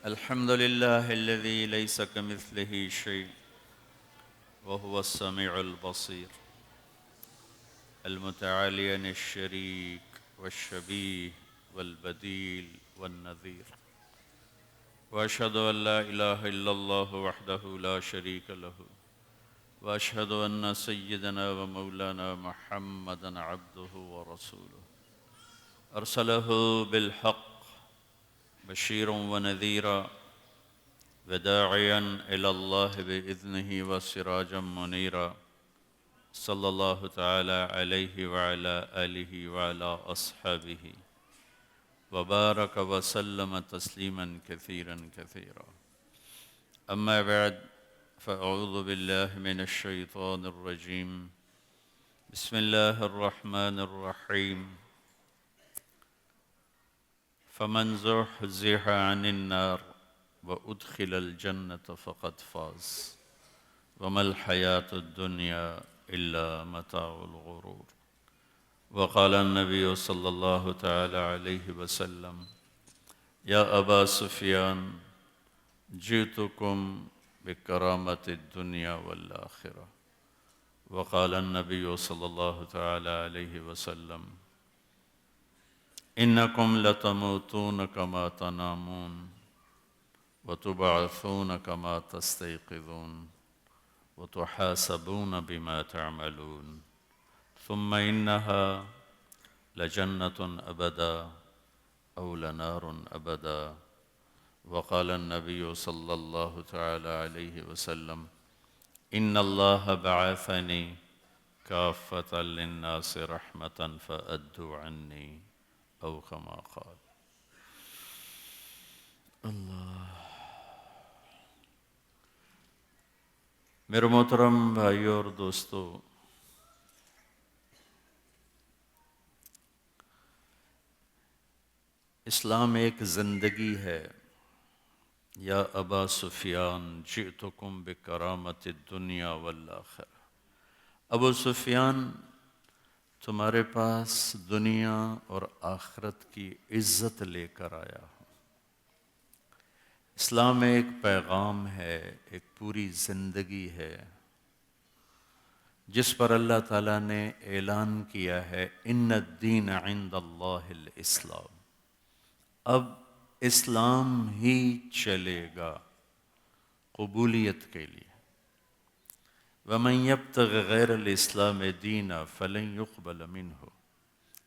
الحمد لله الذي ليس كمثله شيء وهو السميع البصير المتعالي عن الشريك والشبيه والبديل والنذير، وأشهد أن لا إله إلا الله وحده لا شريك له، وأشهد أن سيدنا ومولانا محمدًا عبده ورسوله أرسله بالحق بشيرا ونذيرا وداعيا إلى الله بإذنه وسراجا منيرا، صلى الله تعالى عليه وعلى آله وعلى أصحابه وبارك وسلم تسليما كثيرا كثيرا. أما بعد، فأعوذ بالله من الشيطان الرجيم. بسم الله الرحمن الرحيم. فمن زحزح عن النار وأدخل الجنة فقد فاز وما الحياة الدنيا إلا متاع الغرور. وقال النبي صلى الله تعالى عليه وسلم: يا أبا سفيان جئتكم بكرامة الدنيا والآخرة. وقال النبي صلى الله تعالى عليه وسلم: إنكم لتموتون كما تنامون وتبعثون كما تستيقظون وتحاسبون بما تعملون، ثم إنها لجنة أبدا أو لنار أبدا. وقال النبي صلى الله تعالى عليه وسلم: إن الله بعثني كافة للناس رحمة فأدوا عني، أو كما قال. اللہ. میرے محترم بھائیوں اور دوستو، اسلام ایک زندگی ہے. یا ابا سفیان جئتکم بکرامت الدنیا والآخرہ. ابو سفیان، تمہارے پاس دنیا اور آخرت کی عزت لے کر آیا ہوں. اسلام ایک پیغام ہے، ایک پوری زندگی ہے جس پر اللہ تعالیٰ نے اعلان کیا ہے: ان الدین عند اللہ الاسلام. اب اسلام ہی چلے گا قبولیت کے لیے. وَمَن يَبْتَغِ غَيْرَ الْإِسْلَامِ دِينًا فَلَن يُقْبَلَ مِنْهُ.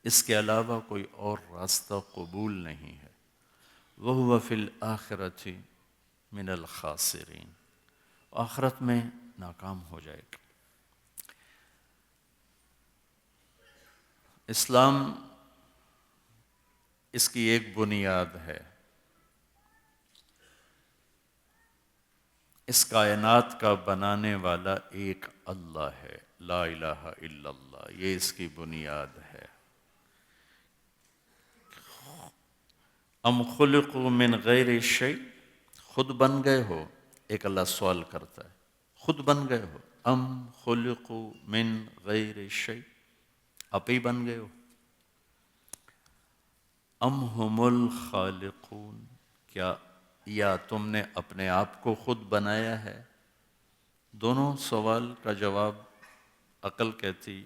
اس کے علاوہ کوئی اور راستہ قبول نہیں ہے. وَهُوَ فِي الْآخِرَةِ مِنَ الْخَاسِرِينَ. آخرت میں ناکام ہو جائے گا. اسلام، اس کی ایک بنیاد ہے. اس کائنات کا بنانے والا ایک اللہ ہے، لا الہ الا اللہ. یہ اس کی بنیاد ہے. ام خلقوا من غیر شیء. خود بن گئے ہو؟ ایک اللہ سوال کرتا ہے. خود بن گئے ہو؟ ام خلقوا من غیر شیء. آپ ہی بن گئے ہو؟ ام ہم الخالقون. کیا یا تم نے اپنے آپ کو خود بنایا ہے؟ دونوں سوال کا جواب عقل کہتی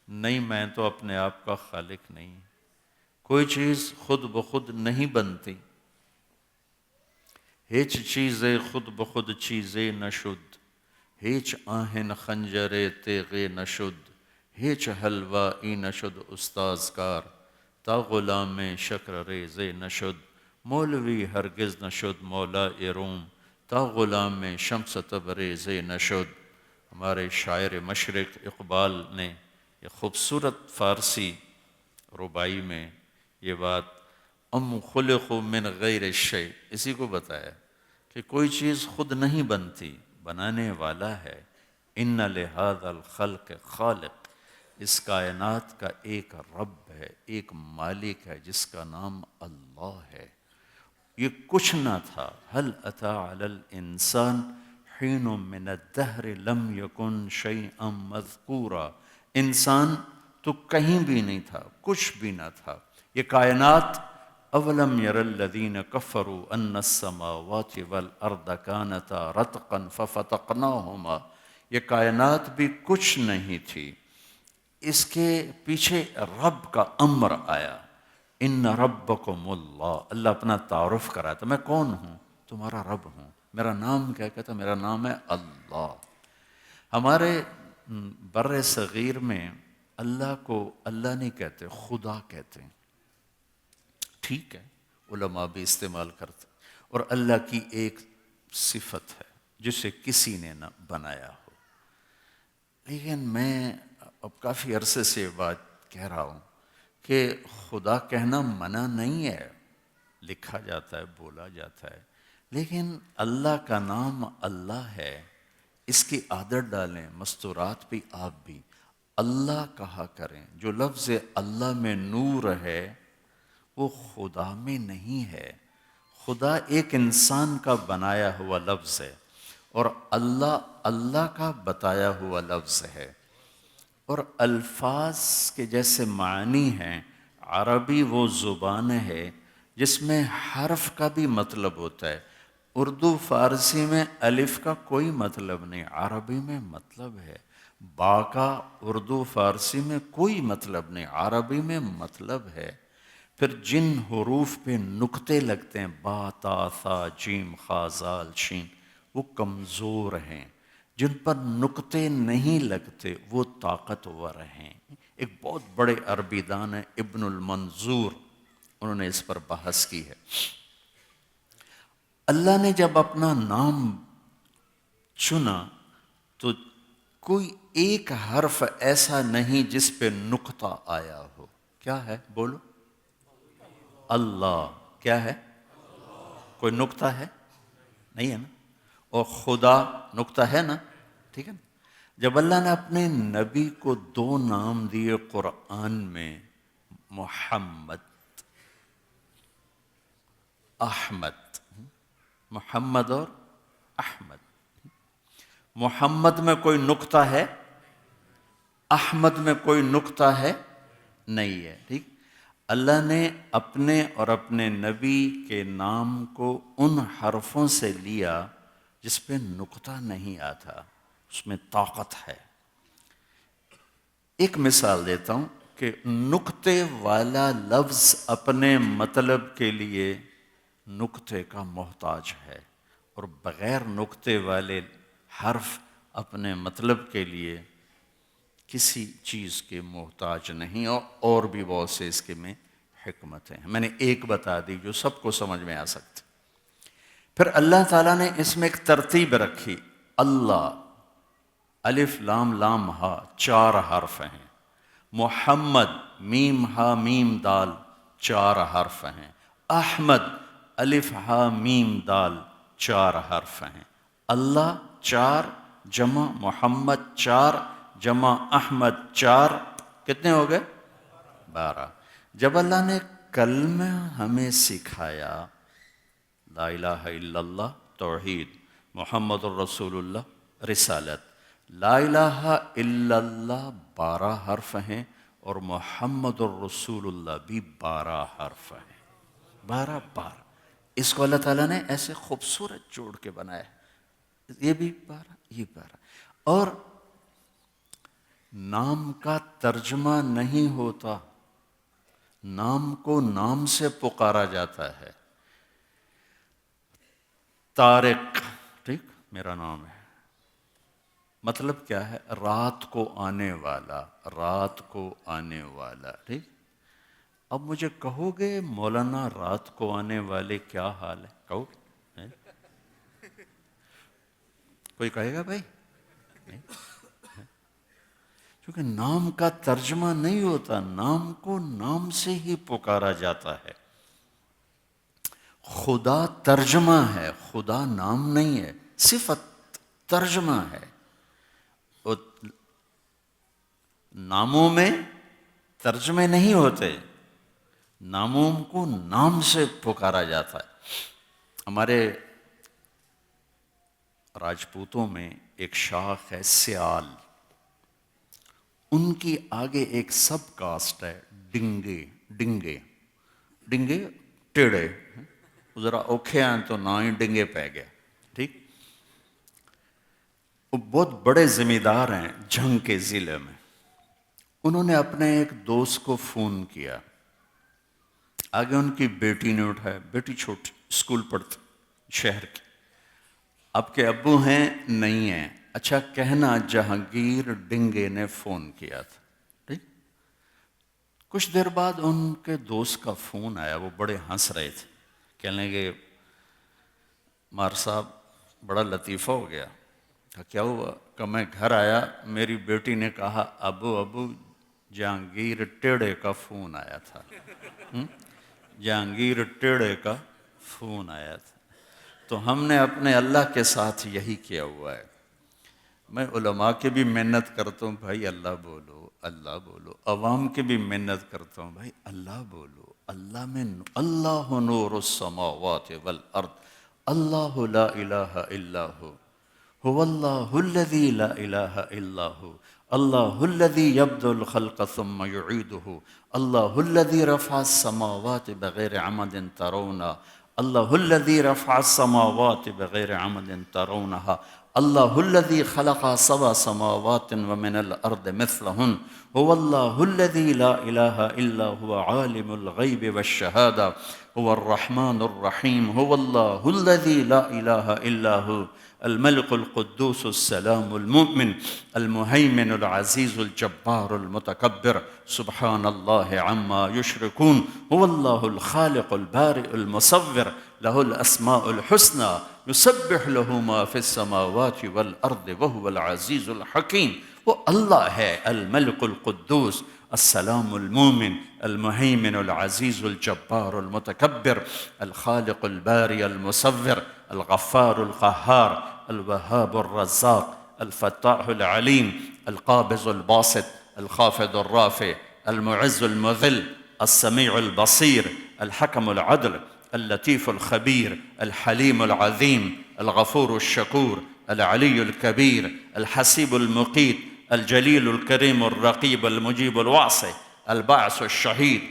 نہیں، میں تو اپنے آپ کا خالق نہیں. کوئی چیز خود بخود نہیں بنتی. ہیچ چیزے خود بخود چیزے نشد، ہیچ آہن خنجرے تیغے نشد، ہیچ حلوائی نشد استازکار، تا غلام شکر ریزے نشد، مولوی ہرگز نشد مولا روم، تا غلام شمس تبریزے نشد. ہمارے شاعر مشرق اقبال نے یہ خوبصورت فارسی ربائی میں یہ بات ام خلقوا من غیر شیء اسی کو بتایا کہ کوئی چیز خود نہیں بنتی، بنانے والا ہے. ان لہذا الخلق خالق. اس کائنات کا ایک رب ہے، ایک مالک ہے جس کا نام اللہ ہے. یہ کچھ نہ تھا. هل اتى على الانسان حین من الدہر لم یکن شیئا مذکورا. انسان تو کہیں بھی نہیں تھا، کچھ بھی نہ تھا. یہ کائنات اولم یر الذین کفروا ان السماوات والارض کانتا رتقا ففتقناہما، یہ کائنات بھی کچھ نہیں تھی، اس کے پیچھے رب کا امر آیا، ان ربکم اللہ، اللہ اپنا تعارف کراتا، میں کون ہوں؟ تمہارا رب ہوں۔ میرا نام کیا کہتا؟ میرا نام ہے اللہ۔ ہمارے بر صغیر میں اللہ کو اللہ نہیں کہتے، خدا کہتے ہیں، ٹھیک ہے، علماء بھی استعمال کرتے، اور اللہ کی ایک صفت ہے جسے کسی نے نہ بنایا ہو۔ لیکن میں اب کافی عرصے سے بات کہہ رہا ہوں کہ خدا کہنا منع نہیں ہے، لکھا جاتا ہے، بولا جاتا ہے، لیکن اللہ کا نام اللہ ہے، اس کی عادت ڈالیں، مستورات بھی آپ بھی اللہ کہا کریں۔ جو لفظ اللہ میں نور ہے وہ خدا میں نہیں ہے، خدا ایک انسان کا بنایا ہوا لفظ ہے، اور اللہ اللہ کا بتایا ہوا لفظ ہے۔ اور الفاظ کے جیسے معنی ہیں، عربی وہ زبان ہے جس میں حرف کا بھی مطلب ہوتا ہے۔ اردو فارسی میں الف کا کوئی مطلب نہیں، عربی میں مطلب ہے۔ با کا اردو فارسی میں کوئی مطلب نہیں، عربی میں مطلب ہے۔ پھر جن حروف پہ نقطے لگتے ہیں، با، تا، ثا، جیم، خا، زال، شین، وہ کمزور ہیں۔ جن پر نقطے نہیں لگتے وہ طاقتور ہیں۔ ایک بہت بڑے عربی دان ہیں ابن المنظور، انہوں نے اس پر بحث کی ہے۔ اللہ نے جب اپنا نام چنا تو کوئی ایک حرف ایسا نہیں جس پہ نقطہ آیا ہو۔ کیا ہے؟ بولو۔ اللہ کیا ہے؟ کوئی نقطہ ہے؟ نہیں ہے نا؟ اور خدا نقطہ ہے نا؟ ٹھیک ہے نا؟ جب اللہ نے اپنے نبی کو دو نام دیے قرآن میں، محمد، احمد، محمد اور احمد، محمد میں کوئی نقطہ ہے، احمد میں کوئی نقطہ ہے نہیں ہے، ٹھیک۔ اللہ نے اپنے اور اپنے نبی کے نام کو ان حرفوں سے لیا جس پہ نقطہ نہیں آتا، اس میں طاقت ہے۔ ایک مثال دیتا ہوں کہ نقطے والا لفظ اپنے مطلب کے لیے نقطے کا محتاج ہے، اور بغیر نقطے والے حرف اپنے مطلب کے لیے کسی چیز کے محتاج نہیں، اور بھی بہت سے اس کے میں حکمتیں ہیں۔ میں نے ایک بتا دی جو سب کو سمجھ میں آ سکتی۔ پھر اللہ تعالیٰ نے اس میں ایک ترتیب رکھی، اللہ، الف لام لام ہا، 4 حرف ہیں۔ محمد، میم ہا میم دال، 4 حرف ہیں۔ احمد، الف ہا میم دال، 4 حرف ہیں۔ اللہ 4 جمع محمد 4 جمع احمد 4، کتنے ہو گئے؟ 12۔ جب اللہ نے کلمہ ہمیں سکھایا، لا الہ الا اللہ توحید، محمد الرسول اللہ رسالت، لا الہ الا اللہ 12 حرف ہیں، اور محمد الرسول اللہ بھی 12 حرف ہیں، 12 12۔ اس کو اللہ تعالیٰ نے ایسے خوبصورت جوڑ کے بنایا ہے، یہ بھی 12 یہ 12۔ اور نام کا ترجمہ نہیں ہوتا، نام کو نام سے پکارا جاتا ہے۔ طارق، ٹھیک، میرا نام ہے، مطلب کیا ہے؟ رات کو آنے والا، رات کو آنے والا، ٹھیک۔ اب مجھے کہو گے مولانا رات کو آنے والے کیا حال ہے؟ کہو گے؟ کوئی کہے گا بھائی؟ کیونکہ نام کا ترجمہ نہیں ہوتا، نام کو نام سے ہی پکارا جاتا ہے۔ خدا ترجمہ ہے، خدا نام نہیں ہے، صفت ترجمہ ہے۔ ناموں میں ترجمے نہیں ہوتے، ناموں کو نام سے پکارا جاتا ہے۔ ہمارے راجپوتوں میں ایک شاخ ہے سیال، ان کی آگے ایک سب کاسٹ ہے ڈنگے، ڈنگے، ڈنگے ٹیڑے ذرا اوکھے ہیں تو نہ ہی ڈنگے پہ گیا. ٹھیک. وہ بہت بڑے ذمہ دار ہیں جھنگ کے ضلع میں. انہوں نے اپنے ایک دوست کو فون کیا. آگے ان کی بیٹی نے اٹھایا. بیٹی چھوٹی اسکول پڑھتی شہر کی. آپ کے ابو ہیں؟ نہیں ہیں. اچھا کہنا جہانگیر ڈنگے نے فون کیا تھا. ٹھیک. کچھ دیر بعد ان کے دوست کا فون آیا. وہ بڑے ہنس رہے تھے. کہنے لگے مار صاحب بڑا لطیفہ ہو گیا. کیا ہوا؟ کہ میں گھر آیا میری بیٹی نے کہا ابو جہانگیر ٹیڑے کا فون آیا تھا. جہانگیر ٹیڑے کا فون آیا تھا. تو ہم نے اپنے اللہ کے ساتھ یہی کیا ہوا ہے. میں علماء کی بھی محنت کرتا ہوں بھائی اللہ بولو اللہ بولو. عوام کی بھی محنت کرتا ہوں بھائی اللہ بولو. اللہ میں اللہ نور السماوات والارض اللہ لا الہ الا ہو هو اللہ الذی لا الہ الا ہو اللہ الذی یبدأ الخلق ثم یعیدہ اللہ الذی رفع السماوات بغیر عمد ترونها اللہ الذی رفع السماوات بغیر عمد ترونها اللہ الذی خلق سبع سماوات ومن الارض مثلہن هو اللہ الذی لا الہ الا هو عالم الغیب والشہادہ هو الرحمن الرحیم هو اللہ الذی لا الہ الا هو الملك القدوس السلام المؤمن المهيمن العزيز الجبار المتكبر سبحان الله عما يشركون هو الله الخالق البارئ المصور له الأسماء الحسنى يسبح له ما في السماوات والأرض وهو العزيز الحكيم. وہ اللہ ہے الملك القدوس السلام المؤمن المهيمن العزيز الجبار المتكبر الخالق البارئ المصور الغفار القهار الوهاب الرزاق الفتاح العليم القابض الباسط الخافض الرافع المعز المذل السميع البصير الحكم العدل اللطيف الخبير الحليم العظيم الغفور الشكور العلي الكبير الحسيب المقيت الجليل الكريم الرقيب المجيب الواسع الباعث الشهيد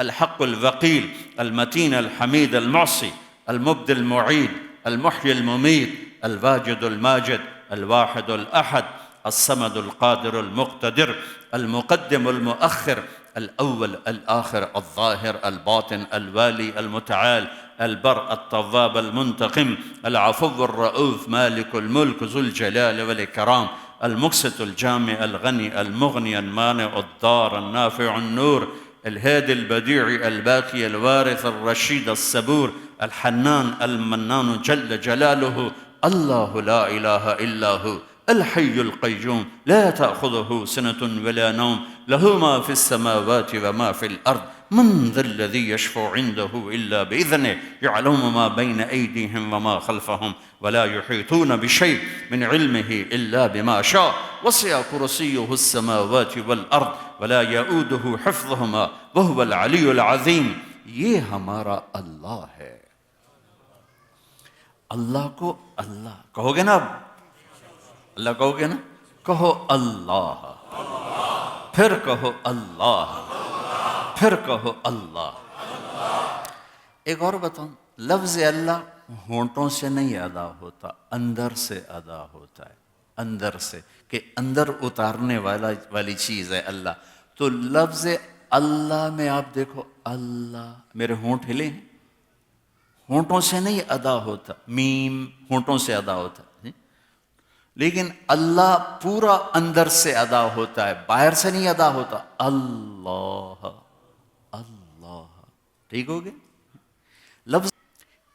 الحق الوقيل المتين الحميد المعصي المبدي المعيد المحيي المميت الواجد الماجد الواحد الأحد الصمد القادر المقتدر المقدم المؤخر الأول الآخر الظاهر الباطن الوالي المتعال البر التواب المنتقم العفو الرؤوف مالك الملك ذو الجلال والإكرام المقسط الجامع الغني المغني المانع الضار النافع النور الهادي البديع الباقي الوارث الرشيد الصبور الحنان المنان جل جلاله الله لا إله إلا هو الحي القيوم لا تأخذه سنة ولا نوم له ما في السماوات وما في الأرض من ذا الذي يشفع عنده إلا بإذنه يعلم ما بين أيديهم وما خلفهم ولا يحيطون بشيء من علمه إلا بما شاء وسع كرسيه السماوات والأرض ولا يؤوده حفظهما وهو العلي العظيم. یہ ہمارا اللہ ہے. اللہ کو اللہ کہو گے نا؟ اب اللہ کہو گے نا؟ کہو اللہ پھر کہو اللہ پھر کہو اللہ. ایک اور بتاؤں لفظ اللہ ہونٹوں سے نہیں ادا ہوتا اندر سے ادا ہوتا ہے. اندر سے کہ اندر اتارنے والی چیز ہے اللہ. تو لفظ اللہ میں آپ دیکھو اللہ میرے ہونٹ ہلے ہیں ہونٹوں سے نہیں ادا ہوتا. میم ہونٹوں سے ادا ہوتا لیکن اللہ پورا اندر سے ادا ہوتا ہے باہر سے نہیں ادا ہوتا. اللہ اللہ ٹھیک ہو گیا. لفظ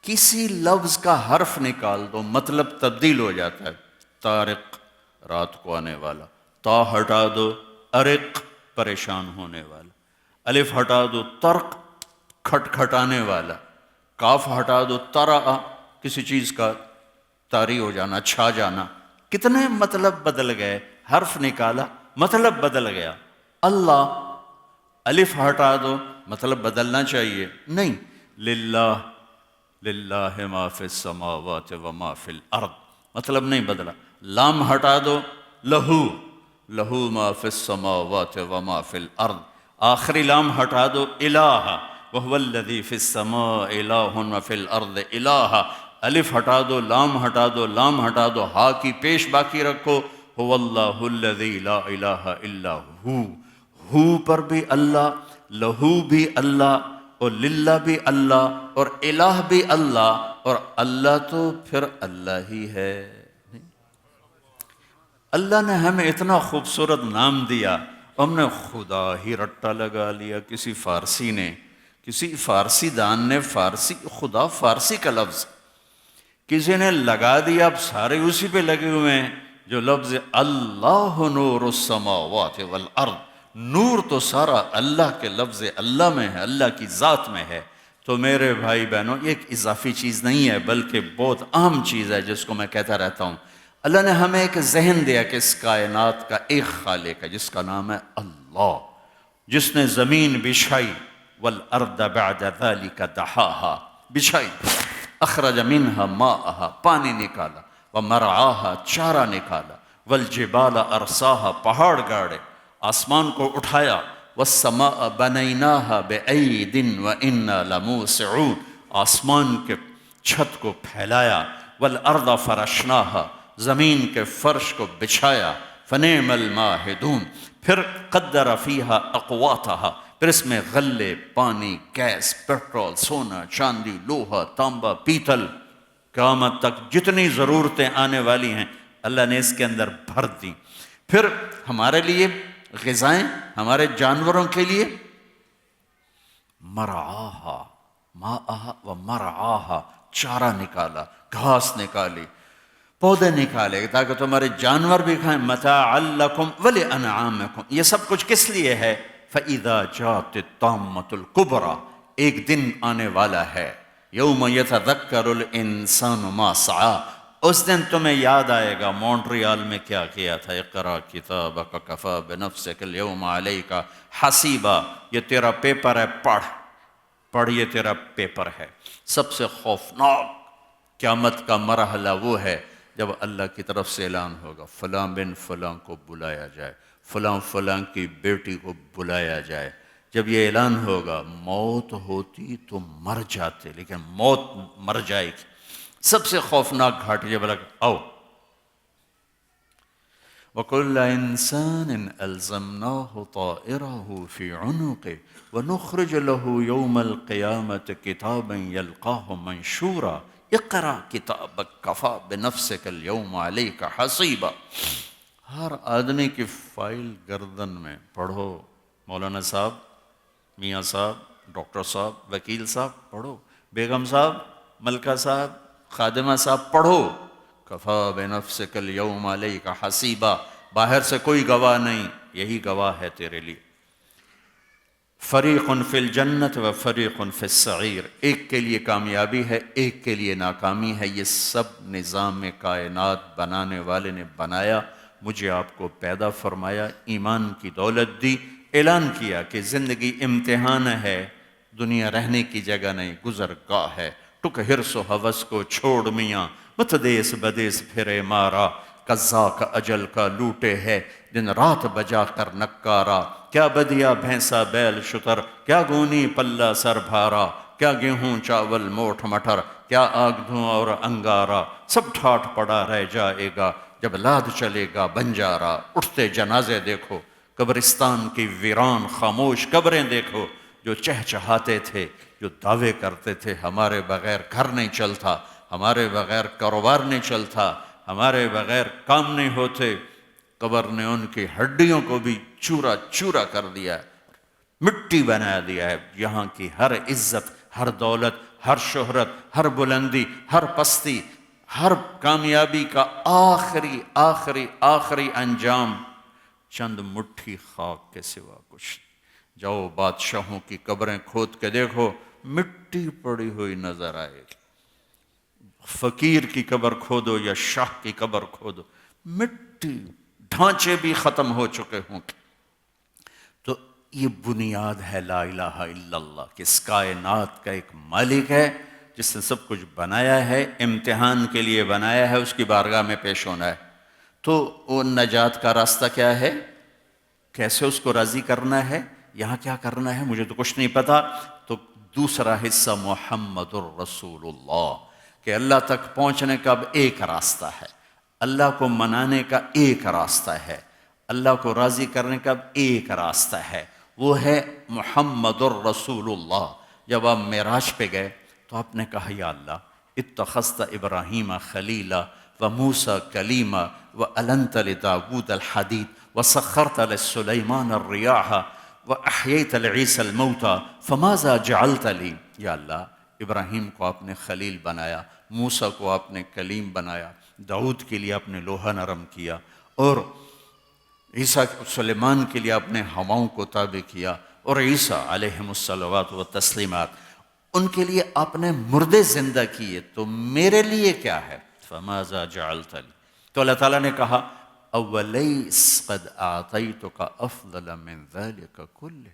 کسی لفظ کا حرف نکال دو مطلب تبدیل ہو جاتا ہے. طارق رات کو آنے والا. تا ہٹا دو ارق پریشان ہونے والا. الف ہٹا دو ترق کھٹ کھٹانے والا. کاف ہٹا دو ترا کسی چیز کا طاری ہو جانا چھا جانا. کتنے مطلب بدل گئے. حرف نکالا مطلب بدل گیا. اللہ الف ہٹا دو مطلب بدلنا چاہیے نہیں. للہ للہ ما فی السماوات و ما فی الارض مطلب نہیں بدلا. لام ہٹا دو لہو لہو ما فی السماوات و ما فی الارض. آخری لام ہٹا دو الہ وهو الذی فی السماء الہ وفی الارض الہ، الف ہٹا دو، لام ہٹا دو، لام ہٹا دو، ہا کی پیش باقی رکھو، هو اللہ الذی لا الہ الا ہو پر بھی اللہ، لہو بھی اللہ، اور للہ بھی اللہ، اور الہ بھی اللہ، اور اللہ تو پھر اللہ ہی ہے۔ اللہ نے ہمیں اتنا خوبصورت نام دیا، ہم نے خدا ہی رٹا لگا لیا۔ کسی فارسی نے، کسی فارسی دان نے خدا فارسی کا لفظ کسی نے لگا دیا، اب سارے اسی پہ لگے ہوئے ہیں۔ جو لفظ اللہ نور السماوات والارض، نور تو سارا اللہ کے لفظ اللہ میں ہے، اللہ کی ذات میں ہے۔ تو میرے بھائی بہنوں، یہ ایک اضافی چیز نہیں ہے بلکہ بہت اہم چیز ہے جس کو میں کہتا رہتا ہوں۔ اللہ نے ہمیں ایک ذہن دیا کہ اس کائنات کا ایک خالق ہے جس کا نام ہے اللہ، جس نے زمین بچھائی، والارض بعد ذلك دحاها، بچھائی، اخرج منها ماءها، پانی نکالا، ومرعاها، چارہ نکالا، والجبال ارساها، پہاڑ گاڑے، آسمان کو اٹھایا، والسماء بنیناها بأید وإنا لموسعون، آسمان کے چھت کو پھیلایا، والارض فرشناها، زمین کے فرش کو بچھایا، فنعم الماہدون، پھر قدر فیہا اقواتہا، پھر اس میں غلے، پانی، گیس، پیٹرول، سونا، چاندی، لوہا، تانبا، پیتل، قیامت تک جتنی ضرورتیں آنے والی ہیں اللہ نے اس کے اندر بھر دی۔ پھر ہمارے لیے غذائیں، ہمارے جانوروں کے لیے مرعاہا، ماءہا و مرعاہا، چارہ نکالا، گھاس نکالی، پودے نکالے تاکہ تمہارے جانور بھی کھائیں، متاعا لکم ولانعامکم۔ یہ سب کچھ کس لیے ہے؟ فَإِذَا جَاءَتِ الطَّامَّةُ الْكُبْرَى، ایک دن آنے والا ہے، یوم یتذکر الانسان ما سعی، اس دن تمہیں یاد آئے گا مونٹریال میں کیا کیا تھا۔ اقرأ کتابک کفی بنفسک اليوم علیک حسیبا، یہ تیرا پیپر ہے، پڑھ، یہ تیرا پیپر ہے۔ سب سے خوفناک قیامت کا مرحلہ وہ ہے جب اللہ کی طرف سے اعلان ہوگا فلاں بن فلاں کو بلایا جائے، فلاں فلاں کی بیٹی کو بلایا جائے۔ جب یہ اعلان ہوگا موت ہوتی تو مر جاتے، لیکن موت مر جائے گی۔ سب سے خوفناک گھاٹی جب لگا آؤ، وَكُلَّ إِنسَانٍ أَلْزَمْنَاهُ طَائِرَهُ فِي عُنُقِهِ وَنُخْرِجُ لَهُ يَوْمَ الْقِيَامَةِ كِتَابًا يَلْقَاهُ مَنْشُورًا اقرأ کتابک کفی بنفسک اليوم علیک حسیبا۔ ہر آدمی کی فائل گردن میں، پڑھو مولانا صاحب، میاں صاحب، ڈاکٹر صاحب، وکیل صاحب پڑھو، بیگم صاحب، ملکہ صاحب، خادمہ صاحب پڑھو، کفی بنفسک اليوم علیک حسیبا، باہر سے کوئی گواہ نہیں، یہی گواہ ہے تیرے لیے۔ فریق فی الجنت و فریق فی السعیر، ایک کے لیے کامیابی ہے، ایک کے لیے ناکامی ہے۔ یہ سب نظام کائنات بنانے والے نے بنایا، مجھے آپ کو پیدا فرمایا، ایمان کی دولت دی، اعلان کیا کہ زندگی امتحان ہے، دنیا رہنے کی جگہ نہیں، گزرگاہ ہے۔ ٹک حرص و ہوس کو چھوڑ میاں، مت دیس بدیس پھرے مارا، قضا کا اجل کا لوٹے ہے دن رات بجا کر نکارا۔ کیا بدیا بھینسا بیل شتر، کیا گونی پلہ سر بھارا، کیا گیہوں چاول موٹھ مٹر، کیا آگ دھواں اور انگارا، سب ٹھاٹ پڑا رہ جائے گا جب لاد چلے گا بنجارا۔ اٹھتے جنازے دیکھو، قبرستان کی ویران خاموش قبریں دیکھو، جو چہچہاتے تھے، جو دعوے کرتے تھے ہمارے بغیر گھر نہیں چلتا، ہمارے بغیر کاروبار نہیں چلتا، ہمارے بغیر کام نہیں ہوتے، قبر نے ان کی ہڈیوں کو بھی چورا چورا کر دیا ہے، مٹی بنا دیا ہے۔ یہاں کی ہر عزت، ہر دولت، ہر شہرت، ہر بلندی، ہر پستی، ہر کامیابی کا آخری آخری آخری انجام چند مٹھی خاک کے سوا کچھ۔ جاؤ بادشاہوں کی قبریں کھود کے دیکھو، مٹی پڑی ہوئی نظر آئے گی۔ فقیر کی قبر کھودو یا شاہ کی قبر کھودو، مٹی، ڈھانچے بھی ختم ہو چکے ہوں گے۔ تو یہ بنیاد ہے لا الہ الا اللہ، کہ اس کائنات کا ایک مالک ہے جس نے سب کچھ بنایا ہے، امتحان کے لیے بنایا ہے، اس کی بارگاہ میں پیش ہونا ہے۔ تو وہ نجات کا راستہ کیا ہے؟ کیسے اس کو راضی کرنا ہے؟ یہاں کیا کرنا ہے؟ مجھے تو کچھ نہیں پتا۔ تو دوسرا حصہ محمد الرسول اللہ، کہ اللہ تک پہنچنے کا اب ایک راستہ ہے، اللہ کو منانے کا ایک راستہ ہے، اللہ کو راضی کرنے کا اب ایک راستہ ہے، وہ ہے محمد الرسول اللہ۔ جب آپ معراج پہ گئے تو آپ نے کہا یا اللہ اتخذت ابراہیم خلیلا وموسیٰ کلیما وَأَلَنْتَ لِدَاوُودَ الْحَدِيدَ وَسَخَّرْتَ لِسُلَيْمَانَ الرِّيَاحَ وَأَحْيَيْتَ لِعِيسَى الْمَوْتَى فَمَاذَا جَعَلْتَ لِي، یا اللہ ابراہیم کو آپ نے خلیل بنایا، موسیٰ کو آپ نے کلیم بنایا، داؤد کے لیے آپ نے لوہا نرم کیا، اور عیسیٰ سلیمان کے لیے آپ نے ہواؤں کو تابع کیا، اور عیسیٰ علیہم الصلوات و تسلیمات ان کے لیے آپ نے مردے زندہ کیے، تو میرے لیے کیا ہے؟ فَمَاذَا جَعَلْتَ لِي، تو اللہ تعالیٰ نے کہا أَوَلَيْسْ قَدْ أَعْطَيْتُكَ أَفْضَلَ مِنْ ذَلِكَ كُلِّهِ،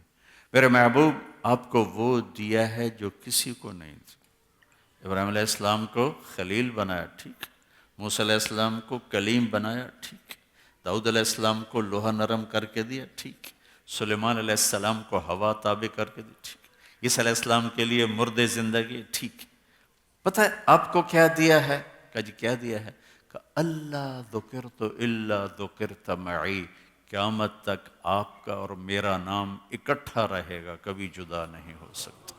میرے محبوب آپ کو وہ دیا ہے جو کسی کو نہیں دیا۔ ابراہیم علیہ السلام کو خلیل بنایا، ٹھیک، موسیٰ علیہ السلام کو کلیم بنایا، ٹھیک، داؤد علیہ السلام کو لوہا نرم کر کے دیا، ٹھیک، سلیمان علیہ السلام کو ہوا تابع کر کے دی، ٹھیک، عیسیٰ علیہ السلام کے لیے مردے زندگی، ٹھیک۔ پتہ ہے آپ کو کیا دیا ہے؟ کہ جی کیا دیا ہے؟ کہ اللہ ذکرت الا ذکرت معی، قیامت تک آپ کا اور میرا نام اکٹھا رہے گا، کبھی جدا نہیں ہو سکتا۔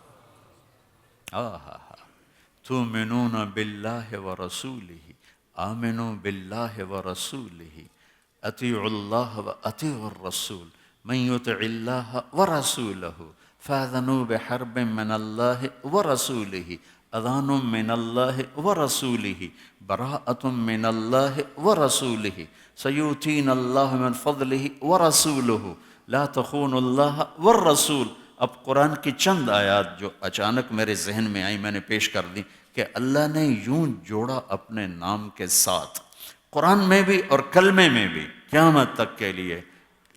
تؤمنون باللہ ورسولہ، آمنوا باللہ ورسولہ، اطیعوا اللہ واطیعوا الرسول، من یطع اللہ ورسولہ فاذنوا بحرب من اللہ ورسولہ، اذان من اللہ ورسولہ، براءۃ من اللہ ورسولہ، سیؤتینا اللہ من فضلہ ورسولہ، لا تخونوا اللہ والرسول۔ اب قرآن کی چند آیات جو اچانک میرے ذہن میں آئی میں نے پیش کر دی، کہ اللہ نے یوں جوڑا اپنے نام کے ساتھ، قرآن میں بھی اور کلمے میں بھی، قیامت تک کے لیے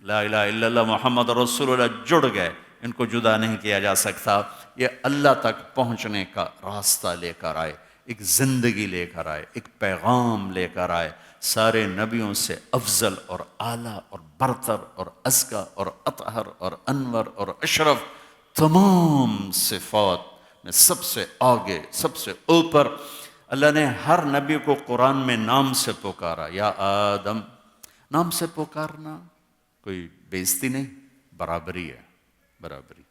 لا الہ الا اللہ محمد رسول اللہ جڑ گئے، ان کو جدا نہیں کیا جا سکتا۔ یہ اللہ تک پہنچنے کا راستہ لے کر آئے، ایک زندگی لے کر آئے، ایک پیغام لے کر آئے، سارے نبیوں سے افضل اور اعلیٰ اور برتر اور ازکیٰ اور اطہر اور انور اور اشرف، تمام صفات میں سب سے آگے، سب سے اوپر۔ اللہ نے ہر نبی کو قرآن میں نام سے پکارا، یا آدم، نام سے پکارنا کوئی بے عزتی نہیں، برابری ہے، برابری۔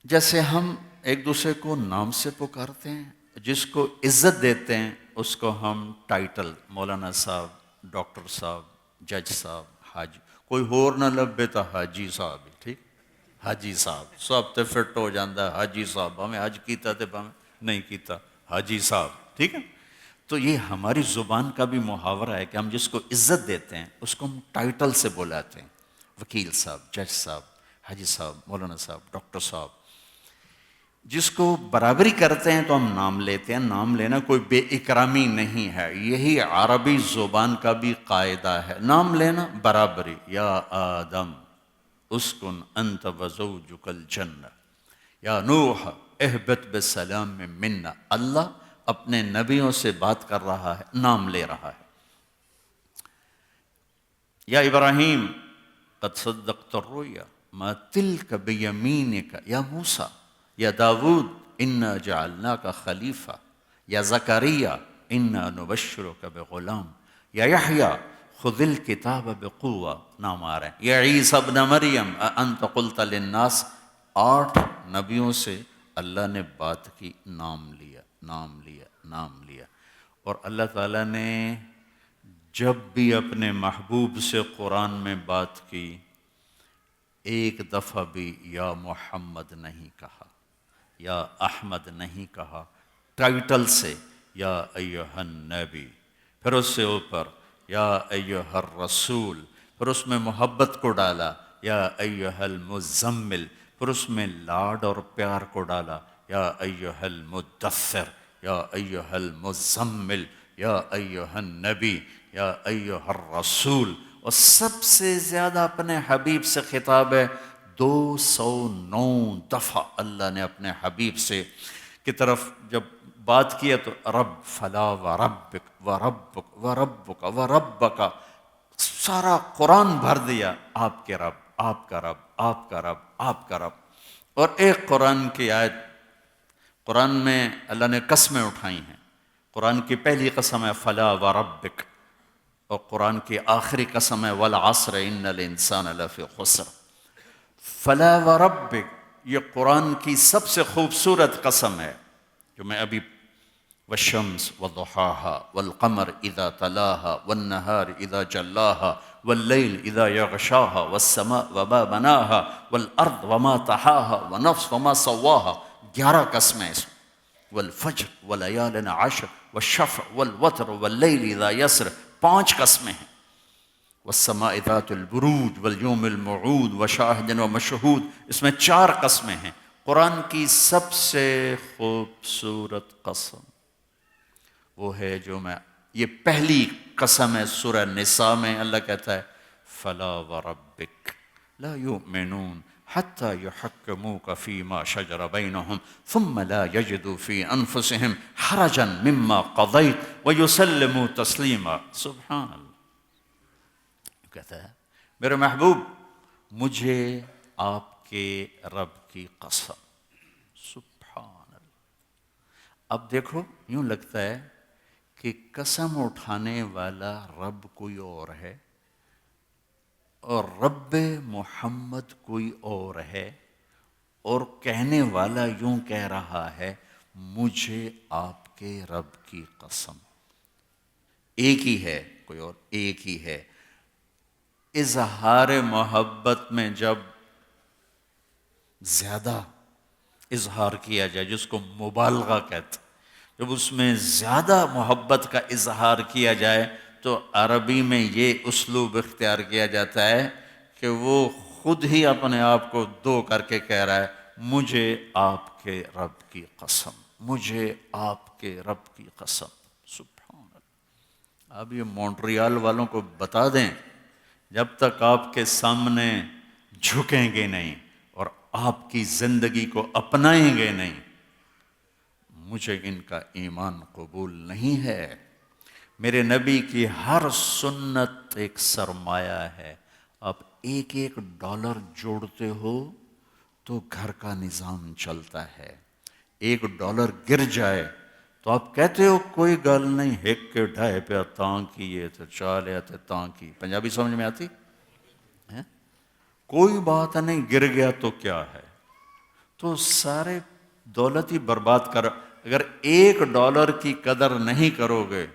جیسے ہم ایک دوسرے کو نام سے پکارتے ہیں، جس کو عزت دیتے ہیں اس کو ہم ٹائٹل، مولانا صاحب، ڈاکٹر صاحب، جج صاحب، حاجی، کوئی ہور نہ لبے تو حاجی صاحب ہی، ٹھیک، حاجی صاحب سب تے فٹ ہو جاندہ ہے، حاجی صاحب، ہمیں حج کیتا تے ہمیں نہیں کیتا، حاجی صاحب، ٹھیک ہے۔ تو یہ ہماری زبان کا بھی محاورہ ہے کہ ہم جس کو عزت دیتے ہیں اس کو ہم ٹائٹل سے بلاتے ہیں، وکیل صاحب، جج صاحب، حاجی صاحب، مولانا صاحب، ڈاکٹر صاحب۔ جس کو برابری کرتے ہیں تو ہم نام لیتے ہیں، نام لینا کوئی بے اکرامی نہیں ہے، یہی عربی زبان کا بھی قاعدہ ہے، نام لینا برابری۔ یا آدم اسکن انت وزوجک الجنہ، یا نوح اہبط بسلام منا، اللہ اپنے نبیوں سے بات کر رہا ہے، نام لے رہا ہے۔ یا ابراہیم قد صدقت الرؤیا ما تلک بیمینک، یا موسیٰ، یا داود انا جعلناک خلیفہ، یا زکریا انا نبشرک بغلام، یا یحییٰ خذ الکتاب بقوہ، نام آ رہے ہیں، یا عیسیٰ ابن مریم اانت قلت للناس۔ 8 نبیوں سے اللہ نے بات کی، نام لیا، نام لیا، نام لیا۔ اور اللہ تعالیٰ نے جب بھی اپنے محبوب سے قرآن میں بات کی، ایک دفعہ بھی یا محمد نہیں کہا، یا احمد نہیں کہا، ٹائٹل سے یا ایہا النبی، پھر اس سے اوپر یا ایہا الرسول، پھر اس میں محبت کو ڈالا، یا ایہا المزمل، پھر اس میں لاڈ اور پیار کو ڈالا، یا ایہا المدثر، یا ایہا المزمل، یا ایہا النبی، یا ایہا الرسول۔ اور سب سے زیادہ اپنے حبیب سے خطاب ہے، 209 دفعہ اللہ نے اپنے حبیب سے کی طرف جب بات کی ہے تو رب، فلا وربک وربک وربک وربک، سارا قرآن بھر دیا آپ کے رب، آپ کا رب، آپ کا رب، آپ کا رب۔ اور ایک قرآن کی آیت، قرآن میں اللہ نے قسمیں اٹھائی ہیں۔ قرآن کی پہلی قسم ہے فلا وربک، اور قرآن کی آخری قسم ہے والعصر ان الانسان لفی خسر۔ فلا وربک یہ قرآن کی سب سے خوبصورت قسم ہے جو میں ابھی، والشمس وضحاها والقمر اذا تلاها والنهار اذا جلاها والليل اذا يغشاها والسماء وما بناها والارض وما طحاها ونفس وما سواها، 11 قسمیں اس میں، والفجر وليال عشر والشفع والوتر والليل اذا يسر، 5 قسمیں ہیں، والسماء ذات البروج واليوم الموعود وشاہد ومشہود، اس میں 4 قسمیں ہیں۔ قرآن کی سب سے خوبصورت قسم وہ ہے جو میں، یہ پہلی قسم ہے سورہ نساء میں، اللہ کہتا ہے فلا وربک لا یؤمنون حتی یحکموک فیما شجر بینہم ثم لا یجدوا فی انفسہم حرجا مما قضیت ویسلموا تسلیما۔ سبحان اللہ، کہتا ہے میرے محبوب مجھے آپ کے رب کی قسم، سبحان اللہ۔ اب دیکھو یوں لگتا ہے کہ قسم اٹھانے والا رب کوئی اور ہے اور رب محمد کوئی اور ہے، اور کہنے والا یوں کہہ رہا ہے مجھے آپ کے رب کی قسم۔ ایک ہی ہے، کوئی اور ایک ہی ہے۔ اظہار محبت میں جب زیادہ اظہار کیا جائے، جس کو مبالغہ کہتے، جب اس میں زیادہ محبت کا اظہار کیا جائے تو عربی میں یہ اسلوب اختیار کیا جاتا ہے کہ وہ خود ہی اپنے آپ کو دو کر کے کہہ رہا ہے مجھے آپ کے رب کی قسم، مجھے آپ کے رب کی قسم۔ سبحان اللہ۔ اب یہ مونٹریال والوں کو بتا دیں، جب تک آپ کے سامنے جھکیں گے نہیں اور آپ کی زندگی کو اپنائیں گے نہیں، مجھے ان کا ایمان قبول نہیں ہے۔ میرے نبی کی ہر سنت ایک سرمایہ ہے۔ آپ ایک ایک ڈالر جوڑتے ہو تو گھر کا نظام چلتا ہے۔ $1 گر جائے تو آپ کہتے ہو کوئی گل نہیں، ہیک کے ڈھائے پہ تاں کیے تو چالے تے تاں کی۔ پنجابی سمجھ میں آتی؟ کوئی بات نہیں، گر گیا تو کیا ہے، تو سارے دولت ہی برباد کر۔ اگر $1 کی قدر نہیں کرو گے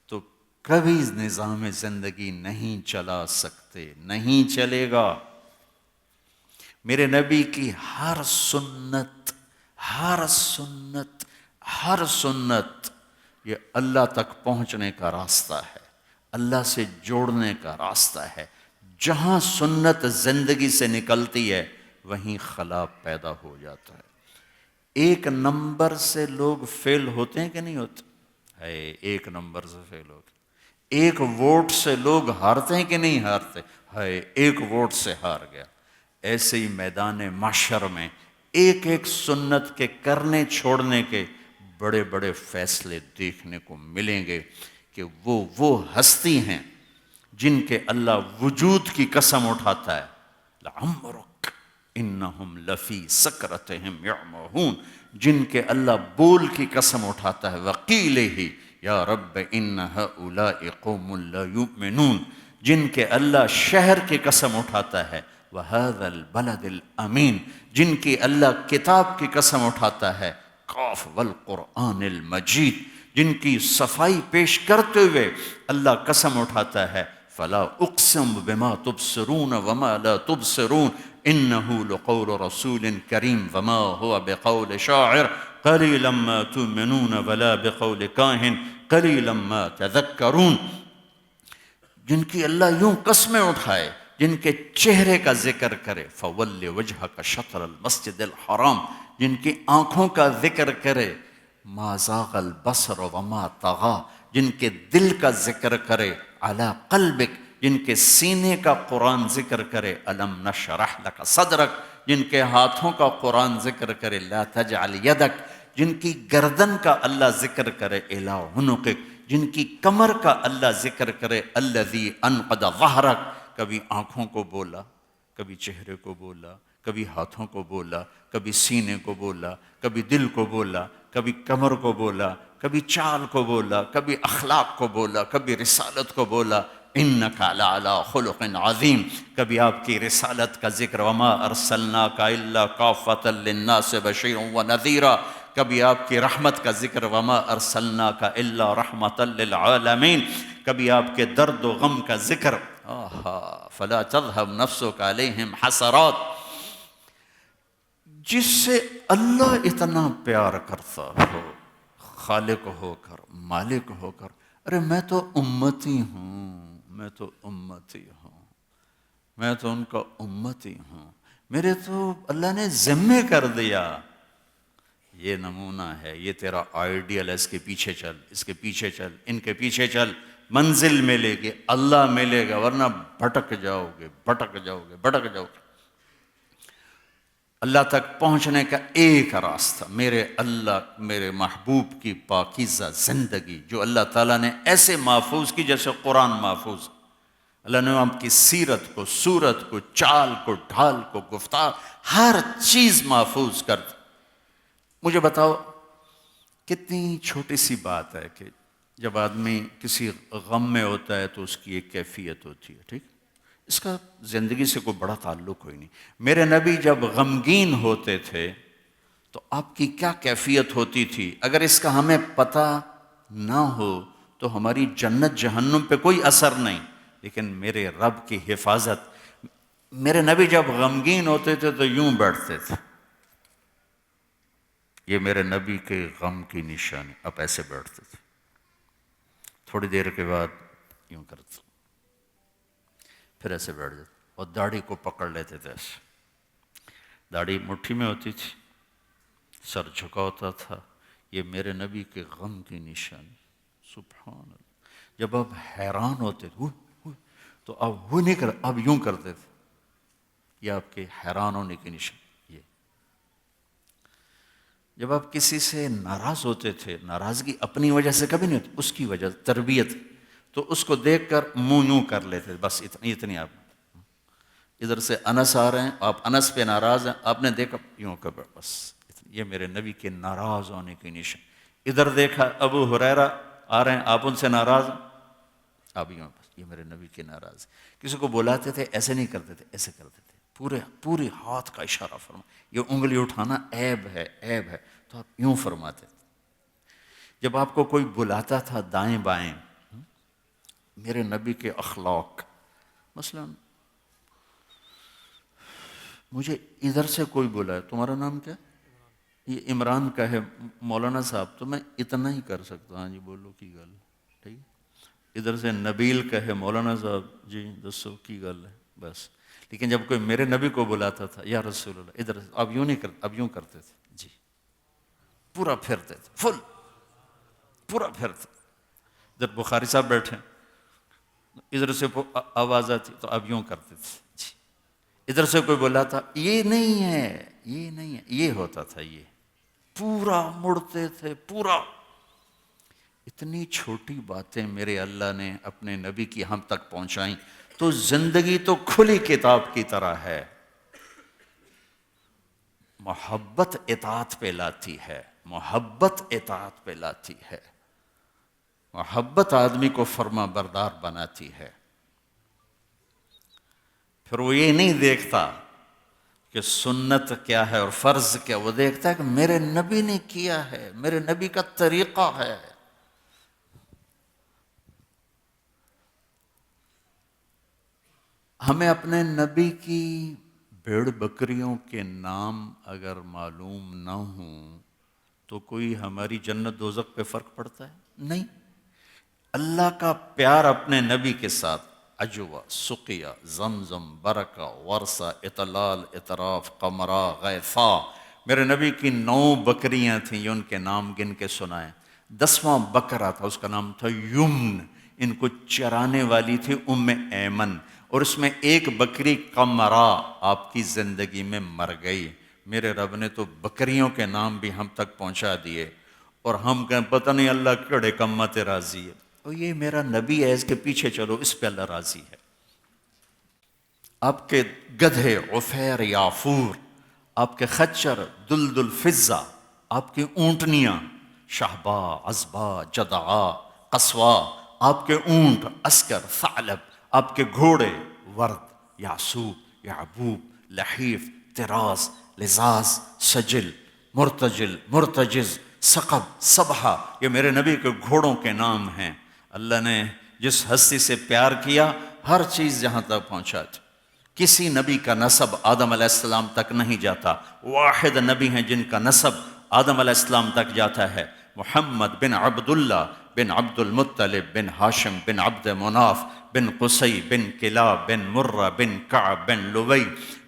تو کبھی نظام زندگی نہیں چلا سکتے، نہیں چلے گا۔ میرے نبی کی ہر سنت، ہر سنت، ہر سنت یہ اللہ تک پہنچنے کا راستہ ہے، اللہ سے جوڑنے کا راستہ ہے۔ جہاں سنت زندگی سے نکلتی ہے وہیں خلا پیدا ہو جاتا ہے۔ ایک نمبر سے لوگ فیل ہوتے ہیں کہ نہیں ہوتے؟ ہے، ایک نمبر سے فیل ہوتے۔ ایک ووٹ سے لوگ ہارتے ہیں کہ نہیں ہارتے؟ ہے، ایک ووٹ سے ہار گیا۔ ایسے ہی میدان محشر میں ایک ایک سنت کے کرنے چھوڑنے کے بڑے بڑے فیصلے دیکھنے کو ملیں گے کہ وہ ہستی ہیں جن کے اللہ وجود کی قسم اٹھاتا ہے، لعمرک انہم لفی سکرتہم یعمہون، جن کے اللہ بول کی قسم اٹھاتا ہے، وقیلہ یا رب ان ہؤلاء قوم لا یؤمنون، جن کے اللہ شہر کی قسم اٹھاتا ہے، وہذا البلد الامین، جن کی اللہ کتاب کی قسم اٹھاتا ہے، قاف والقرآن المجید، جن کی صفائی پیش کرتے ہوئے اللہ قسم اٹھاتا ہے، فلا اقسم بما تبصرون وما لا تبصرون انه لقول رسول کریم وما هو بقول شاعر قلیلا ما تؤمنون ولا بقول کاہن قلیلا ما تذکرون، جن کی اللہ یوں قسمیں اٹھائے، جن کے چہرے کا ذکر کرے، فول وجہک شطر المسجد الحرام، جن کی آنکھوں کا ذکر کرے، ما زاغ البصر وما طغى، جن کے دل کا ذکر کرے، علی قلبک، جن کے سینے کا قرآن ذکر کرے، الم نشرح لک صدرک، جن کے ہاتھوں کا قرآن ذکر کرے، لا تجعل یدک، جن کی گردن کا اللہ ذکر کرے، الی عنقک، جن کی کمر کا اللہ ذکر کرے، الذی انقض ظہرک، کبھی آنکھوں کو بولا، کبھی چہرے کو بولا، کبھی ہاتھوں کو بولا، کبھی سینے کو بولا، کبھی دل کو بولا، کبھی کمر کو بولا، کبھی چال کو بولا، کبھی اخلاق کو بولا، کبھی رسالت کو بولا، انک لعلی خلق عظیم، کبھی آپ کی رسالت کا ذکر، وما ارسلناک الا کافۃ للناس بشیرا ونذیرا، کبھی آپ کی رحمت کا ذکر، وما ارسلناک الا رحمۃ للعالمین، کبھی آپ کے درد و غم کا ذکر، فلا تذهب نفسک علیہم حسرات، جس سے اللہ اتنا پیار کرتا ہو، خالق ہو کر، مالک ہو کر، ارے میں تو امتی ہوں، میں تو امتی ہوں، میں تو ان کا امتی ہوں، میرے تو اللہ نے ذمہ کر دیا، یہ نمونہ ہے، یہ تیرا آئیڈیل ہے، اس کے پیچھے چل، اس کے پیچھے چل، ان کے پیچھے چل، منزل ملے گی، اللہ ملے گا، ورنہ بھٹک جاؤ گے، بھٹک جاؤ گے، بھٹک جاؤ گے۔ اللہ تک پہنچنے کا ایک راستہ، میرے اللہ، میرے محبوب کی پاکیزہ زندگی جو اللہ تعالیٰ نے ایسے محفوظ کی جیسے قرآن محفوظ، اللہ نے آپ کی سیرت کو، صورت کو، چال کو، ڈھال کو، گفتار، ہر چیز محفوظ کر دی۔ مجھے بتاؤ کتنی چھوٹی سی بات ہے کہ جب آدمی کسی غم میں ہوتا ہے تو اس کی ایک کیفیت ہوتی ہے، ٹھیک، اس کا زندگی سے کوئی بڑا تعلق ہوئی نہیں۔ میرے نبی جب غمگین ہوتے تھے تو آپ کی کیا کیفیت ہوتی تھی، اگر اس کا ہمیں پتہ نہ ہو تو ہماری جنت جہنم پہ کوئی اثر نہیں، لیکن میرے رب کی حفاظت، میرے نبی جب غمگین ہوتے تھے تو یوں بیٹھتے تھے، یہ میرے نبی کے غم کی نشانی، اب ایسے بیٹھتے تھے، تھوڑی دیر کے بعد یوں کرتے، پھر ایسے بیٹھ جاتے، اور داڑھی کو پکڑ لیتے تھے ایسے، داڑھی مٹھی میں ہوتی تھی، سر جھکا ہوتا تھا، یہ میرے نبی کے غم کی نشانی، سبحان اللہ۔ جب آپ حیران ہوتے تھے تو آپ وہ نہیں کر، آپ یوں کرتے تھے، یہ آپ کے حیران ہونے کی نشانی۔ یہ جب آپ کسی سے ناراض ہوتے تھے، ناراضگی اپنی وجہ سے کبھی نہیں ہوتی، اس کی وجہ تربیت، تو اس کو دیکھ کر منہ یوں کر لیتے، بس اتنی آپ ادھر سے انس آ رہے ہیں، آپ انس پہ ناراض ہیں، آپ نے دیکھا یوں کر، بس یہ میرے نبی کے ناراض ہونے کی نشان۔ ادھر دیکھا ابو ہریرہ آ رہے ہیں، آپ ان سے ناراض ہیں، آپ یوں، بس یہ میرے نبی کے ناراض۔ کسی کو بلاتے تھے ایسے نہیں کرتے تھے، ایسے کرتے تھے، پورے ہاتھ کا اشارہ فرما، یہ انگلی اٹھانا عیب ہے، عیب ہے، تو آپ یوں فرماتے تھے۔ جب آپ کو کوئی بلاتا تھا دائیں بائیں، میرے نبی کے اخلاق، مثلا مجھے ادھر سے کوئی بولا ہے، تمہارا نام کیا؟ یہ عمران کا ہے مولانا صاحب، تو میں اتنا ہی کر سکتا ہوں، ہاں جی بولو کی گل، ٹھیک۔ ادھر سے نبیل کا ہے مولانا صاحب، جی دسو کی گل ہے، بس۔ لیکن جب کوئی میرے نبی کو بلاتا تھا یا رسول اللہ، ادھر اب یوں نہیں کرتے، اب یوں کرتے تھے، جی پورا پھرتے تھے، فل پورا پھرتے۔ ادھر بخاری صاحب بیٹھے، ادھر سے آواز آتی تو اب یوں کرتے تھے، جی۔ ادھر سے کوئی بولا تھا، یہ نہیں ہے، یہ نہیں ہے، یہ ہوتا تھا، یہ پورا مڑتے تھے، پورا۔ اتنی چھوٹی باتیں میرے اللہ نے اپنے نبی کی ہم تک پہنچائیں، تو زندگی تو کھلی کتاب کی طرح ہے۔ محبت اطاعت پہ لاتی ہے، محبت اطاعت پہ لاتی ہے، محبت آدمی کو فرما بردار بناتی ہے۔ پھر وہ یہ نہیں دیکھتا کہ سنت کیا ہے اور فرض کیا، وہ دیکھتا ہے کہ میرے نبی نے کیا ہے، میرے نبی کا طریقہ ہے۔ ہمیں اپنے نبی کی بھیڑ بکریوں کے نام اگر معلوم نہ ہوں تو کوئی ہماری جنت دوزخ پہ فرق پڑتا ہے؟ نہیں۔ اللہ کا پیار اپنے نبی کے ساتھ، عجوہ، سقیہ، زمزم، برکہ، ورثہ، اطلال، اطراف، قمرہ، غیثہ، میرے نبی کی 9 بکریاں تھیں، یہ ان کے نام گن کے سنائیں۔ 10واں بکرا تھا، اس کا نام تھا یمن، ان کو چرانے والی تھی ام ایمن، اور اس میں ایک بکری قمرہ آپ کی زندگی میں مر گئی۔ میرے رب نے تو بکریوں کے نام بھی ہم تک پہنچا دیے، اور ہم کہیں پتہ نہیں اللہ کیڑے کمت راضی ہے، اور یہ میرا نبی ہے، اس کے پیچھے چلو، اس پہ اللہ راضی ہے۔ آپ کے گدھے عفیر یافور، آپ کے خچر دلدل فضہ، آپ کی اونٹنیاں شہبا عذبا جدعا قصوا، آپ کے اونٹ عسکر ثعلب، آپ کے گھوڑے ورد یعصوب یعبوب لحیف طراز لزاز سجل مرتجل مرتجز ثقب سبحہ، یہ میرے نبی کے گھوڑوں کے نام ہیں۔ اللہ نے جس ہستی سے پیار کیا ہر چیز جہاں تک پہنچا تھی۔ کسی نبی کا نسب آدم علیہ السلام تک نہیں جاتا، واحد نبی ہیں جن کا نسب آدم علیہ السلام تک جاتا ہے، محمد بن عبداللہ بن عبد المطلب بن ہاشم بن عبد مناف بن قصی بن کلاب بن مرہ بن کعب بن لوی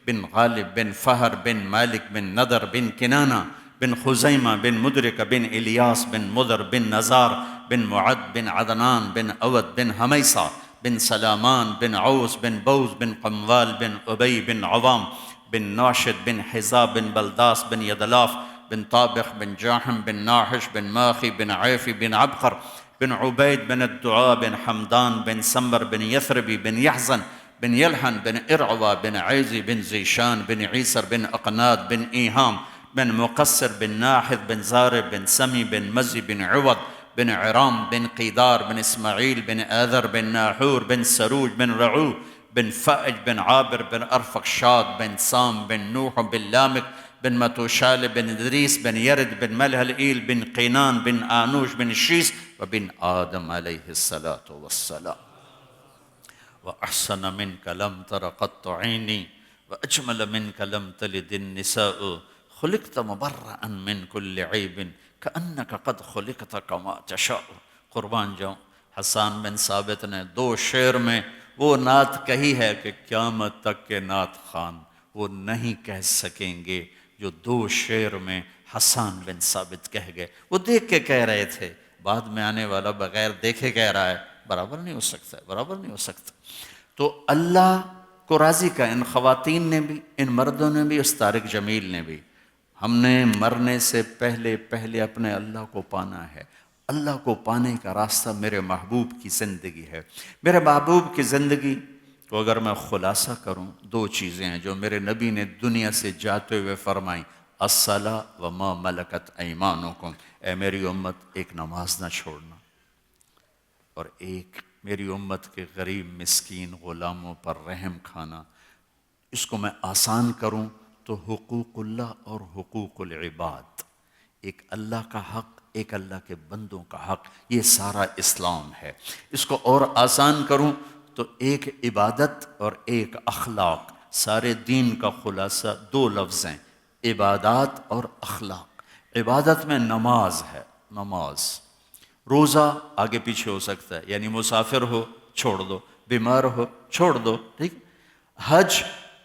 بن غالب بن فہر بن مالک بن نضر بن کنانہ بن خزیمہ بن مدرک بن الیاس بن مدر بن نزار بن معد بن عدنان بن اود بن حمیصہ بن سلامان بن عوس بن بوز بن قموال بن ابی بن عوام بن ناشد بن حزاب بن بلداس بن یدلاف بن طابخ بن جاحم بن ناحش بن ماخی بن عیفی بن عبقر بن عبید بن الدعاء بن حمدان بن سمبر بن یثربی بن یحزن بن یلحن بن ارعوى بن عیزی بن زیشان بن عیسر بن اقناد بن ایہام بن مقصر بن ناحذ بن زارب بن سمی بن مزی بن عوض بن عرام بن قیدار بن اسماعیل بن آذر بن ناحور بن سروج بن رعو بن فائج بن عابر بن ارفقشاد بن سام بن نوح بن لامک بن متوشال بن ادریس بن یرد بن ملہلئیل بن قینان بن آنوش بن شیس وبن آدم علیہ الصلاة والسلام۔ وأحسن منك لم تر قط عيني وأجمل منك لم تلد النساء خلقت مبرأ من كل عيب كأنك قد خلقت كما تشاء۔ قربان جاؤں، حسان بن ثابت نے 2 شعر میں وہ نعت کہی ہے کہ قیامت تک کے نعت خوان وہ نہیں کہہ سکیں گے جو 2 شعر میں حسان بن ثابت کہہ گئے۔ وہ دیکھ کے کہہ رہے تھے، بعد میں آنے والا بغیر دیکھے کہہ رہا ہے، برابر نہیں ہو سکتا، برابر نہیں ہو سکتا۔ تو اللہ کو راضی کا ان خواتین نے بھی، ان مردوں نے بھی، اس طارق جمیل نے بھی۔ ہم نے مرنے سے پہلے پہلے اپنے اللہ کو پانا ہے۔ اللہ کو پانے کا راستہ میرے محبوب کی زندگی ہے۔ میرے محبوب کی زندگی کو اگر میں خلاصہ کروں، 2 چیزیں ہیں جو میرے نبی نے دنیا سے جاتے ہوئے فرمائیں، الصلاۃ وما ملکت ایمانکم، اے میری امت ایک نماز نہ چھوڑنا، اور ایک میری امت کے غریب مسکین غلاموں پر رحم کھانا۔ اس کو میں آسان کروں تو حقوق اللہ اور حقوق العباد، ایک اللہ کا حق، ایک اللہ کے بندوں کا حق، یہ سارا اسلام ہے۔ اس کو اور آسان کروں تو ایک عبادت اور ایک اخلاق، سارے دین کا خلاصہ 2 لفظ ہیں، عبادات اور اخلاق۔ عبادت میں نماز ہے، نماز، روزہ آگے پیچھے ہو سکتا ہے، یعنی مسافر ہو چھوڑ دو، بیمار ہو چھوڑ دو، ٹھیک۔ حج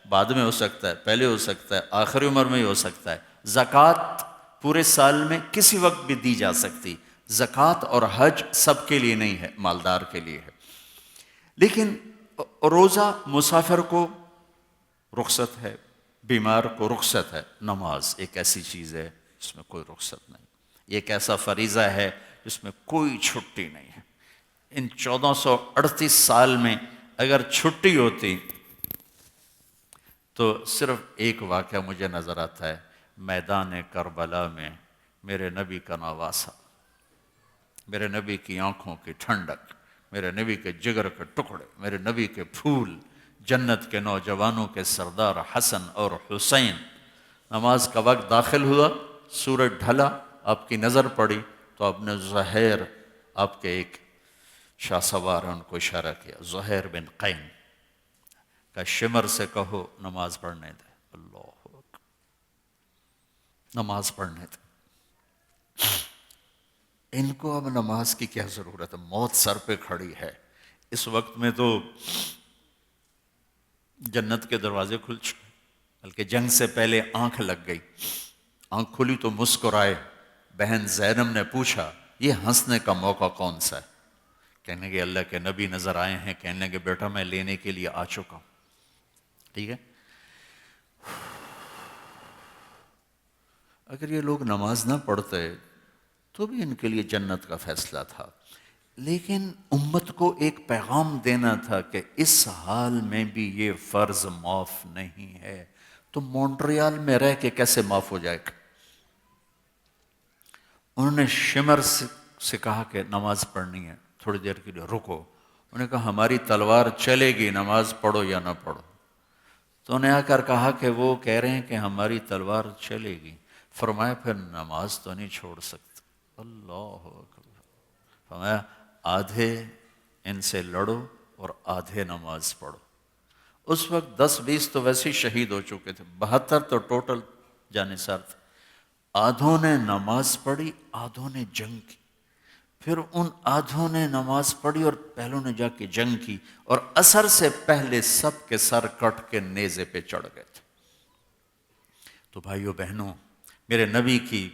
بعد میں ہو سکتا ہے، پہلے ہو سکتا ہے، آخری عمر میں ہی ہو سکتا ہے۔ زکوٰۃ پورے سال میں کسی وقت بھی دی جا سکتی، زکوٰۃ اور حج سب کے لیے نہیں ہے، مالدار کے لیے ہے۔ لیکن روزہ مسافر کو رخصت ہے، بیمار کو رخصت ہے۔ نماز ایک ایسی چیز ہے جس میں کوئی رخصت نہیں، یہ ایک ایسا فریضہ ہے جس میں کوئی چھٹی نہیں ہے۔ ان 1438 سال میں اگر چھٹی ہوتی تو صرف ایک واقعہ مجھے نظر آتا ہے، میدان کربلا میں میرے نبی کا نواسہ، میرے نبی کی آنکھوں کی ٹھنڈک، میرے نبی کے جگر کے ٹکڑے، میرے نبی کے پھول، جنت کے نوجوانوں کے سردار حسن اور حسین۔ نماز کا وقت داخل ہوا، سورج ڈھلا، آپ کی نظر پڑی تو آپ نے زہیر، آپ کے ایک شاہ سوار ہیں ان کو اشارہ کیا، زہیر بن قین کا شمر سے کہو نماز پڑھنے دے۔ اللہ اکبر، نماز پڑھنے دے۔ ان کو اب نماز کی کیا ضرورت ہے، موت سر پہ کھڑی ہے۔ اس وقت میں تو جنت کے دروازے کھل چکے، بلکہ جنگ سے پہلے آنکھ لگ گئی، آنکھ کھلی تو مسکرائے۔ بہن زینب نے پوچھا یہ ہنسنے کا موقع کون سا ہے؟ کہنے کہ اللہ کے نبی نظر آئے ہیں، کہنے کہ بیٹا میں لینے کے لیے آ چکا ہوں۔ ٹھیک ہے، اگر یہ لوگ نماز نہ پڑھتے تو بھی ان کے لیے جنت کا فیصلہ تھا۔ لیکن امت کو ایک پیغام دینا تھا کہ اس حال میں بھی یہ فرض معاف نہیں ہے، تو مونٹریال میں رہ کے کیسے معاف ہو جائے گا؟ انہوں نے شمر سے کہا کہ نماز پڑھنی ہے، تھوڑی دیر کے لیے رکو. انہوں نے کہا ہماری تلوار چلے گی، نماز پڑھو یا نہ پڑھو. تو انہیں آ کر کہا کہ وہ کہہ رہے ہیں کہ ہماری تلوار چلے گی. فرمایا پھر نماز تو نہیں چھوڑ سکتے. اللہ اکبر. فرمایا آدھے ان سے لڑو اور آدھے نماز پڑھو. اس وقت 10-20 تو ویسے ہی شہید ہو چکے تھے، 72 تو ٹوٹل جانثار تھے. آدھوں نے نماز پڑھی، آدھوں نے جنگ کی. پھر ان آدھوں نے نماز پڑھی اور پہلوں نے جا کے جنگ کی، اور عصر سے پہلے سب کے سر کٹ کے نیزے پہ چڑھ گئے تھے. تو بھائیو بہنوں، میرے نبی کی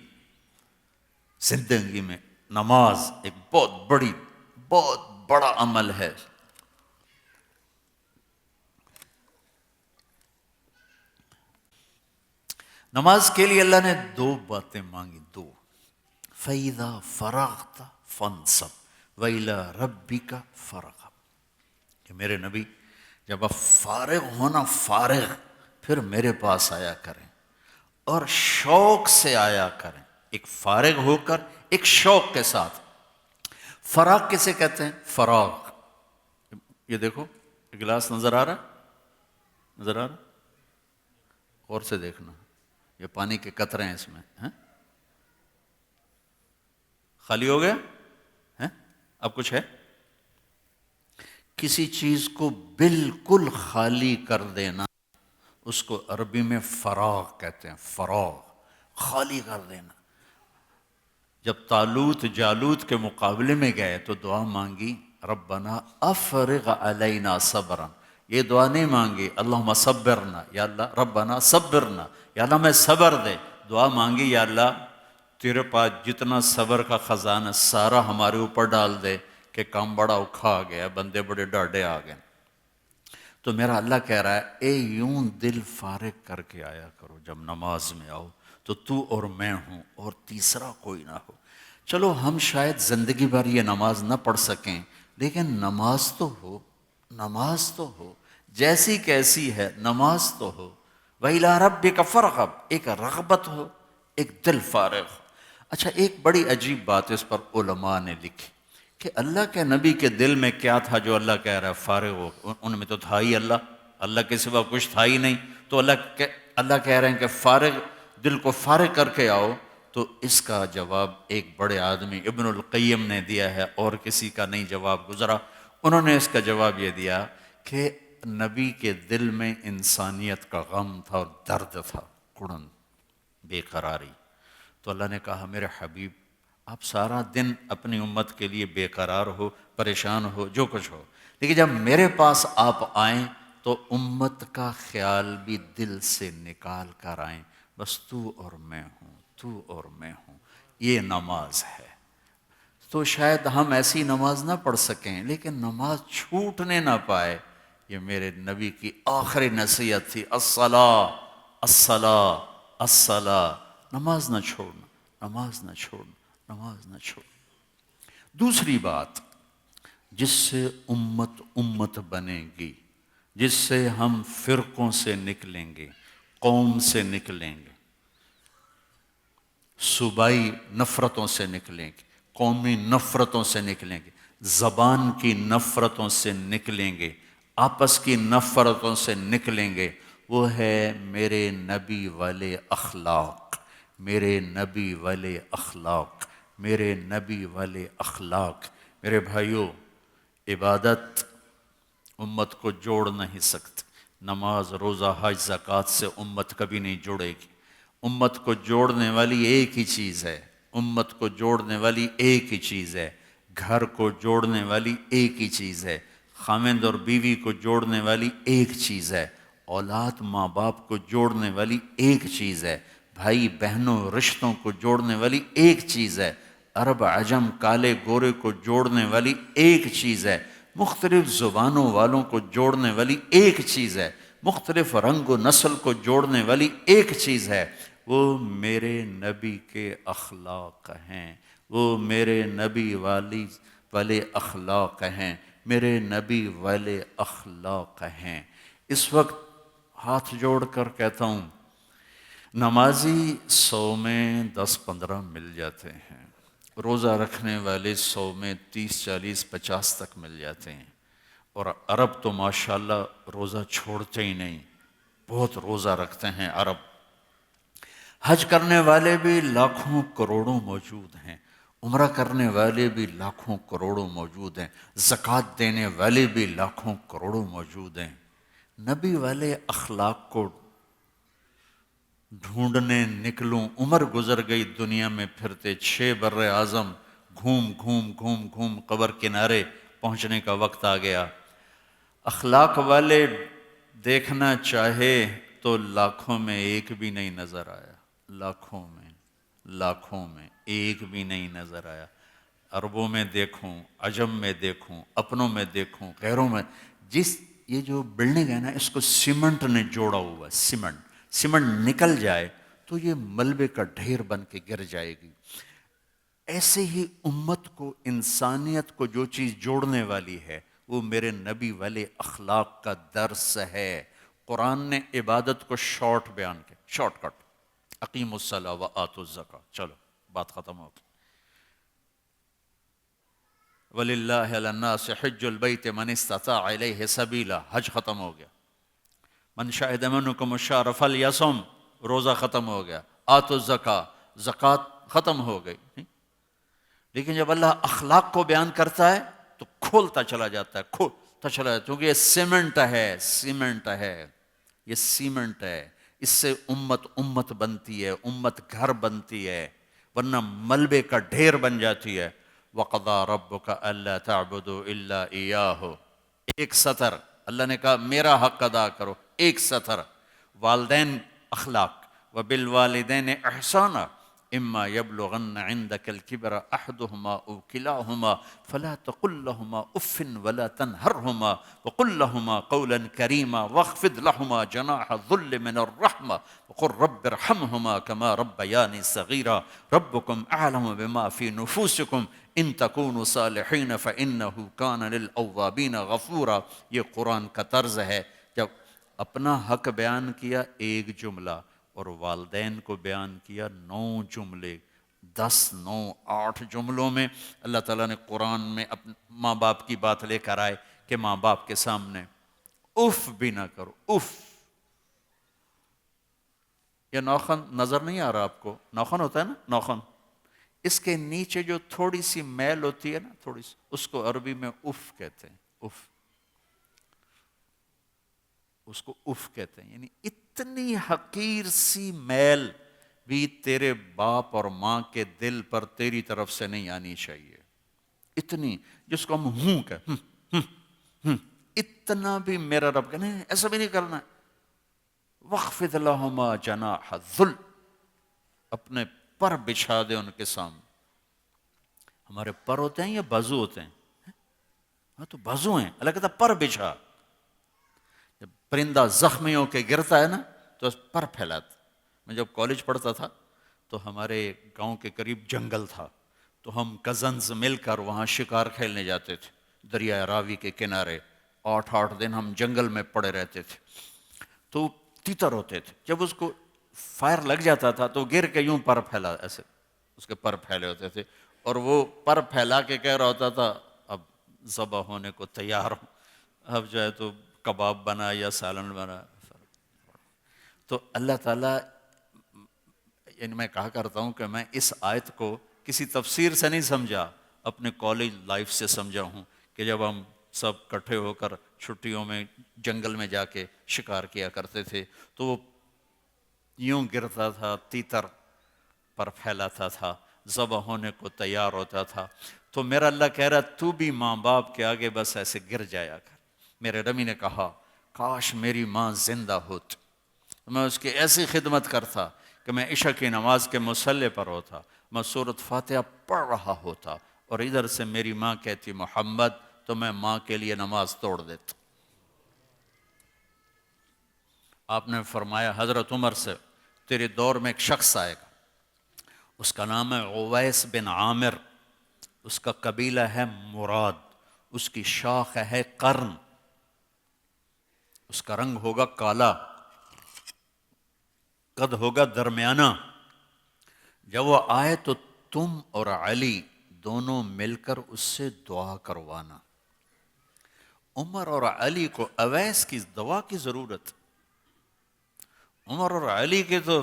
زندگی میں نماز ایک بہت بڑا عمل ہے. نماز کے لیے اللہ نے 2 باتیں مانگی، 2. فَإِذَا فَرَغْتَ فَانْصَبْ وَإِلَىٰ رَبِّكَ فَارْغَب. کہ میرے نبی جب آپ فارغ ہونا، فارغ، پھر میرے پاس آیا کریں اور شوق سے آیا کریں. ایک فارغ ہو کر، ایک شوق کے ساتھ. فراغ کسے کہتے ہیں؟ فراغ. یہ دیکھو گلاس نظر آ رہا ہے؟ نظر آ رہا؟ غور سے دیکھنا، یہ پانی کے قطرے ہیں اس میں. خالی ہو گیا؟ اب کچھ ہے؟ کسی چیز کو بالکل خالی کر دینا، اس کو عربی میں فراغ کہتے ہیں. فراغ، خالی کر دینا. جب طالوت جالوت کے مقابلے میں گئے تو دعا مانگی ربنا افرغ علینا صبرا. یہ دعا نہیں مانگی اللہم صبرنا، یا اللہ ربنا صبرنا، یا اللہ میں صبر دے. دعا مانگی یا اللہ تیرے پاس جتنا صبر کا خزانہ سارا ہمارے اوپر ڈال دے کہ کام بڑا اوکھا آ گیا، بندے بڑے ڈاڈے آ گئے. تو میرا اللہ کہہ رہا ہے اے یوں دل فارغ کر کے آیا کرو جب نماز میں آؤ، تو اور میں ہوں اور تیسرا کوئی نہ ہو. چلو ہم شاید زندگی بھر یہ نماز نہ پڑھ سکیں، لیکن نماز تو ہو، نماز تو ہو، جیسی کیسی ہے نماز تو ہو. وَإِلَىٰ رَبِّكَ فَارْغَب، ایک رغبت ہو، ایک دل فارغ ہو. اچھا ایک بڑی عجیب بات اس پر علماء نے لکھی کہ اللہ کے نبی کے دل میں کیا تھا جو اللہ کہہ رہا ہے فارغ ہو. ان میں تو تھا ہی اللہ کے سوا کچھ تھا ہی نہیں. تو اللہ کہہ رہے ہیں کہ فارغ، دل کو فارغ کر کے آؤ. تو اس کا جواب ایک بڑے آدمی ابن القیم نے دیا ہے، اور کسی کا نہیں جواب گزرا. انہوں نے اس کا جواب یہ دیا کہ نبی کے دل میں انسانیت کا غم تھا اور درد تھا، کڑن، بے قراری. تو اللہ نے کہا میرے حبیب آپ سارا دن اپنی امت کے لیے بے قرار ہو، پریشان ہو، جو کچھ ہو، لیکن جب میرے پاس آپ آئیں تو امت کا خیال بھی دل سے نکال کر آئیں. بس تو اور میں ہوں، تو اور میں ہوں. یہ نماز ہے. تو شاید ہم ایسی نماز نہ پڑھ سکیں، لیکن نماز چھوٹنے نہ پائے. یہ میرے نبی کی آخری نصیحت تھی، الصلاۃ الصلاۃ الصلاۃ. نماز نہ چھوڑنا، نماز نہ چھوڑنا، نماز نہ چھوڑنا. دوسری بات جس سے امت بنے گی، جس سے ہم فرقوں سے نکلیں گے، قوم سے نکلیں گے، صوبائی نفرتوں سے نکلیں گے، قومی نفرتوں سے نکلیں گے، زبان کی نفرتوں سے نکلیں گے، آپس کی نفرتوں سے نکلیں گے، وہ ہے میرے نبی والے اخلاق، میرے نبی والے اخلاق، میرے نبی والے اخلاق. میرے بھائیوں، عبادت امت کو جوڑ نہیں سکتی. نماز، روزہ، حج، زکوٰۃ سے امت کبھی نہیں جڑے گی. امت کو جوڑنے والی ایک ہی چیز ہے، امت کو جوڑنے والی ایک ہی چیز ہے، گھر کو جوڑنے والی ایک ہی چیز ہے، خاوند اور بیوی کو جوڑنے والی ایک چیز ہے، اولاد ماں باپ کو جوڑنے والی ایک چیز ہے، بھائی بہنوں رشتوں کو جوڑنے والی ایک چیز ہے، عرب عجم کالے گورے کو جوڑنے والی ایک چیز ہے، مختلف زبانوں والوں کو جوڑنے والی ایک چیز ہے، مختلف رنگ و نسل کو جوڑنے والی ایک چیز ہے. وہ میرے نبی کے اخلاق ہیں، وہ میرے نبی والی والے اخلاق ہیں، میرے نبی والے اخلاق ہیں۔ اس وقت ہاتھ جوڑ کر کہتا ہوں، نمازی 100 میں 10-15 مل جاتے ہیں، روزہ رکھنے والے 100 میں 30-40-50 تک مل جاتے ہیں، اور عرب تو ماشاءاللہ روزہ چھوڑتے ہی نہیں، بہت روزہ رکھتے ہیں عرب۔ حج کرنے والے بھی لاکھوں کروڑوں موجود ہیں، عمرہ کرنے والے بھی لاکھوں کروڑوں موجود ہیں، زکوٰۃ دینے والے بھی لاکھوں کروڑوں موجود ہیں۔ نبی والے اخلاق کو ڈھونڈنے نکلوں، عمر گزر گئی دنیا میں پھرتے، 6 بر اعظم گھوم گھوم گھوم گھوم قبر کنارے پہنچنے کا وقت آ گیا۔ اخلاق والے دیکھنا چاہے تو لاکھوں میں ایک بھی نہیں نظر آیا، لاکھوں میں ایک بھی نہیں نظر آیا۔ عربوں میں دیکھوں، عجم میں دیکھوں، اپنوں میں دیکھوں، غیروں میں، یہ جو بلڈنگ ہے نا، اس کو سیمنٹ نے جوڑا ہوا ہے، سیمنٹ نکل جائے تو یہ ملبے کا ڈھیر بن کے گر جائے گی۔ ایسے ہی امت کو، انسانیت کو جو چیز جوڑنے والی ہے وہ میرے نبی والے اخلاق کا درس ہے۔ قرآن نے عبادت کو شارٹ بیان کیا، شارٹ کٹ، اقیموا الصلاۃ وآتوا الزکاۃ، چلو بات ختم ہو گئی۔ وَلِلَّهِ عَلَى النَّاسِ حِجُّ الْبَيْتِ مَنِ اسْتَطَاعَ إِلَيْهِ سَبِيلًا، حج ختم ہو گیا۔ من شہد منکم الشہر فلیصم، روزہ ختم ہو گیا۔ آتوا الزکاۃ، زکوٰۃ ختم ہو گئی۔ لیکن جب اللہ اخلاق کو بیان کرتا ہے تو کھولتا چلا جاتا ہے، کھولتا چلا جاتا ہے، کیونکہ یہ سیمنٹ ہے، یہ سیمنٹ ہے، اس سے امت بنتی ہے، امت گھر بنتی ہے، ورنہ ملبے کا ڈھیر بن جاتی ہے۔ وَقَضَىٰ رَبُّكَ أَلَّا تَعْبُدُوا إِلَّا إِيَّاهُ، ایک سطر، اللہ نے کہا میرا حق ادا کرو، ایک سطر۔ والدین اخلاق، وَبِالْوَالِدَيْنِ إِحْسَانًا إِمَّا يَبْلُغَنَّ عِندَكَ الْكِبَرَ أَحَدُهُمَا أَوْ كِلَاهُمَا فَلَا تَقُل لَّهُمَا أُفٍّ وَلَا تَنْهَرْهُمَا وَقُل لَّهُمَا قَوْلًا كَرِيمًا وَاخْفِضْ لَهُمَا جَنَاحَ الذُّلِّ مِنَ الرَّحْمَةِ وَقُل رَّبِّ ارْحَمْهُمَا كَمَا رَبَّيَانِي صَغِيرًا رَبُّكُمْ أَعْلَمُ بِمَا فِي نُفُوسِكُمْ إِن تَكُونُوا صَالِحِينَ فَإِنَّهُ كَانَ لِلْأَوَّابِينَ غَفُورًا۔ یہ قرآن کا طرز ہے، جب اپنا حق بیان کیا ایک جملہ، اور والدین کو بیان کیا 9 جملے، 10 9 8 جملوں میں اللہ تعالیٰ نے قرآن میں اپنے ماں باپ کی بات لے کر آئے کہ ماں باپ کے سامنے اف بھی نہ کرو، اف۔ یہ ناخن نظر نہیں آ رہا آپ کو؟ ناخن ہوتا ہے نا، ناخن، اس کے نیچے جو تھوڑی سی میل ہوتی ہے نا، تھوڑی سی، اس کو عربی میں اف کہتے ہیں، اف، اس کو اف کہتے ہیں۔ یعنی اتنی حقیر سی میل بھی تیرے باپ اور ماں کے دل پر تیری طرف سے نہیں آنی چاہیے، اتنی، جس کو ہم ہوں کہ اتنا بھی میرا رب کہ نہیں، ایسا بھی نہیں کرنا۔ وَاخْفِضْ لَهُمَا جَنَاحَ الذُّلِّ، اپنے پر بچھا دے ان کے سامنے۔ ہمارے پر ہوتے ہیں یا بازو ہوتے ہیں؟ ہاں تو بازو ہیں، اللہ کہتا پر بچھا۔ جب پرندہ زخمی ہو کے گرتا ہے نا تو پر پھیلاتا۔ میں جب کالج پڑھتا تھا تو ہمارے گاؤں کے قریب جنگل تھا، تو ہم کزنز مل کر وہاں شکار کھیلنے جاتے تھے، دریائے راوی کے کنارے۔ 8 دن ہم جنگل میں پڑے رہتے تھے، تو تیتر ہوتے تھے، جب اس کو فائر لگ جاتا تھا تو گر کے یوں پر پھیلا، ایسے اس کے پر پھیلے ہوتے تھے، اور وہ پر پھیلا کے کہہ رہا ہوتا تھا اب ذبح ہونے کو تیار ہوں، اب جو ہے تو کباب بنا یا سالن بنا۔ تو اللہ تعالیٰ، یعنی میں کہا کرتا ہوں کہ میں اس آیت کو کسی تفسیر سے نہیں سمجھا، اپنے کالج لائف سے سمجھا ہوں، کہ جب ہم سب کٹھے ہو کر چھٹیوں میں جنگل میں جا کے شکار کیا کرتے تھے تو وہ یوں گرتا تھا، تیتر پر پھیلاتا تھا، ذبح ہونے کو تیار ہوتا تھا۔ تو میرا اللہ کہہ رہا تو بھی ماں باپ کے آگے بس ایسے گر جایا کر۔ میرے ربی نے کہا کاش میری ماں زندہ ہوتی، میں اس کی ایسی خدمت کرتا کہ میں عشاء کی نماز کے مصلی پر ہوتا، میں سورۃ فاتحہ پڑھ رہا ہوتا، اور ادھر سے میری ماں کہتی محمد، تو میں ماں کے لیے نماز توڑ دیتا۔ آپ نے فرمایا حضرت عمر سے تیرے دور میں ایک شخص آئے گا، اس کا نام ہے اویس بن عامر، اس کا قبیلہ ہے مراد، اس کی شاخ ہے قرن، اس کا رنگ ہوگا کالا، قد ہوگا درمیانہ۔ جب وہ آئے تو تم اور علی دونوں مل کر اس سے دعا کروانا۔ عمر اور علی کو اویس کی دعا کی ضرورت، عمر اور علی کے تو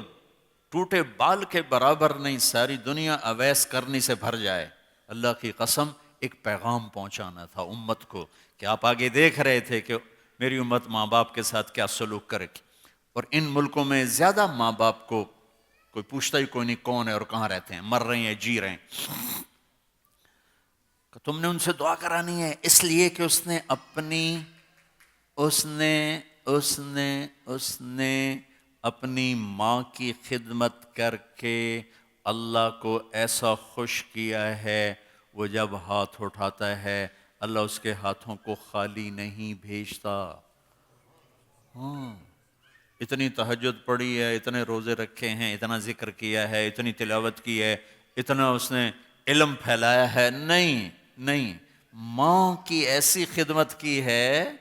ٹوٹے بال کے برابر نہیں، ساری دنیا اویس کرنی سے بھر جائے۔ اللہ کی قسم ایک پیغام پہنچانا تھا امت کو کہ آپ آگے دیکھ رہے تھے کہ میری امت ماں باپ کے ساتھ کیا سلوک کرے گی، اور ان ملکوں میں زیادہ ماں باپ کو کوئی پوچھتا ہی کوئی نہیں کون ہے اور کہاں رہتے ہیں، مر رہے ہیں جی رہے ہیں۔ تم نے ان سے دعا کرانی ہے اس لیے کہ اس نے اپنی ماں کی خدمت کر کے اللہ کو ایسا خوش کیا ہے، وہ جب ہاتھ اٹھاتا ہے اللہ اس کے ہاتھوں کو خالی نہیں بھیجتا۔ اتنی تہجد پڑھی ہے، اتنے روزے رکھے ہیں، اتنا ذکر کیا ہے، اتنی تلاوت کی ہے، اتنا اس نے علم پھیلایا ہے، نہیں، ماں کی ایسی خدمت کی ہے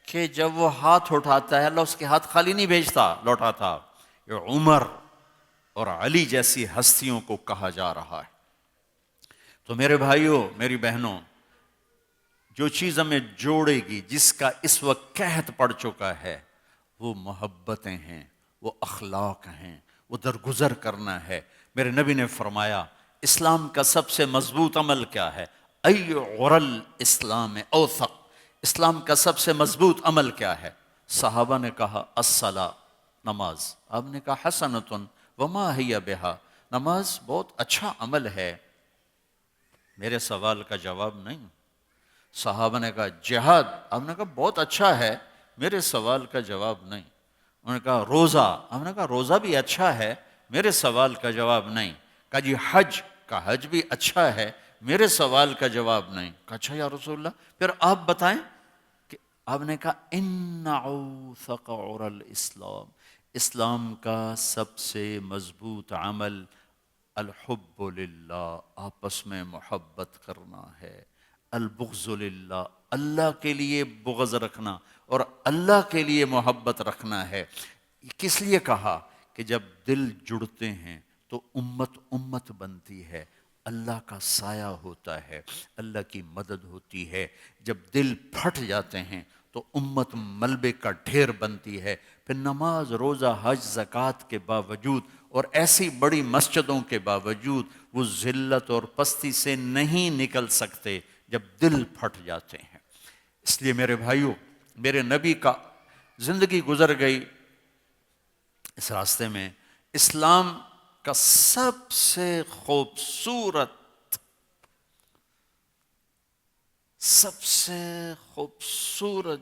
کہ جب وہ ہاتھ اٹھاتا ہے اللہ اس کے ہاتھ خالی نہیں بھیجتا، لوٹاتا۔ یہ عمر اور علی جیسی ہستیوں کو کہا جا رہا ہے۔ تو میرے بھائیوں، میری بہنوں، جو چیز ہمیں جوڑے گی، جس کا اس وقت قحط پڑ چکا ہے، وہ محبتیں ہیں، وہ اخلاق ہیں، وہ درگزر کرنا ہے۔ میرے نبی نے فرمایا اسلام کا سب سے مضبوط عمل کیا ہے؟ ای غرل اسلام اوثق، اسلام کا سب سے مضبوط عمل کیا ہے؟ صحابہ نے کہا الصلاۃ، نماز۔ آپ نے کہا حسنۃ وما ہی بہا، نماز بہت اچھا عمل ہے۔ میرے سوال کا جواب نہیں۔ صحابہ نے کہا جہاد، آپ نے کہا بہت اچھا ہے، میرے سوال کا جواب نہیں۔ انہوں نے کہا روزہ، آپ نے کہا روزہ بھی اچھا ہے، میرے سوال کا جواب نہیں۔ کہا جی حج، کا حج بھی اچھا ہے، میرے سوال کا جواب نہیں۔ کہا اچھا یا رسول اللہ پھر آپ بتائیں۔ کہ آپ نے کہا ان اوثق عر الاسلام، اسلام کا سب سے مضبوط عمل الحب للہ، آپس میں محبت کرنا ہے، البغض للہ، اللہ کے لیے بغض رکھنا اور اللہ کے لیے محبت رکھنا ہے۔ کس لیے کہا؟ کہ جب دل جڑتے ہیں تو امت بنتی ہے، اللہ کا سایہ ہوتا ہے، اللہ کی مدد ہوتی ہے۔ جب دل پھٹ جاتے ہیں تو امت ملبے کا ڈھیر بنتی ہے۔ پھر نماز، روزہ، حج، زکوٰۃ کے باوجود اور ایسی بڑی مسجدوں کے باوجود وہ ذلت اور پستی سے نہیں نکل سکتے جب دل پھٹ جاتے ہیں۔ اس لیے میرے بھائیوں، میرے نبی کا زندگی گزر گئی اس راستے میں۔ اسلام کا سب سے خوبصورت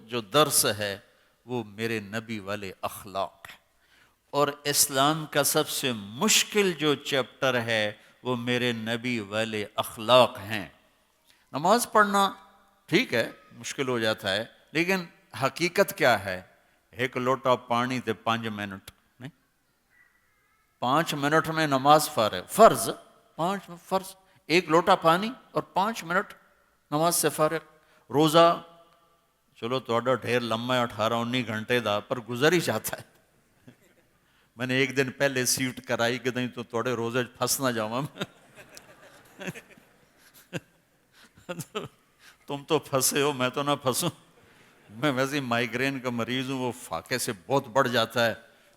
جو درس ہے وہ میرے نبی والے اخلاق ہے، اور اسلام کا سب سے مشکل جو چیپٹر ہے وہ میرے نبی والے اخلاق ہیں۔ نماز پڑھنا ٹھیک ہے، مشکل ہو جاتا ہے، لیکن حقیقت کیا ہے؟ ایک لوٹا پانی تے 5 منٹ نہیں، 5 منٹ میں نماز فرض، 5 ایک لوٹا پانی اور 5 منٹ نماز سے فارغ۔ روزہ چلو تھوڑا ڈھیر لمبا ہے، 18-19 گھنٹے دا، پر گزر ہی جاتا ہے۔ میں نے ایک دن پہلے سیٹ کرائی کہ نہیں تو تھوڑے روزے پھنس نہ جاؤں میں۔ تم تو پھنسے ہو، میں تو نہ پھنسوں، میں ویسے مائیگرین کا مریض ہوں، وہ فاقے سے بہت بڑھ جاتا ہے،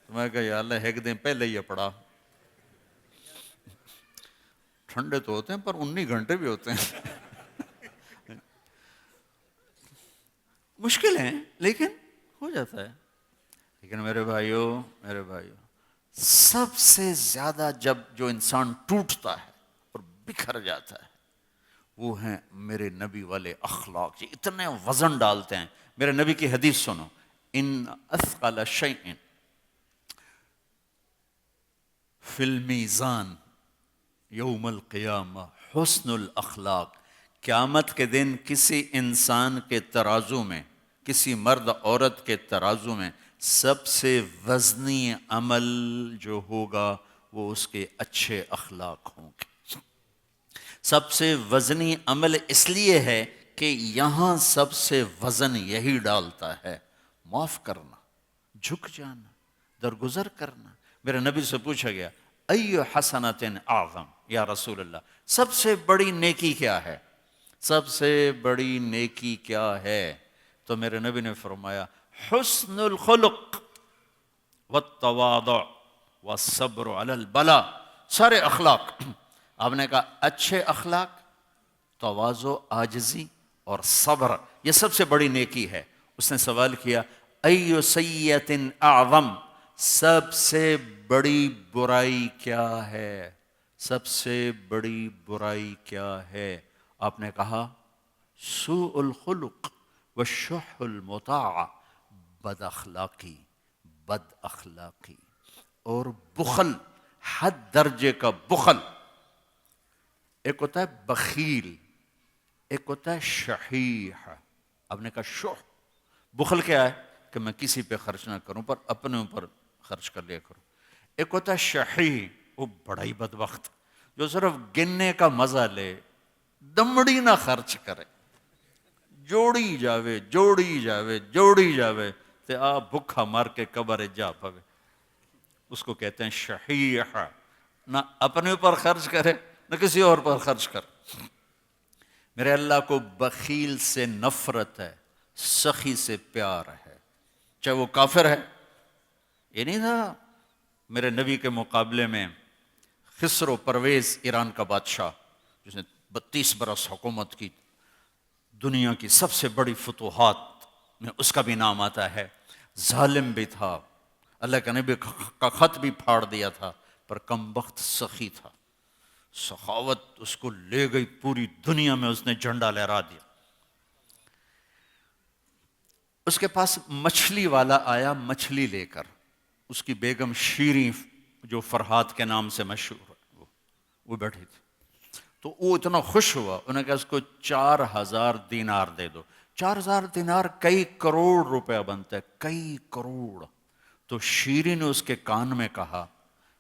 تو میں کہا یا اللہ ایک دن پہلے ہی پڑا۔ ٹھنڈے تو ہوتے ہیں پر 19 گھنٹے بھی ہوتے ہیں۔ مشکل ہیں لیکن ہو جاتا ہے۔ لیکن میرے بھائیوں، سب سے زیادہ جب جو انسان ٹوٹتا ہے اور بکھر جاتا ہے وہ ہیں میرے نبی والے اخلاق۔ یہ اتنے وزن ڈالتے ہیں۔ میرے نبی کی حدیث سنو، ان اثقل شیء فی المیزان یوم القیامہ حسن الاخلاق، قیامت کے دن کسی انسان کے ترازو میں، کسی مرد عورت کے ترازو میں سب سے وزنی عمل جو ہوگا وہ اس کے اچھے اخلاق ہوں گے۔ سب سے وزنی عمل اس لیے ہے کہ یہاں سب سے وزن یہی ڈالتا ہے، معاف کرنا، جھک جانا، درگزر کرنا۔ میرے نبی سے پوچھا گیا ایو حسنۃ اعظم یا رسول اللہ، سب سے بڑی نیکی کیا ہے؟ سب سے بڑی نیکی کیا ہے؟ تو میرے نبی نے فرمایا حسن الخلق والتواضع والصبر علی البلاء، سارے اخلاق۔ آپ نے کہا اچھے اخلاق، تواضع، عاجزی اور صبر، یہ سب سے بڑی نیکی ہے۔ اس نے سوال کیا ایو سیئۃ اعظم، سب سے بڑی برائی کیا ہے؟ سب سے بڑی برائی کیا ہے؟ آپ نے کہا سوء الخلق والشح المطاع، بد اخلاقی، بد اخلاقی اور بخل، حد درجے کا بخل۔ ایک ہوتا ہے بخیل، ایک ہوتا ہے شحیح۔ آپ نے کہا شح، بخل کیا ہے؟ کہ میں کسی پہ خرچ نہ کروں پر اپنے اوپر خرچ کر لیا کروں۔ ایک ہوتا ہے شحیح، وہ بڑا ہی بدبخت، جو صرف گننے کا مزہ لے، دمڑی نہ خرچ کرے، جوڑی جاوے جوڑی جاوے جوڑی جاوے تے آ بھکھا مار کے قبر جا پوے، اس کو کہتے ہیں شحیح۔ نہ اپنے اوپر خرچ کرے نہ کسی اور پر خرچ کر۔ میرے اللہ کو بخیل سے نفرت ہے، سخی سے پیار ہے، چاہے وہ کافر ہے۔ یہ نہیں تھا میرے نبی کے مقابلے میں خسرو پرویز ایران کا بادشاہ، جس نے 32 برس حکومت کی، دنیا کی سب سے بڑی فتوحات میں اس کا بھی نام آتا ہے، ظالم بھی تھا، اللہ کے نبی کا خط بھی پھاڑ دیا تھا، پر کم بخت سخی تھا۔ سخاوت اس کو لے گئی پوری دنیا میں، اس نے جھنڈا لہرا دیا۔ اس کے پاس مچھلی والا آیا مچھلی لے کر، اس کی بیگم شیریں جو فرحات کے نام سے مشہور ہے وہ بیٹھی تھی، تو وہ اتنا خوش ہوا، انہوں نے کہا اس کو 4000 دینار دے دو۔ 4000 دینار کئی کروڑ روپے بنتا ہے، کئی کروڑ۔ تو شیریں نے اس کے کان میں کہا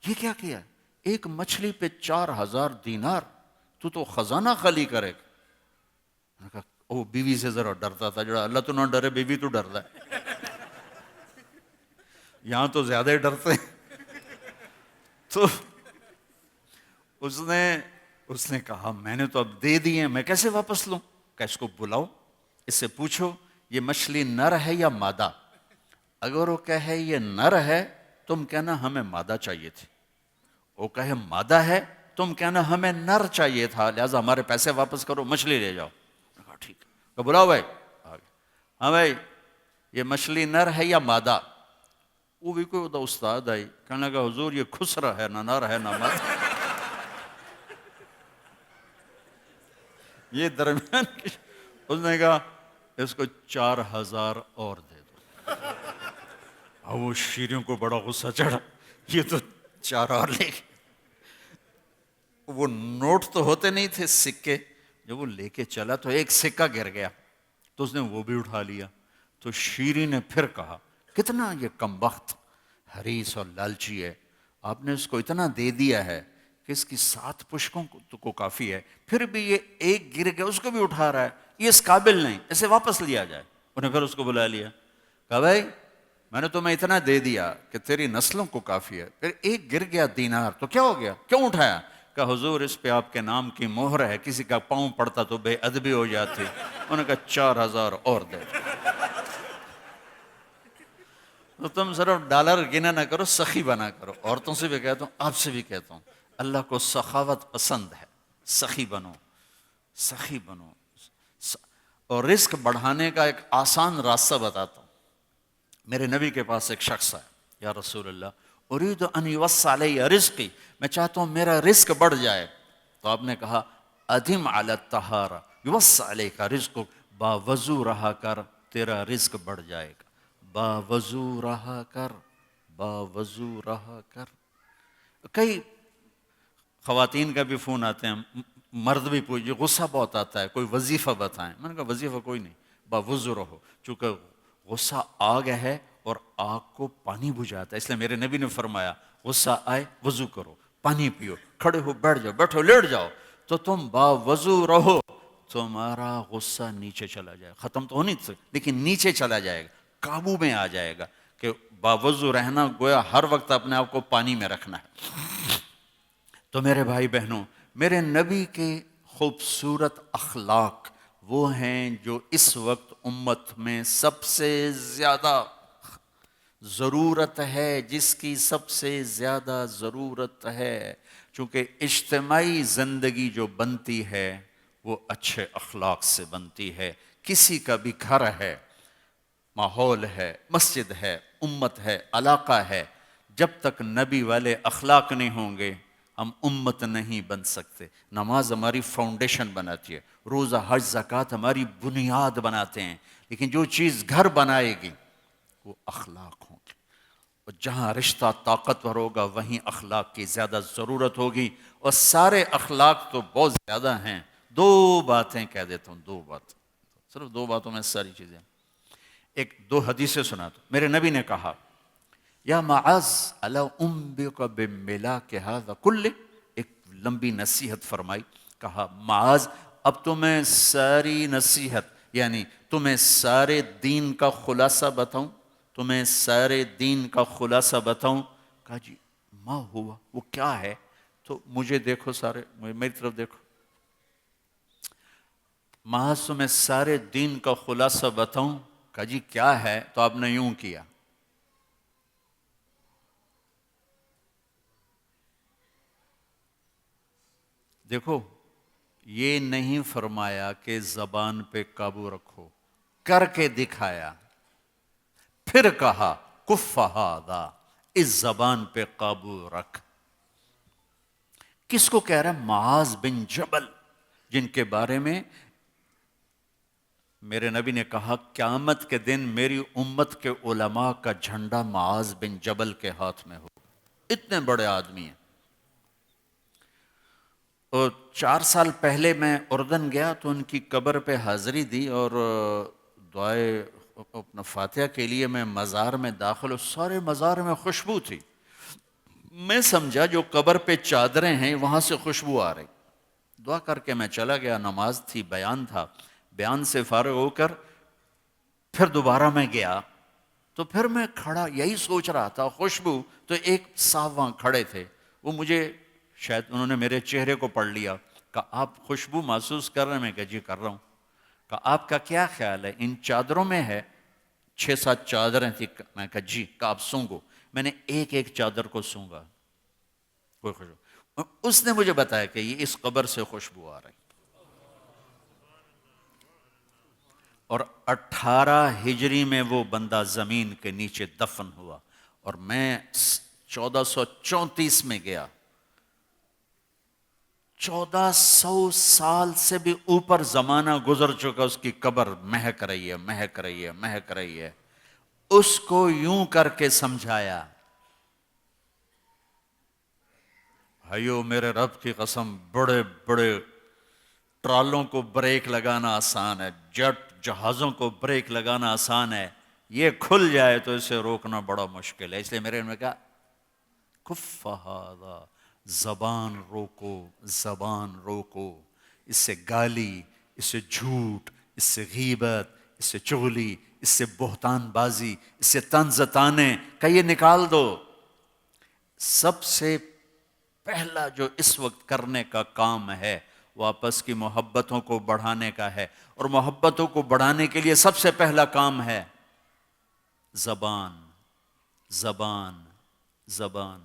یہ کیا کیا؟ ایک مچھلی پہ 4000 دینار، تو خزانہ خالی کرے گا۔ انہوں نے کہا وہ بیوی سے ذرا ڈرتا تھا، جو اللہ تو نہ ڈرے، بیوی تو ڈرتا ہے، یہاں تو زیادہ ہی ڈرتے ہیں۔ تو اس نے کہا میں نے تو اب دے دی ہیں، میں کیسے واپس لوں؟ کہ اس کو بلاؤ، اس سے پوچھو یہ مچھلی نر ہے یا مادہ؟ اگر وہ کہے یہ نر ہے تم کہنا ہمیں مادہ چاہیے تھی، وہ کہے مادہ ہے تم کہنا ہمیں نر چاہیے تھا، لہٰذا ہمارے پیسے واپس کرو، مچھلی لے جاؤ۔ کہا ٹھیک ہے، بلاؤ بھائی، ہاں بھائی یہ مچھلی نر ہے یا مادہ؟ وہ بھی کوئی استاد آئی، کہنے لگا حضور یہ خسرا ہے، نہ نر ہے نہ مادہ، یہ درمیان کی۔ اس نے کہا اس کو 4000 اور دے دو۔ اب وہ شیروں کو بڑا غصہ چڑھا، یہ تو 4 اور لے گئے۔ وہ نوٹ تو ہوتے نہیں تھے، سکے، جب وہ لے کے چلا تو ایک سکہ گر گیا، تو اس نے وہ بھی اٹھا لیا۔ تو شیریں نے پھر کہا کتنا یہ کمبخت حریص اور لالچی ہے، آپ نے اس کو اتنا دے دیا ہے کہ اس کی 7 پشکوں کو کافی ہے، پھر بھی یہ ایک گر گیا اس کو بھی اٹھا رہا ہے، یہ اس قابل نہیں، اسے واپس لیا جائے۔ انہیں پھر اس کو بلا لیا، کہا بھائی میں نے تمہیں اتنا دے دیا کہ تیری نسلوں کو کافی ہے، پھر ایک گر گیا دینار تو کیا ہو گیا، کیوں اٹھایا؟ کہ حضور اس پہ آپ کے نام کی مہر ہے، کسی کا پاؤں پڑتا تو بے ادبی ہو جاتی۔ انہوں نے کہا 4000 اور دے دو۔ تو تم صرف ڈالر گنا نہ کرو، سخی بنا کرو۔ عورتوں سے بھی کہتا ہوں، آپ سے بھی کہتا ہوں، اللہ کو سخاوت پسند ہے، سخی بنو، سخی بنو۔ اور رزق بڑھانے کا ایک آسان راستہ بتاتا ہوں۔ میرے نبی کے پاس ایک شخص ہے، یا رسول اللہ ارید ان یوسع علی رزقی، میں چاہتا ہوں میرا رزق بڑھ جائے۔ تو آپ نے کہا ادم علی الطہارہ یوسع علیک رزقک، باوضو رہا کر تیرا رزق بڑھ جائے گا، باوضو رہا کر، باوضو رہا کر۔ کئی خواتین کا بھی فون آتے ہیں، مرد بھی پوچھے، غصہ بہت آتا ہے، کوئی وظیفہ بتائیں۔ میں نے کہا وظیفہ کوئی نہیں، باوضو رہو، چونکہ غصہ آگ ہے اور آگ کو پانی بجھاتا ہے، اس لیے میرے نبی نے فرمایا غصہ آئے وضو کرو، پانی پیو، کھڑے ہو بیٹھ جاؤ، بیٹھو لیٹ جاؤ، تو تم باوضو رہو، تمہارا غصہ نیچے چلا جائے گا، ختم تو ہو نہیں سکتا لیکن نیچے چلا جائے گا، قابو میں آ جائے گا، کہ باوضو رہنا گویا ہر وقت اپنے آپ کو پانی میں رکھنا ہے۔ تو میرے بھائی بہنوں، میرے نبی کے خوبصورت اخلاق وہ ہیں جو اس وقت امت میں سب سے زیادہ ضرورت ہے، جس کی سب سے زیادہ ضرورت ہے، چونکہ اجتماعی زندگی جو بنتی ہے وہ اچھے اخلاق سے بنتی ہے۔ کسی کا بھی گھر ہے، ماحول ہے، مسجد ہے، امت ہے، علاقہ ہے، جب تک نبی والے اخلاق نہیں ہوں گے ہم امت نہیں بن سکتے۔ نماز ہماری فاؤنڈیشن بناتی ہے، روزہ حج زکوٰۃ ہماری بنیاد بناتے ہیں، لیکن جو چیز گھر بنائے گی وہ اخلاق ہوں گے، اور جہاں رشتہ طاقتور ہوگا وہیں اخلاق کی زیادہ ضرورت ہوگی، اور سارے اخلاق تو بہت زیادہ ہیں۔ دو باتیں کہہ دیتا ہوں، دو بات، صرف دو باتوں میں ساری چیزیں، ایک دو حدیثیں سناتا ہوں۔ میرے نبی نے کہا یا معاذ الا انبئک بملاک ھذا کلہ، ایک لمبی نصیحت فرمائی، کہا معاذ اب تمہیں ساری نصیحت، یعنی تمہیں سارے دین کا خلاصہ بتاؤں، تمہیں سارے دین کا خلاصہ بتاؤں؟ کہا جی ما ہوا، وہ کیا ہے؟ تو مجھے دیکھو، سارے میری طرف دیکھو، معاذ تمہیں سارے دین کا خلاصہ بتاؤں؟ کہا جی کیا ہے؟ تو آپ نے یوں کیا، دیکھو یہ نہیں فرمایا کہ زبان پہ قابو رکھو، کر کے دکھایا، پھر کہا کف ھذا، اس زبان پہ قابو رکھ۔ کس کو کہہ رہا ہے؟ معاذ بن جبل، جن کے بارے میں میرے نبی نے کہا قیامت کے دن میری امت کے علماء کا جھنڈا معاذ بن جبل کے ہاتھ میں ہوگا، اتنے بڑے آدمی ہیں۔ اور 4 سال پہلے میں اردن گیا تو ان کی قبر پہ حاضری دی، اور دعائے اپنا فاتحہ کے لیے میں مزار میں داخل ہوں، سارے مزار میں خوشبو تھی، میں سمجھا جو قبر پہ چادریں ہیں وہاں سے خوشبو آ رہی، دعا کر کے میں چلا گیا، نماز تھی، بیان تھا، بیان سے فارغ ہو کر پھر دوبارہ میں گیا، تو پھر میں کھڑا یہی سوچ رہا تھا، خوشبو، تو ایک صاحب وہاں کھڑے تھے، وہ مجھے شاید انہوں نے میرے چہرے کو پڑھ لیا، کہ آپ خوشبو محسوس کر رہے ہیں؟ میں کہا جی کر رہا ہوں۔ کہ آپ کا کیا خیال ہے ان چادروں میں ہے؟ 6-7 چادریں تھی، میں کہا جی، کہ آپ سونگو، میں نے ایک ایک چادر کو سونگا، کوئی خوشبو، اس نے مجھے بتایا کہ یہ اس قبر سے خوشبو آ رہی، اور 18 ہجری میں وہ بندہ زمین کے نیچے دفن ہوا، اور میں 1434 میں گیا، 1400 سال سے بھی اوپر زمانہ گزر چکا، اس کی قبر مہک رہی ہے، مہک رہی ہے، مہک رہی ہے۔ اس کو یوں کر کے سمجھایا، بھائیو میرے رب کی قسم، بڑے بڑے ٹرالوں کو بریک لگانا آسان ہے، جیٹ جہازوں کو بریک لگانا آسان ہے، یہ کھل جائے تو اسے روکنا بڑا مشکل ہے، اس لیے میرے نے کہا کف ھذا، زبان روکو، زبان روکو، اس سے گالی، اس سے جھوٹ، اس سے غیبت، اس سے چغلی، اس سے بہتان بازی، اس سے طنز طانے کا یہ نکال دو۔ سب سے پہلا جو اس وقت کرنے کا کام ہے وہ آپس کی محبتوں کو بڑھانے کا ہے، اور محبتوں کو بڑھانے کے لیے سب سے پہلا کام ہے زبان، زبان، زبان۔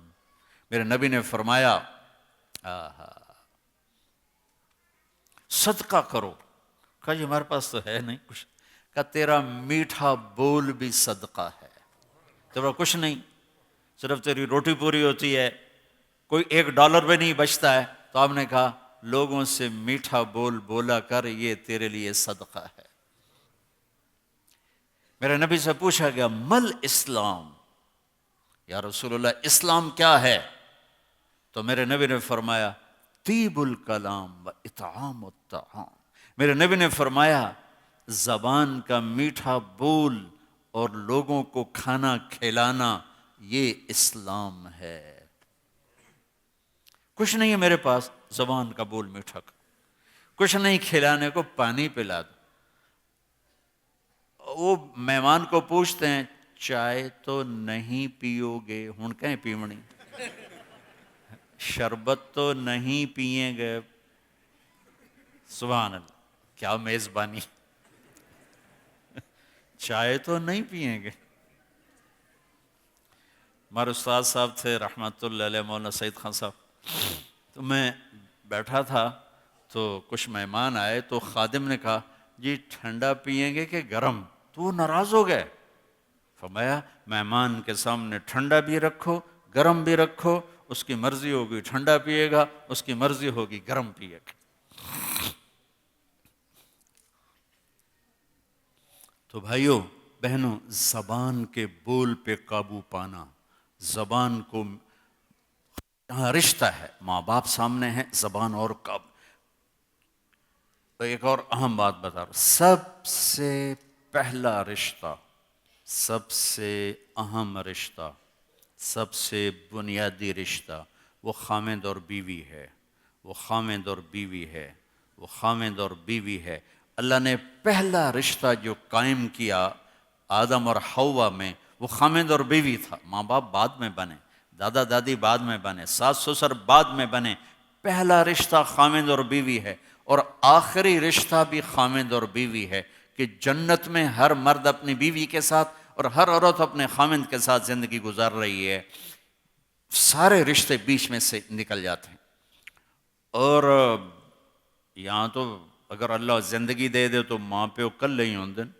میرے نبی نے فرمایا صدقہ کرو، کہا جی ہمارے پاس تو ہے نہیں کچھ، کہا تیرا میٹھا بول بھی صدقہ ہے، تیرا کچھ نہیں، صرف تیری روٹی پوری ہوتی ہے، کوئی $1 بھی نہیں بچتا ہے، تو آپ نے کہا لوگوں سے میٹھا بول بولا کر، یہ تیرے لیے صدقہ ہے۔ میرے نبی سے پوچھا گیا مل اسلام، یا رسول اللہ اسلام کیا ہے؟ تو میرے نبی نے فرمایا طیب الکلام و اطعام الطعام، میرے نبی نے فرمایا زبان کا میٹھا بول اور لوگوں کو کھانا کھلانا، یہ اسلام ہے۔ کچھ نہیں ہے میرے پاس، زبان کا بول میٹھا کر، کچھ نہیں کھلانے کو، پانی پلا دو۔ وہ مہمان کو پوچھتے ہیں چائے تو نہیں پیو گے؟ ہن کہیں پیونی، شربت تو نہیں پیئیں گے؟ سبحان اللہ، کیا میزبانی، چائے تو نہیں پئیں گے۔ ہمارے استاد صاحب تھے رحمۃ اللہ علیہ، مولانا سعید خان صاحب، تو میں بیٹھا تھا تو کچھ مہمان آئے تو خادم نے کہا جی ٹھنڈا پئیں گے کہ گرم؟ تو وہ ناراض ہو گئے۔ فرمایا مہمان کے سامنے ٹھنڈا بھی رکھو گرم بھی رکھو، اس کی مرضی ہوگی ٹھنڈا پیے گا، اس کی مرضی ہوگی گرم پیے گا۔ تو بھائیوں بہنوں، زبان کے بول پہ قابو پانا، زبان کو یہاں رشتہ ہے، ماں باپ سامنے ہیں، زبان اور قابو۔ تو ایک اور اہم بات بتا رہا ہوں، سب سے پہلا رشتہ، سب سے اہم رشتہ، سب سے بنیادی رشتہ وہ خامند اور بیوی ہے، وہ خامند اور بیوی ہے، وہ خامند اور بیوی ہے۔ اللہ نے پہلا رشتہ جو قائم کیا آدم اور حوا میں، وہ خامند اور بیوی تھا۔ ماں باپ بعد میں بنے، دادا دادی بعد میں بنے، ساس سسر بعد میں بنے، پہلا رشتہ خامند اور بیوی ہے، اور آخری رشتہ بھی خامند اور بیوی ہے، کہ جنت میں ہر مرد اپنی بیوی کے ساتھ اور ہر عورت اپنے خامند کے ساتھ زندگی گزار رہی ہے، سارے رشتے بیچ میں سے نکل جاتے ہیں۔ اور یہاں تو اگر اللہ زندگی دے دے تو ماں پیو کلے ہی ہوندن،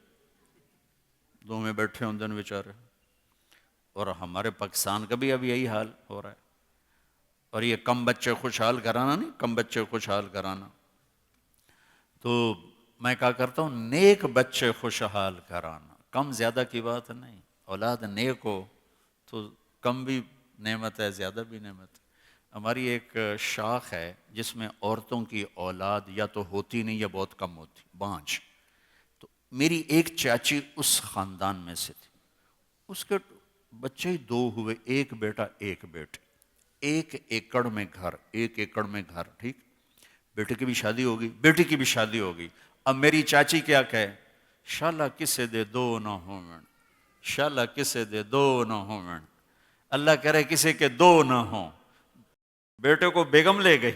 دو میں بیٹھے ہوندن بیچارے۔ اور ہمارے پاکستان کا بھی اب یہی حال ہو رہا ہے۔ اور یہ کم بچے خوشحال گھرانہ نہیں، کم بچے خوشحال گھرانہ، تو میں کہا کرتا ہوں نیک بچے خوشحال گھرانہ، کم زیادہ کی بات نہیں، اولاد نیک ہو تو کم بھی نعمت ہے، زیادہ بھی نعمت ہے۔ ہماری ایک شاخ ہے جس میں عورتوں کی اولاد یا تو ہوتی نہیں یا بہت کم ہوتی، بانجھ۔ تو میری ایک چاچی اس خاندان میں سے تھی، اس کے بچے ہی دو ہوئے، ایک بیٹا ایک بیٹی، 1 ایکڑ میں گھر، 1 ایکڑ میں گھر، ٹھیک، بیٹے کی بھی شادی ہوگی، بیٹی کی بھی شادی ہوگی۔ اب میری چاچی کیا کہے، شالا کسے دے دو نہ ہومن، شالا کسے دے دو نہ ہومن، اللہ کہہ رہے کسی کے دو نہ ہوں۔ بیٹے کو بیگم لے گئی،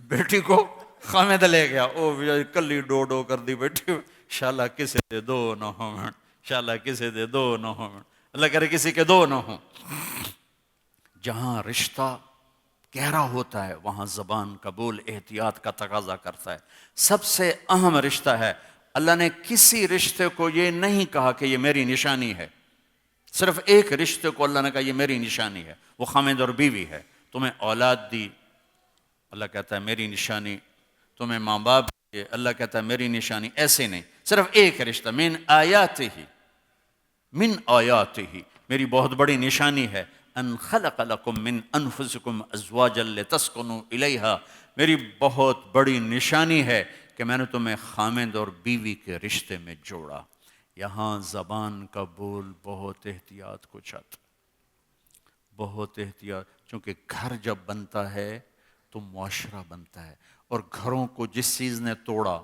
بیٹی کو خامد لے گیا، او کلی ڈو ڈو کر دی بیٹی، شالا کسے دے دو نہ ہومن، شالا کسے دے دو نہ ہومن، اللہ کہہ رہے کسی کے دو نہ ہوں۔ جہاں رشتہ گہرا ہوتا ہے وہاں زبان کا بول احتیاط کا تقاضا کرتا ہے۔ سب سے اہم رشتہ ہے، اللہ نے کسی رشتے کو یہ نہیں کہا کہ یہ میری نشانی ہے، صرف ایک رشتے کو اللہ نے کہا یہ میری نشانی ہے، وہ خامد اور بیوی ہے۔ تمہیں اولاد دی، اللہ کہتا ہے میری نشانی، تمہیں ماں باپ دیے، اللہ کہتا ہے میری نشانی، ایسے نہیں، صرف ایک رشتہ، من آیاتہ، من آیاتہ، میری بہت بڑی نشانی ہے، ان خلق لکم من انفسکم ازواجا لتسکنوا الیہا، میری بہت بڑی نشانی ہے کہ میں نے تمہیں خامند اور بیوی کے رشتے میں جوڑا۔ یہاں زبان کا بول بہت احتیاط کو چاہتا، بہت احتیاط، چونکہ گھر جب بنتا ہے تو معاشرہ بنتا ہے، اور گھروں کو جس چیز نے توڑا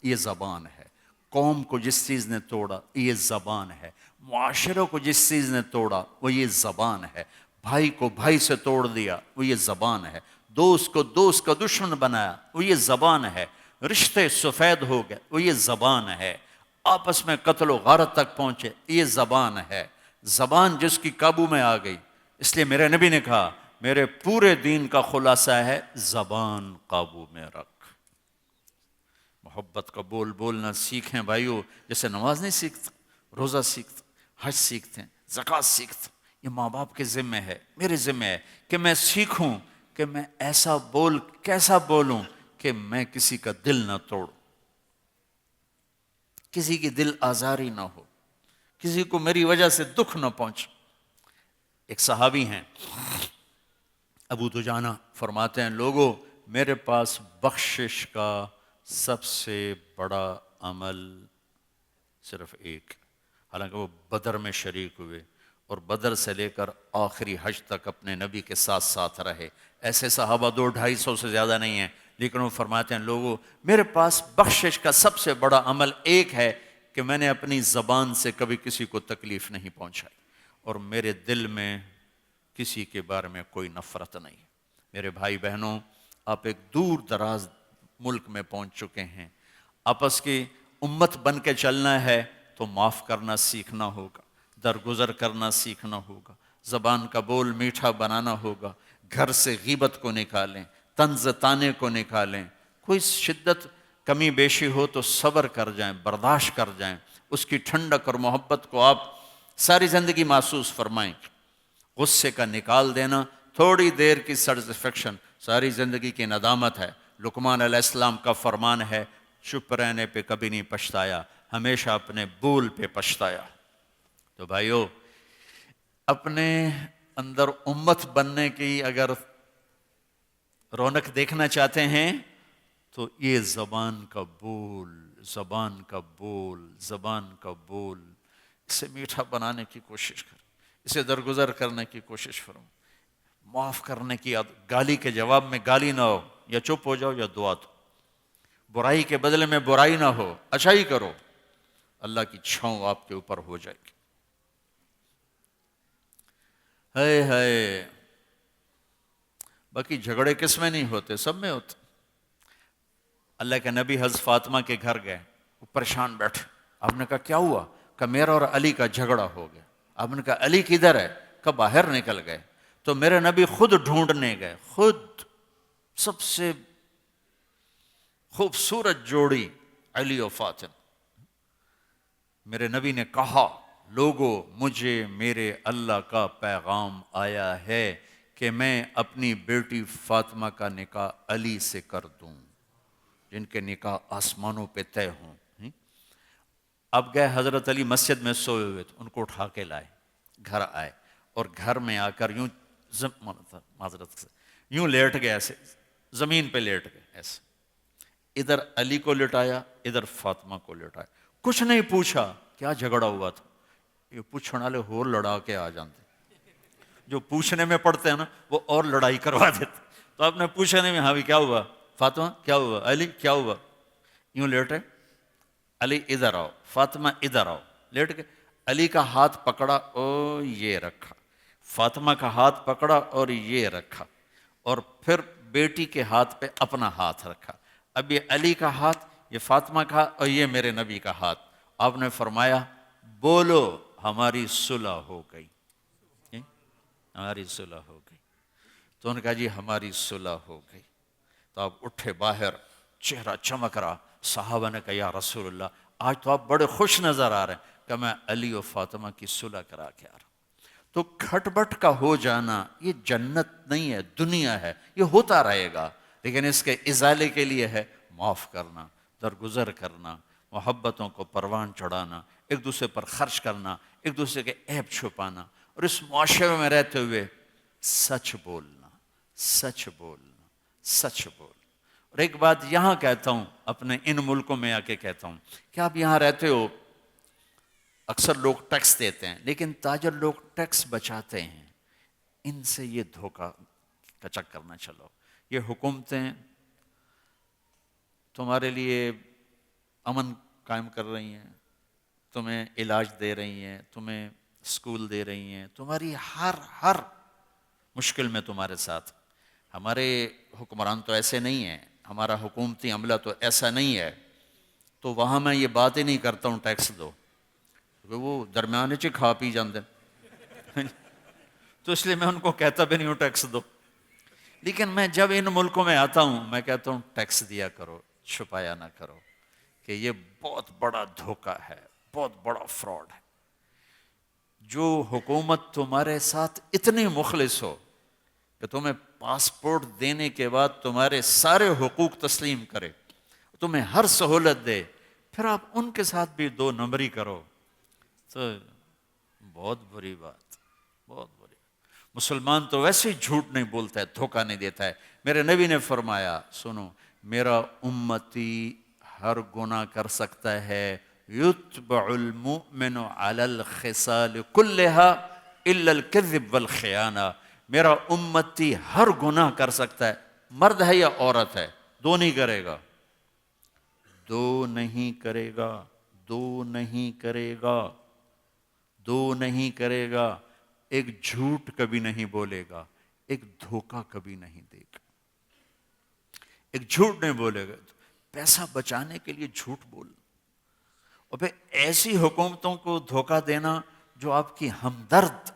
یہ زبان ہے، قوم کو جس چیز نے توڑا یہ زبان ہے، معاشرے کو جس چیز نے توڑا وہ یہ زبان ہے، بھائی کو بھائی سے توڑ دیا وہ یہ زبان ہے، دوست کو دوست کا دشمن بنایا وہ یہ زبان ہے، رشتے سفید ہو گئے وہ یہ زبان ہے، آپس میں قتل و غارت تک پہنچے یہ زبان ہے۔ زبان جس کی قابو میں آ گئی، اس لیے میرے نبی نے کہا میرے پورے دین کا خلاصہ ہے زبان قابو میں رکھ۔ محبت کا بول بولنا سیکھیں بھائیو، جیسے نماز نہیں سیکھتے، روزہ سیکھتے، حج سیکھتے ہیں، زکوٰۃ سیکھتے، یہ ماں باپ کے ذمہ ہے، میرے ذمہ ہے کہ میں سیکھوں کہ میں ایسا بول کیسا بولوں کہ میں کسی کا دل نہ توڑوں، کسی کی دل آزاری نہ ہو، کسی کو میری وجہ سے دکھ نہ پہنچے۔ ایک صحابی ہیں ابو دجانہ، فرماتے ہیں لوگوں میرے پاس بخشش کا سب سے بڑا عمل صرف ایک، حالانکہ وہ بدر میں شریک ہوئے اور بدر سے لے کر آخری حج تک اپنے نبی کے ساتھ ساتھ رہے، ایسے صحابہ 200-250 سے زیادہ نہیں ہیں، لیکن وہ فرماتے ہیں لوگوں میرے پاس بخشش کا سب سے بڑا عمل ایک ہے کہ میں نے اپنی زبان سے کبھی کسی کو تکلیف نہیں پہنچائی، اور میرے دل میں کسی کے بارے میں کوئی نفرت نہیں۔ میرے بھائی بہنوں، آپ ایک دور دراز ملک میں پہنچ چکے ہیں، آپس کی امت بن کے چلنا ہے تو معاف کرنا سیکھنا ہوگا، درگزر کرنا سیکھنا ہوگا، زبان کا بول میٹھا بنانا ہوگا، گھر سے غیبت کو نکالیں، طنز طانے کو نکالیں، کوئی شدت کمی بیشی ہو تو صبر کر جائیں، برداشت کر جائیں، اس کی ٹھنڈک اور محبت کو آپ ساری زندگی محسوس فرمائیں۔ غصے کا نکال دینا تھوڑی دیر کی سیٹسفیکشن ساری زندگی کی ندامت ہے۔ لقمان علیہ السلام کا فرمان ہے چپ رہنے پہ کبھی نہیں پچھتایا، ہمیشہ اپنے بول پہ پچھتایا۔ تو بھائیو، اپنے اندر امت بننے کی اگر رونق دیکھنا چاہتے ہیں تو یہ زبان کا بول، زبان کا بول، زبان کا بول، اسے میٹھا بنانے کی کوشش کریں، اسے درگزر کرنے کی کوشش کرو، معاف کرنے کی، گالی کے جواب میں گالی نہ ہو، یا چپ ہو جاؤ یا دعا دو، برائی کے بدلے میں برائی نہ ہو، اچھائی کرو، اللہ کی چھاؤں آپ کے اوپر ہو جائے گی۔ ہائے ہائے، باقی جھگڑے کس میں نہیں ہوتے؟ سب میں ہوتے۔ اللہ کے نبی حضرت فاطمہ کے گھر گئے، وہ پریشان بیٹھے، آپ نے کہا کیا ہوا؟ کہ میرا اور علی کا جھگڑا ہو گیا۔ آپ نے کہا علی کدھر ہے؟ کہ باہر نکل گئے۔ تو میرے نبی خود ڈھونڈنے گئے، خود، سب سے خوبصورت جوڑی علی و فاطمہ۔ میرے نبی نے کہا لوگو مجھے میرے اللہ کا پیغام آیا ہے کہ میں اپنی بیٹی فاطمہ کا نکاح علی سے کر دوں، جن کے نکاح آسمانوں پہ طے ہوں۔ اب گئے حضرت علی مسجد میں سوئے ہوئے تھے، ان کو اٹھا کے لائے، گھر آئے، اور گھر میں آ کر یوں معذرت سے یوں لیٹ گئے، ایسے زمین پہ لیٹ گئے، ایسے ادھر علی کو لٹایا، ادھر فاطمہ کو لٹایا، کچھ نہیں پوچھا کیا جھگڑا ہوا تھا۔ یہ پوچھنے والے اور لڑا کے آ جاتے، جو پوچھنے میں پڑتے ہیں نا وہ اور لڑائی کروا دیتے۔ تو آپ نے پوچھنے میں، ہاں بھی کیا ہوا؟ فاطمہ کیا ہوا؟ علی کیا ہوا؟ یوں لیٹے، علی ادھر آؤ، فاطمہ ادھر آؤ، لیٹ کے علی کا ہاتھ پکڑا اور یہ رکھا، فاطمہ کا ہاتھ پکڑا اور یہ رکھا، اور پھر بیٹی کے ہاتھ پہ اپنا ہاتھ رکھا۔ اب یہ علی کا ہاتھ، یہ فاطمہ کا، اور یہ میرے نبی کا ہاتھ۔ آپ نے فرمایا بولو ہماری صلح ہو گئی، ہماری صلح ہو گئی۔ تو انہوں نے کہا جی ہماری صلح ہو گئی۔ تو آپ اٹھے باہر، چہرہ چمک رہا، صحابہ نے کہا یا رسول اللہ آج تو آپ بڑے خوش نظر آ رہے ہیں، کہ میں علی و فاطمہ کی صلح کرا کے آ رہا ہوں۔ تو کھٹ بٹ کا ہو جانا یہ جنت نہیں ہے، دنیا ہے، یہ ہوتا رہے گا، لیکن اس کے ازالے کے لیے ہے معاف کرنا، درگزر کرنا، محبتوں کو پروان چڑھانا، ایک دوسرے پر خرچ کرنا، ایک دوسرے کے عیب چھپانا، اور اس معاشرے میں رہتے ہوئے سچ بولنا، سچ بولنا، سچ بولنا۔ اور ایک بات یہاں کہتا ہوں، اپنے ان ملکوں میں آ کے کہتا ہوں کہ آپ یہاں رہتے ہو، اکثر لوگ ٹیکس دیتے ہیں، لیکن تاجر لوگ ٹیکس بچاتے ہیں، ان سے یہ دھوکہ کا چکر نہ چلو۔ یہ حکومتیں تمہارے لیے امن قائم کر رہی ہیں، تمہیں علاج دے رہی ہیں، تمہیں اسکول دے رہی ہیں، تمہاری ہر مشکل میں تمہارے ساتھ۔ ہمارے حکمران تو ایسے نہیں ہیں، ہمارا حکومتی عملہ تو ایسا نہیں ہے، تو وہاں میں یہ بات ہی نہیں کرتا ہوں ٹیکس دو، کیونکہ وہ درمیانے چ کھا پی جاندے، تو اس لیے میں ان کو کہتا بھی نہیں ہوں ٹیکس دو۔ لیکن میں جب ان ملکوں میں آتا ہوں میں کہتا ہوں ٹیکس دیا کرو، چھپایا نہ کرو، کہ یہ بہت بڑا دھوکہ ہے، بہت بڑا فراڈ ہے۔ جو حکومت تمہارے ساتھ اتنی مخلص ہو کہ تمہیں پاسپورٹ دینے کے بعد تمہارے سارے حقوق تسلیم کرے، تمہیں ہر سہولت دے، پھر آپ ان کے ساتھ بھی دو نمبری کرو، تو بہت بری بات، بہت بری۔ مسلمان تو ویسے ہی جھوٹ نہیں بولتا ہے، دھوکہ نہیں دیتا ہے۔ میرے نبی نے فرمایا سنو، میرا امتی ہر گناہ کر سکتا ہے، یتبع المؤمن علی الخصال کلہا الا الکذب والخیانہ، میرا امتی ہر گناہ کر سکتا ہے، مرد ہے یا عورت ہے، دو نہیں کرے گا، دو نہیں کرے گا، دو نہیں کرے گا، دو نہیں کرے گا، ایک جھوٹ کبھی نہیں بولے گا، ایک دھوکہ کبھی نہیں دے گا، ایک جھوٹ نہیں بولے گا، پیسہ بچانے کے لیے جھوٹ بول، اور پھر ایسی حکومتوں کو دھوکہ دینا جو آپ کی ہمدرد۔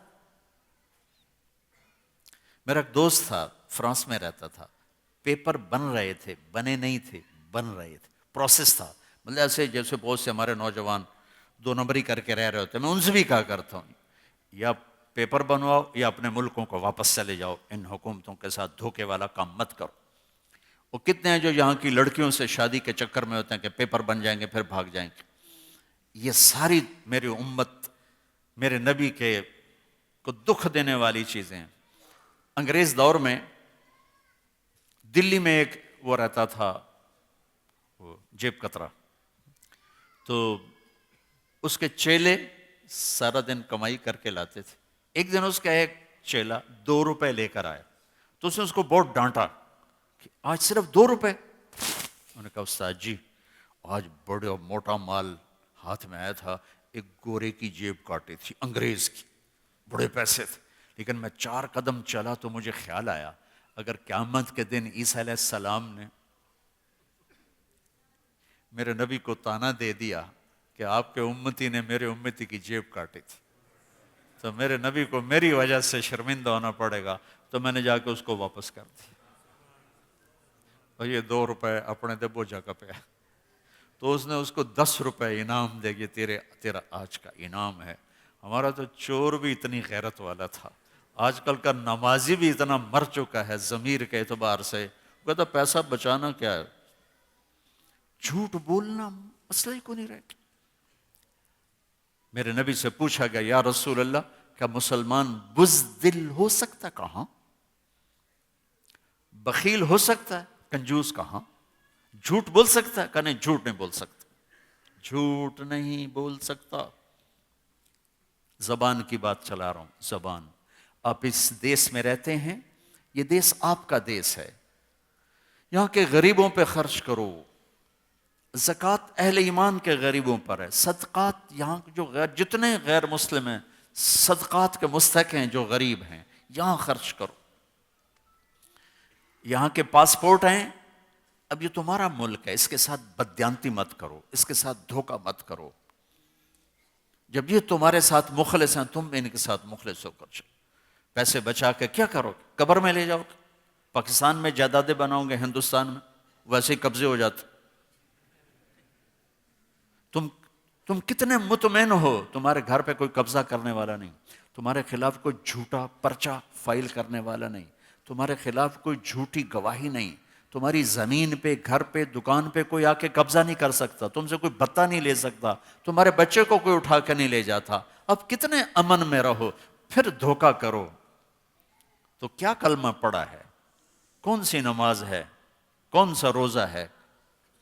میرا ایک دوست تھا، فرانس میں رہتا تھا، پیپر بن رہے تھے، بنے نہیں تھے، بن رہے تھے، پروسیس تھا، مطلب ایسے جیسے بہت سے ہمارے نوجوان دو نمبری کر کے رہ رہے ہوتے ہیں، میں ان سے بھی کہا کرتا ہوں یا پیپر بنواؤ یا اپنے ملکوں کو واپس چلے جاؤ، ان حکومتوں کے ساتھ دھوکے والا کام مت کرو۔ وہ کتنے ہیں جو یہاں کی لڑکیوں سے شادی کے چکر میں ہوتے ہیں کہ پیپر بن جائیں گے پھر بھاگ جائیں گے۔ یہ ساری میری امت، میرے نبی کے کو دکھ دینے والی چیزیں ہیں۔ انگریز دور میں دلی میں ایک وہ رہتا تھا، وہ جیب کترا، تو اس کے چیلے سارا دن کمائی کر کے لاتے تھے۔ ایک دن اس کا ایک چیلا 2 روپے لے کر آیا، تو اس نے اس کو بہت ڈانٹا کہ آج صرف 2 روپے۔ انہوں نے کہا استاد جی آج بڑا موٹا مال ہاتھ میں آیا تھا، ایک گورے کی جیب کاٹی تھی، انگریز کی، بڑے پیسے تھے، لیکن میں 4 قدم چلا تو مجھے خیال آیا اگر قیامت کے دن عیسیٰ علیہ السلام نے میرے نبی کو تانا دے دیا کہ آپ کے امتی نے میرے امتی کی جیب کاٹی تھی، تو میرے نبی کو میری وجہ سے شرمندہ ہونا پڑے گا، تو میں نے جا کے اس کو واپس کر دیا، اور یہ 2 روپے اپنے دبو جگہ پہ۔ تو اس نے اس کو 10 روپے انعام دے گی، تیرا آج کا انعام ہے۔ ہمارا تو چور بھی اتنی غیرت والا تھا، آج کل کا نمازی بھی اتنا مر چکا ہے ضمیر کے اعتبار سے، کہتا پیسہ بچانا کیا ہے، جھوٹ بولنا مسئلہ ہی کو نہیں رہتا۔ میرے نبی سے پوچھا گیا یا رسول اللہ کیا مسلمان بزدل ہو سکتا؟ کہاں؟ بخیل ہو سکتا ہے؟ کنجوس کہاں؟ جھوٹ بول سکتا ہے؟ کہ نہیں جھوٹ نہیں بول سکتا، جھوٹ نہیں بول سکتا۔ زبان کی بات چلا رہا ہوں، زبان۔ آپ اس دیس میں رہتے ہیں، یہ دیس آپ کا دیس ہے، یہاں کے غریبوں پہ خرچ کرو، زکوٰۃ اہل ایمان کے غریبوں پر ہے، صدقات یہاں جو جتنے غیر مسلم ہیں صدقات کے مستحق ہیں، جو غریب ہیں یہاں خرچ کرو۔ یہاں کے پاسپورٹ ہیں، اب یہ تمہارا ملک ہے، اس کے ساتھ بددیانتی مت کرو، اس کے ساتھ دھوکہ مت کرو۔ جب یہ تمہارے ساتھ مخلص ہیں تم ان کے ساتھ مخلص ہو کر چلو۔ پیسے بچا کے کیا کرو گے؟ قبر میں لے جاؤ گے؟ پاکستان میں جائیدادیں بناؤ گے، ہندوستان میں ویسے ہی قبضے ہو جاتے۔ تم کتنے مطمئن ہو تمہارے گھر پہ کوئی قبضہ کرنے والا نہیں، تمہارے خلاف کوئی جھوٹا پرچہ فائل کرنے والا نہیں، تمہارے خلاف کوئی جھوٹی گواہی نہیں، تمہاری زمین پہ، گھر پہ، دکان پہ کوئی آ کے قبضہ نہیں کر سکتا، تم سے کوئی بتہ نہیں لے سکتا، تمہارے بچے کو کوئی اٹھا کے نہیں لے جاتا۔ اب کتنے امن میں رہو، پھر دھوکہ کرو تو کیا کلمہ پڑا ہے، کون سی نماز ہے، کون سا روزہ ہے،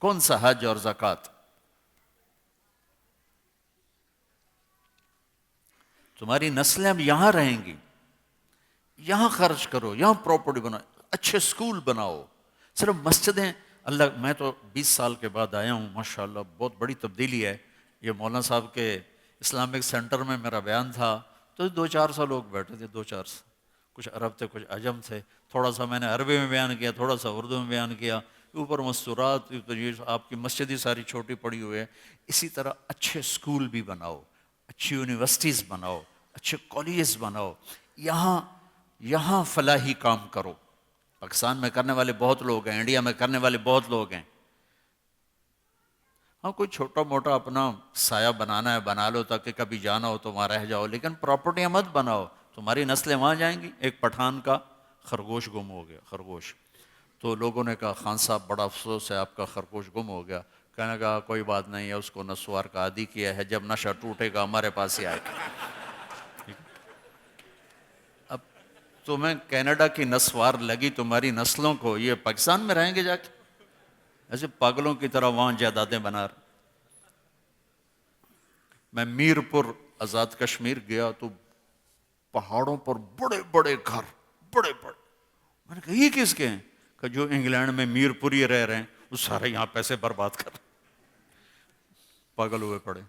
کون سا حج اور زکوٰۃ؟ تمہاری نسلیں اب یہاں رہیں گی، یہاں خرچ کرو، یہاں پراپرٹی بناؤ، اچھے سکول بناؤ، صرف مسجدیں۔ اللہ، میں تو 20 سال کے بعد آیا ہوں، ماشاءاللہ بہت بڑی تبدیلی ہے۔ یہ مولانا صاحب کے اسلامک سینٹر میں میرا بیان تھا تو 200-400 لوگ بیٹھے تھے، 200-400، کچھ عرب تھے کچھ عجم تھے، تھوڑا سا میں نے عربی میں بیان کیا، تھوڑا سا اردو میں بیان کیا، اوپر مستورات، آپ کی مسجد ہی ساری چھوٹی پڑی ہوئی ہے۔ اسی طرح اچھے سکول بھی بناؤ، اچھی یونیورسٹیز بناؤ، اچھے کالجز بناؤ، یہاں فلاحی کام کرو۔ پاکستان میں کرنے والے بہت لوگ ہیں، انڈیا میں کرنے والے بہت لوگ ہیں، ہاں کوئی چھوٹا موٹا اپنا سایہ بنانا ہے بنا لو تاکہ کبھی جانا ہو تو وہاں رہ جاؤ، لیکن پراپرٹیاں مت بناؤ، تمہاری نسلیں وہاں جائیں گی۔ ایک پٹھان کا خرگوش گم ہو گیا، خرگوش، تو لوگوں نے کہا خان صاحب بڑا افسوس ہے آپ کا خرگوش گم ہو گیا، کہنے کہا کوئی بات نہیں ہے، اس کو نسوار کا عادی کیا ہے، جب نشہ ٹوٹے گا ہمارے پاس ہی آئے گا۔ اب تمہیں کینیڈا کی نسوار لگی تمہاری نسلوں کو، یہ پاکستان میں رہیں گے جا کے ایسے پاگلوں کی طرح وہاں جائیدادیں بنا رہے۔ میں میر پور آزاد کشمیر گیا تو پہاڑوں پر بڑے بڑے گھر، بڑے بڑے. میں نے کہا یہ کس کے ہیں؟ کہ جو انگلینڈ میں میر پوری رہ رہے ہیں وہ سارے یہاں پیسے برباد کر رہے ہیں. پاگل ہوئے پڑے.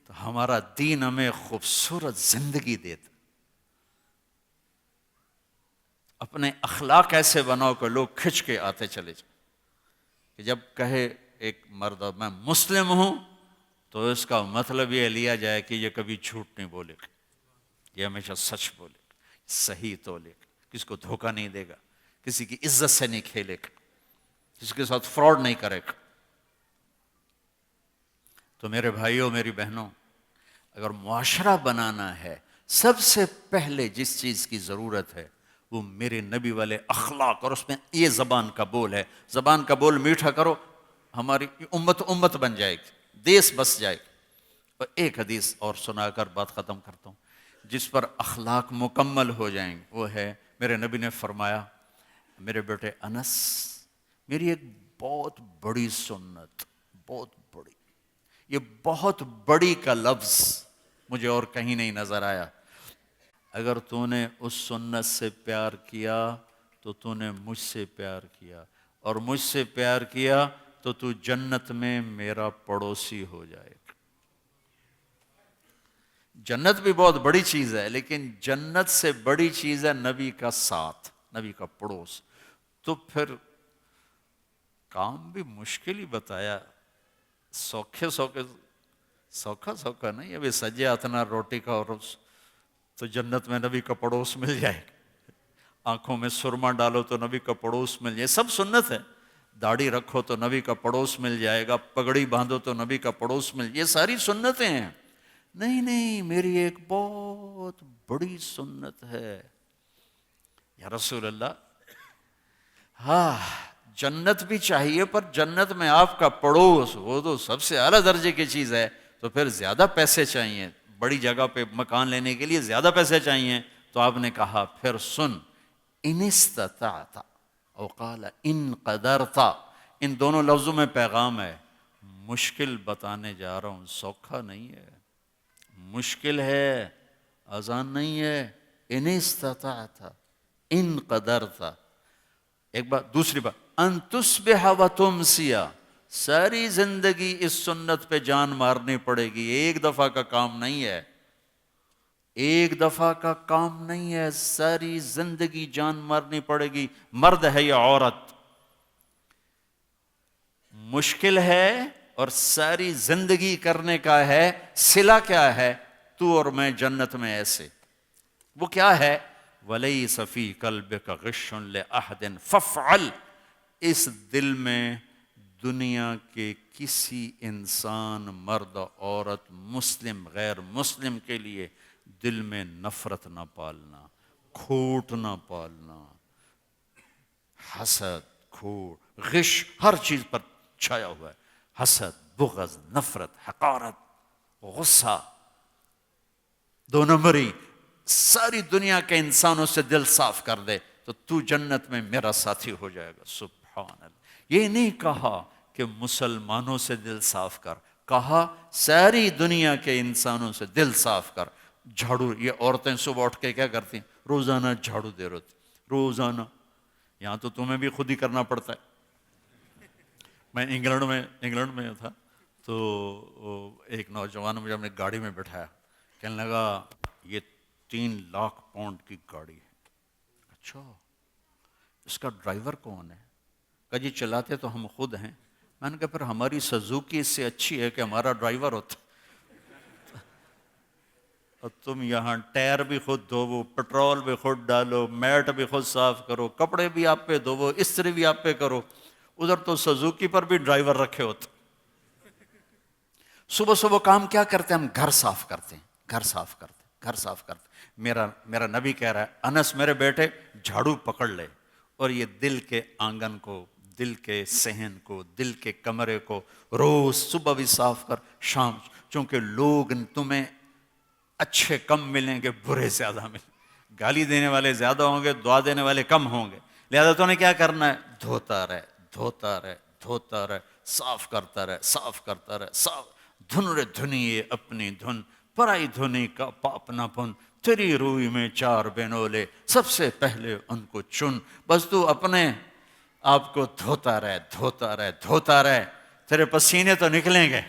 تو ہمارا دین ہمیں خوبصورت زندگی دیتا. اپنے اخلاق ایسے بناؤ کہ لوگ کھچ کے آتے چلے جائیں. کہ جب کہے ایک مرد میں مسلم ہوں تو اس کا مطلب یہ لیا جائے کہ یہ کبھی جھوٹ نہیں بولے گا, یہ ہمیشہ سچ بولے گا, صحیح تولے گا, کسی کو دھوکہ نہیں دے گا, کسی کی عزت سے نہیں کھیلے گا, کسی کے ساتھ فراڈ نہیں کرے گا. تو میرے بھائیوں میری بہنوں, اگر معاشرہ بنانا ہے سب سے پہلے جس چیز کی ضرورت ہے وہ میرے نبی والے اخلاق, اور اس میں یہ زبان کا بول ہے. زبان کا بول میٹھا کرو, ہماری امت بن جائے گی, دیس بس جائے گی. اور ایک حدیث اور سنا کر بات ختم کرتا ہوں, جس پر اخلاق مکمل ہو جائیں گے. وہ ہے, میرے نبی نے فرمایا, میرے بیٹے انس, میری ایک بہت بڑی سنت, بہت بڑی, یہ بہت بڑی کا لفظ مجھے اور کہیں نہیں نظر آیا. اگر تو نے اس سنت سے پیار کیا تو تو نے مجھ سے پیار کیا, اور مجھ سے پیار کیا تو تو جنت میں میرا پڑوسی ہو جائے گا. جنت بھی بہت بڑی چیز ہے, لیکن جنت سے بڑی چیز ہے نبی کا ساتھ, نبی کا پڑوس. تو پھر کام بھی مشکل ہی بتایا, سوکھا نہیں, ابھی سجے اتنا روٹی کا اور تو جنت میں نبی کا پڑوس مل جائے گا. آنکھوں میں سرما ڈالو تو نبی کا پڑوس مل جائے, سب سنت ہے. داڑھی رکھو تو نبی کا پڑوس مل جائے گا, پگڑی باندھو تو نبی کا پڑوس مل جائے, یہ ساری سنتیں ہیں. نہیں, میری ایک بہت بڑی سنت ہے. یا رسول اللہ, ہاں جنت بھی چاہیے, پر جنت میں آپ کا پڑوس وہ تو سب سے اعلیٰ درجے کی چیز ہے, تو پھر زیادہ پیسے چاہیے, بڑی جگہ پہ مکان لینے کے لیے زیادہ پیسے چاہیے. تو آپ نے کہا پھر سن, ان استطعت او قال ان قدرت, ان دونوں لفظوں میں پیغام ہے. مشکل بتانے جا رہا ہوں, سوکھا نہیں ہے, مشکل ہے, آسان نہیں ہے. ان استطعت, ان قدرت. ایک بات. دوسری بات, ان تصبح و تمسی, ساری زندگی اس سنت پہ جان مارنی پڑے گی, ایک دفعہ کا کام نہیں ہے, ایک دفعہ کا کام نہیں ہے, ساری زندگی جان مارنی پڑے گی. مرد ہے یا عورت, مشکل ہے اور ساری زندگی کرنے کا ہے. صلہ کیا ہے؟ تو اور میں جنت میں ایسے. وہ کیا ہے؟ وَلَيْسَ فِي قَلْبِكَ غِشٌّ لِأَحَدٍ فَافْعَلْ, اس دل میں دنیا کے کسی انسان, مرد عورت, مسلم غیر مسلم کے لیے دل میں نفرت نہ پالنا, کھوٹ نہ پالنا. حسد, کھوٹ, غش ہر چیز پر چھایا ہوا ہے. حسد, بغض, نفرت, حقارت, غصہ, دو نمبری, ساری دنیا کے انسانوں سے دل صاف کر دے تو تو جنت میں میرا ساتھی ہو جائے گا. سبحان اللہ. یہ نہیں کہا کہ مسلمانوں سے دل صاف کر, کہا ساری دنیا کے انسانوں سے دل صاف کر. جھاڑو, یہ عورتیں صبح اٹھ کے کیا کرتی ہیں؟ روزانہ جھاڑو دے رہی, روزانہ. یہاں تو تمہیں بھی خود ہی کرنا پڑتا ہے. میں انگلینڈ میں تھا تو ایک نوجوان مجھے اپنے گاڑی میں بٹھایا, کہنے لگا یہ 3 لاکھ پاؤنڈ کی گاڑی ہے. اچھا, اس کا ڈرائیور کون ہے؟ کہا جی چلاتے تو ہم خود ہیں. میں نے کہا پھر ہماری سزوکی اس سے اچھی ہے کہ ہمارا ڈرائیور ہوتا. اور تم یہاں ٹائر بھی خود دھوو, پٹرول بھی خود ڈالو, میٹ بھی خود صاف کرو, کپڑے بھی آپ پہ دھوو, استری بھی آپ پہ کرو. ادھر تو سزوکی پر بھی ڈرائیور رکھے ہوتے. صبح کام کیا کرتے ہیں؟ ہم گھر صاف کرتے ہیں, گھر صاف کرتے. میرا نبی کہہ رہا ہے, انس میرے بیٹے جھاڑو پکڑ لے اور یہ دل کے آنگن کو, دل کے صحن کو, دل کے کمرے کو روز صبح بھی صاف کر, شام. چونکہ لوگ تمہیں اچھے کم ملیں گے, برے زیادہ ملیں. گالی دینے والے زیادہ ہوں گے, دعا دینے والے کم ہوں گے. لہذا تو نے کیا کرنا ہے؟ دھوتا رہے, صاف کرتا رہے, صاف. دھن رے دھنیے اپنی دھن, پرائی دھنی کا پاپ نہ پن. تیری روئی میں 4 بنولے، سب سے پہلے ان کو چن، بس تو اپنے آپ کو دھوتا رہے دھوتا رہے دھوتا رہے، تیرے پسینے تو نکلیں گے،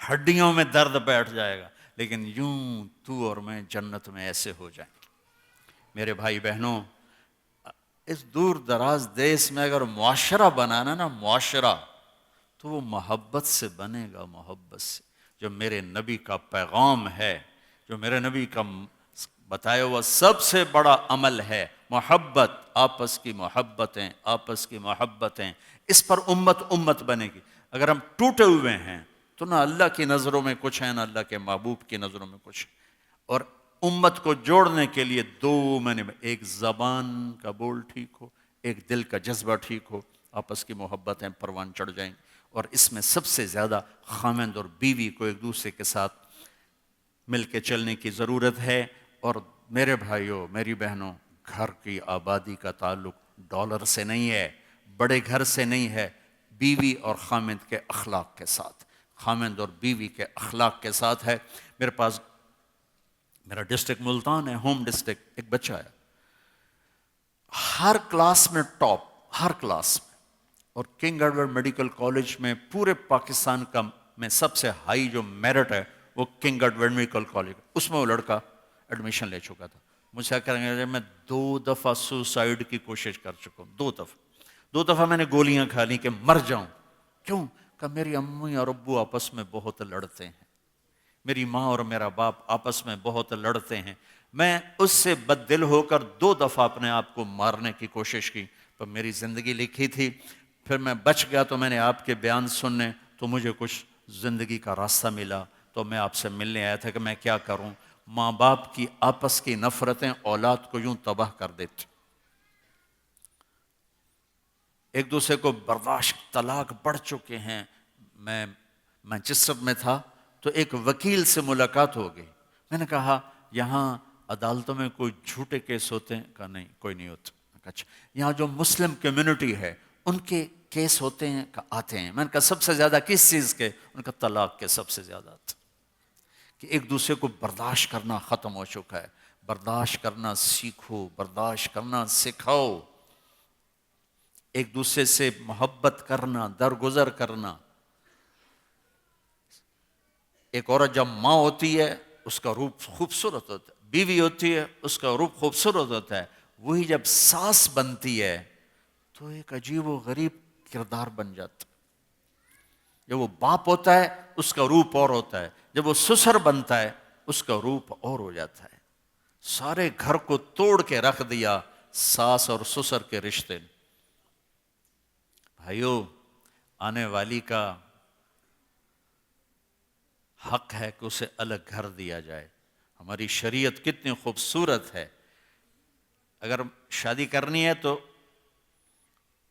ہڈیوں میں درد بیٹھ جائے گا، لیکن یوں تو اور میں جنت میں ایسے ہو جائیں گے۔ میرے بھائی بہنوں، اس دور دراز دیس میں اگر معاشرہ بنانا نا، معاشرہ، تو وہ محبت سے بنے گا، محبت سے۔ جو میرے نبی کا پیغام ہے، جو میرے نبی کا بتایا ہوا سب سے بڑا عمل ہے، محبت، آپس کی محبتیں، آپس کی محبتیں، اس پر امت بنے گی۔ اگر ہم ٹوٹے ہوئے ہیں تو نہ اللہ کی نظروں میں کچھ ہے، نہ اللہ کے محبوب کی نظروں میں کچھ ہے۔ اور امت کو جوڑنے کے لیے ایک زبان کا بول ٹھیک ہو، ایک دل کا جذبہ ٹھیک ہو، آپس کی محبتیں پروان چڑھ جائیں گی۔ اور اس میں سب سے زیادہ خاوند اور بیوی کو ایک دوسرے کے ساتھ مل کے چلنے کی ضرورت ہے۔ اور میرے بھائیوں، میری بہنوں، گھر کی آبادی کا تعلق ڈالر سے نہیں ہے، بڑے گھر سے نہیں ہے، بیوی اور خاوند کے اخلاق کے ساتھ، خاوند اور بیوی کے اخلاق کے ساتھ ہے۔ میرا ڈسٹرکٹ ملتان ہے، ہوم ڈسٹرکٹ، ایک بچہ ہے، ہر کلاس میں ٹاپ، ہر کلاس میں، اور کنگ ایڈورڈ میڈیکل کالج میں پورے پاکستان کا میں سب سے ہائی جو میرٹ ہے وہ کنگ ایڈورڈ میڈیکل کالج، اس میں وہ لڑکا ایڈمیشن لے چکا تھا۔ مجھ سے کہیں گے میں 2 دفعہ سوسائڈ کی کوشش کر چکا ہوں، 2 دفعہ میں نے گولیاں کھا لی کہ مر جاؤں۔ کیوں؟ کہ میری امی اور ابو آپس میں بہت لڑتے ہیں، میری ماں اور میرا باپ آپس میں بہت لڑتے ہیں۔ میں اس سے بد دل ہو کر 2 دفعہ اپنے آپ کو مارنے کی کوشش کی، پر میری زندگی لکھی تھی۔ پھر میں بچ گیا تو میں نے آپ کے بیان سننے، تو مجھے کچھ زندگی کا راستہ ملا، تو میں آپ سے ملنے آیا تھا کہ میں کیا کروں۔ ماں باپ کی آپس کی نفرتیں اولاد کو یوں تباہ کر دیتی، ایک دوسرے کو برداشت، طلاق بڑھ چکے ہیں۔ میں مانچسٹر میں تھا تو ایک وکیل سے ملاقات ہو گئی، میں نے کہا یہاں عدالتوں میں کوئی جھوٹے کیس ہوتے ہیں؟ کہا نہیں، کوئی نہیں ہوتا۔ اچھا، یہاں جو مسلم کمیونٹی ہے ان کے کیس ہوتے ہیں؟ کہ آتے ہیں۔ میں نے کہا سب سے زیادہ کس چیز کے؟ ان کا طلاق کے سب سے زیادہ آتے ہیں۔ کہ ایک دوسرے کو برداشت کرنا ختم ہو چکا ہے۔ برداشت کرنا سیکھو، برداشت کرنا سکھاؤ، ایک دوسرے سے محبت کرنا، درگزر کرنا۔ ایک عورت جب ماں ہوتی ہے اس کا روپ خوبصورت ہوتا ہے، بیوی ہوتی ہے اس کا روپ خوبصورت ہوتا ہے، وہی جب ساس بنتی ہے تو ایک عجیب و غریب کردار بن جاتا ہے۔ جب وہ باپ ہوتا ہے اس کا روپ اور ہوتا ہے، جب وہ سسر بنتا ہے اس کا روپ اور ہو جاتا ہے۔ سارے گھر کو توڑ کے رکھ دیا ساس اور سسر کے رشتے نے۔ بھائیو، آنے والی کا حق ہے کہ اسے الگ گھر دیا جائے۔ ہماری شریعت کتنی خوبصورت ہے۔ اگر شادی کرنی ہے تو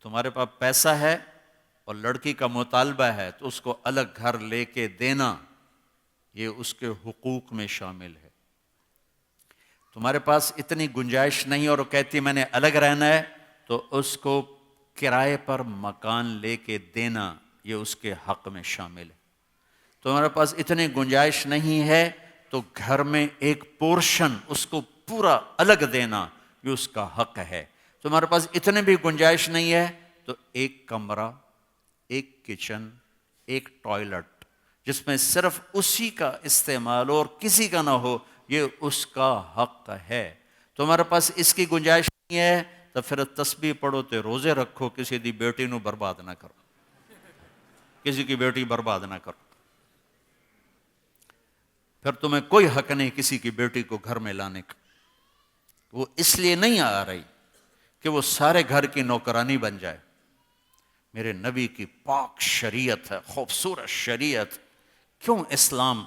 تمہارے پاس پیسہ ہے اور لڑکی کا مطالبہ ہے تو اس کو الگ گھر لے کے دینا، یہ اس کے حقوق میں شامل ہے۔ تمہارے پاس اتنی گنجائش نہیں اور کہتی میں نے الگ رہنا ہے تو اس کو کرائے پر مکان لے کے دینا، یہ اس کے حق میں شامل ہے۔ تمہارے پاس اتنی گنجائش نہیں ہے تو گھر میں ایک پورشن اس کو پورا الگ دینا، یہ اس کا حق ہے۔ تمہارے پاس اتنی بھی گنجائش نہیں ہے تو ایک کمرہ، ایک کچن، ایک ٹوائلٹ جس میں صرف اسی کا استعمال اور کسی کا نہ ہو، یہ اس کا حق ہے۔ تمہارے پاس اس کی گنجائش نہیں ہے تو پھر تسبیح پڑھو تے روزے رکھو، کسی دی بیٹی نو برباد نہ کرو، کسی کی بیٹی برباد نہ کرو۔ پھر تمہیں کوئی حق نہیں کسی کی بیٹی کو گھر میں لانے کا۔ وہ اس لیے نہیں آ رہی کہ وہ سارے گھر کی نوکرانی بن جائے۔ میرے نبی کی پاک شریعت ہے، خوبصورت شریعت۔ کیوں اسلام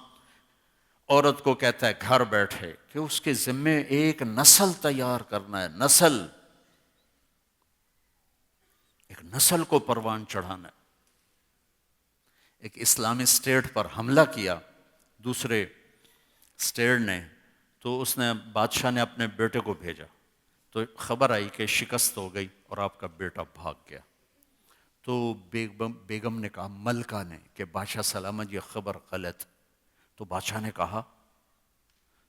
عورت کو کہتا ہے گھر بیٹھے؟ کہ اس کے ذمے ایک نسل تیار کرنا ہے، ایک نسل کو پروان چڑھانا ہے۔ ایک اسلامی اسٹیٹ پر حملہ کیا دوسرے اسٹیٹ نے، تو اس نے بادشاہ نے اپنے بیٹے کو بھیجا، تو خبر آئی کہ شکست ہو گئی اور آپ کا بیٹا بھاگ گیا۔ تو بیگم نے کہا، ملکہ نے، کہ بادشاہ سلامت یہ خبر غلط۔ تو بادشاہ نے کہا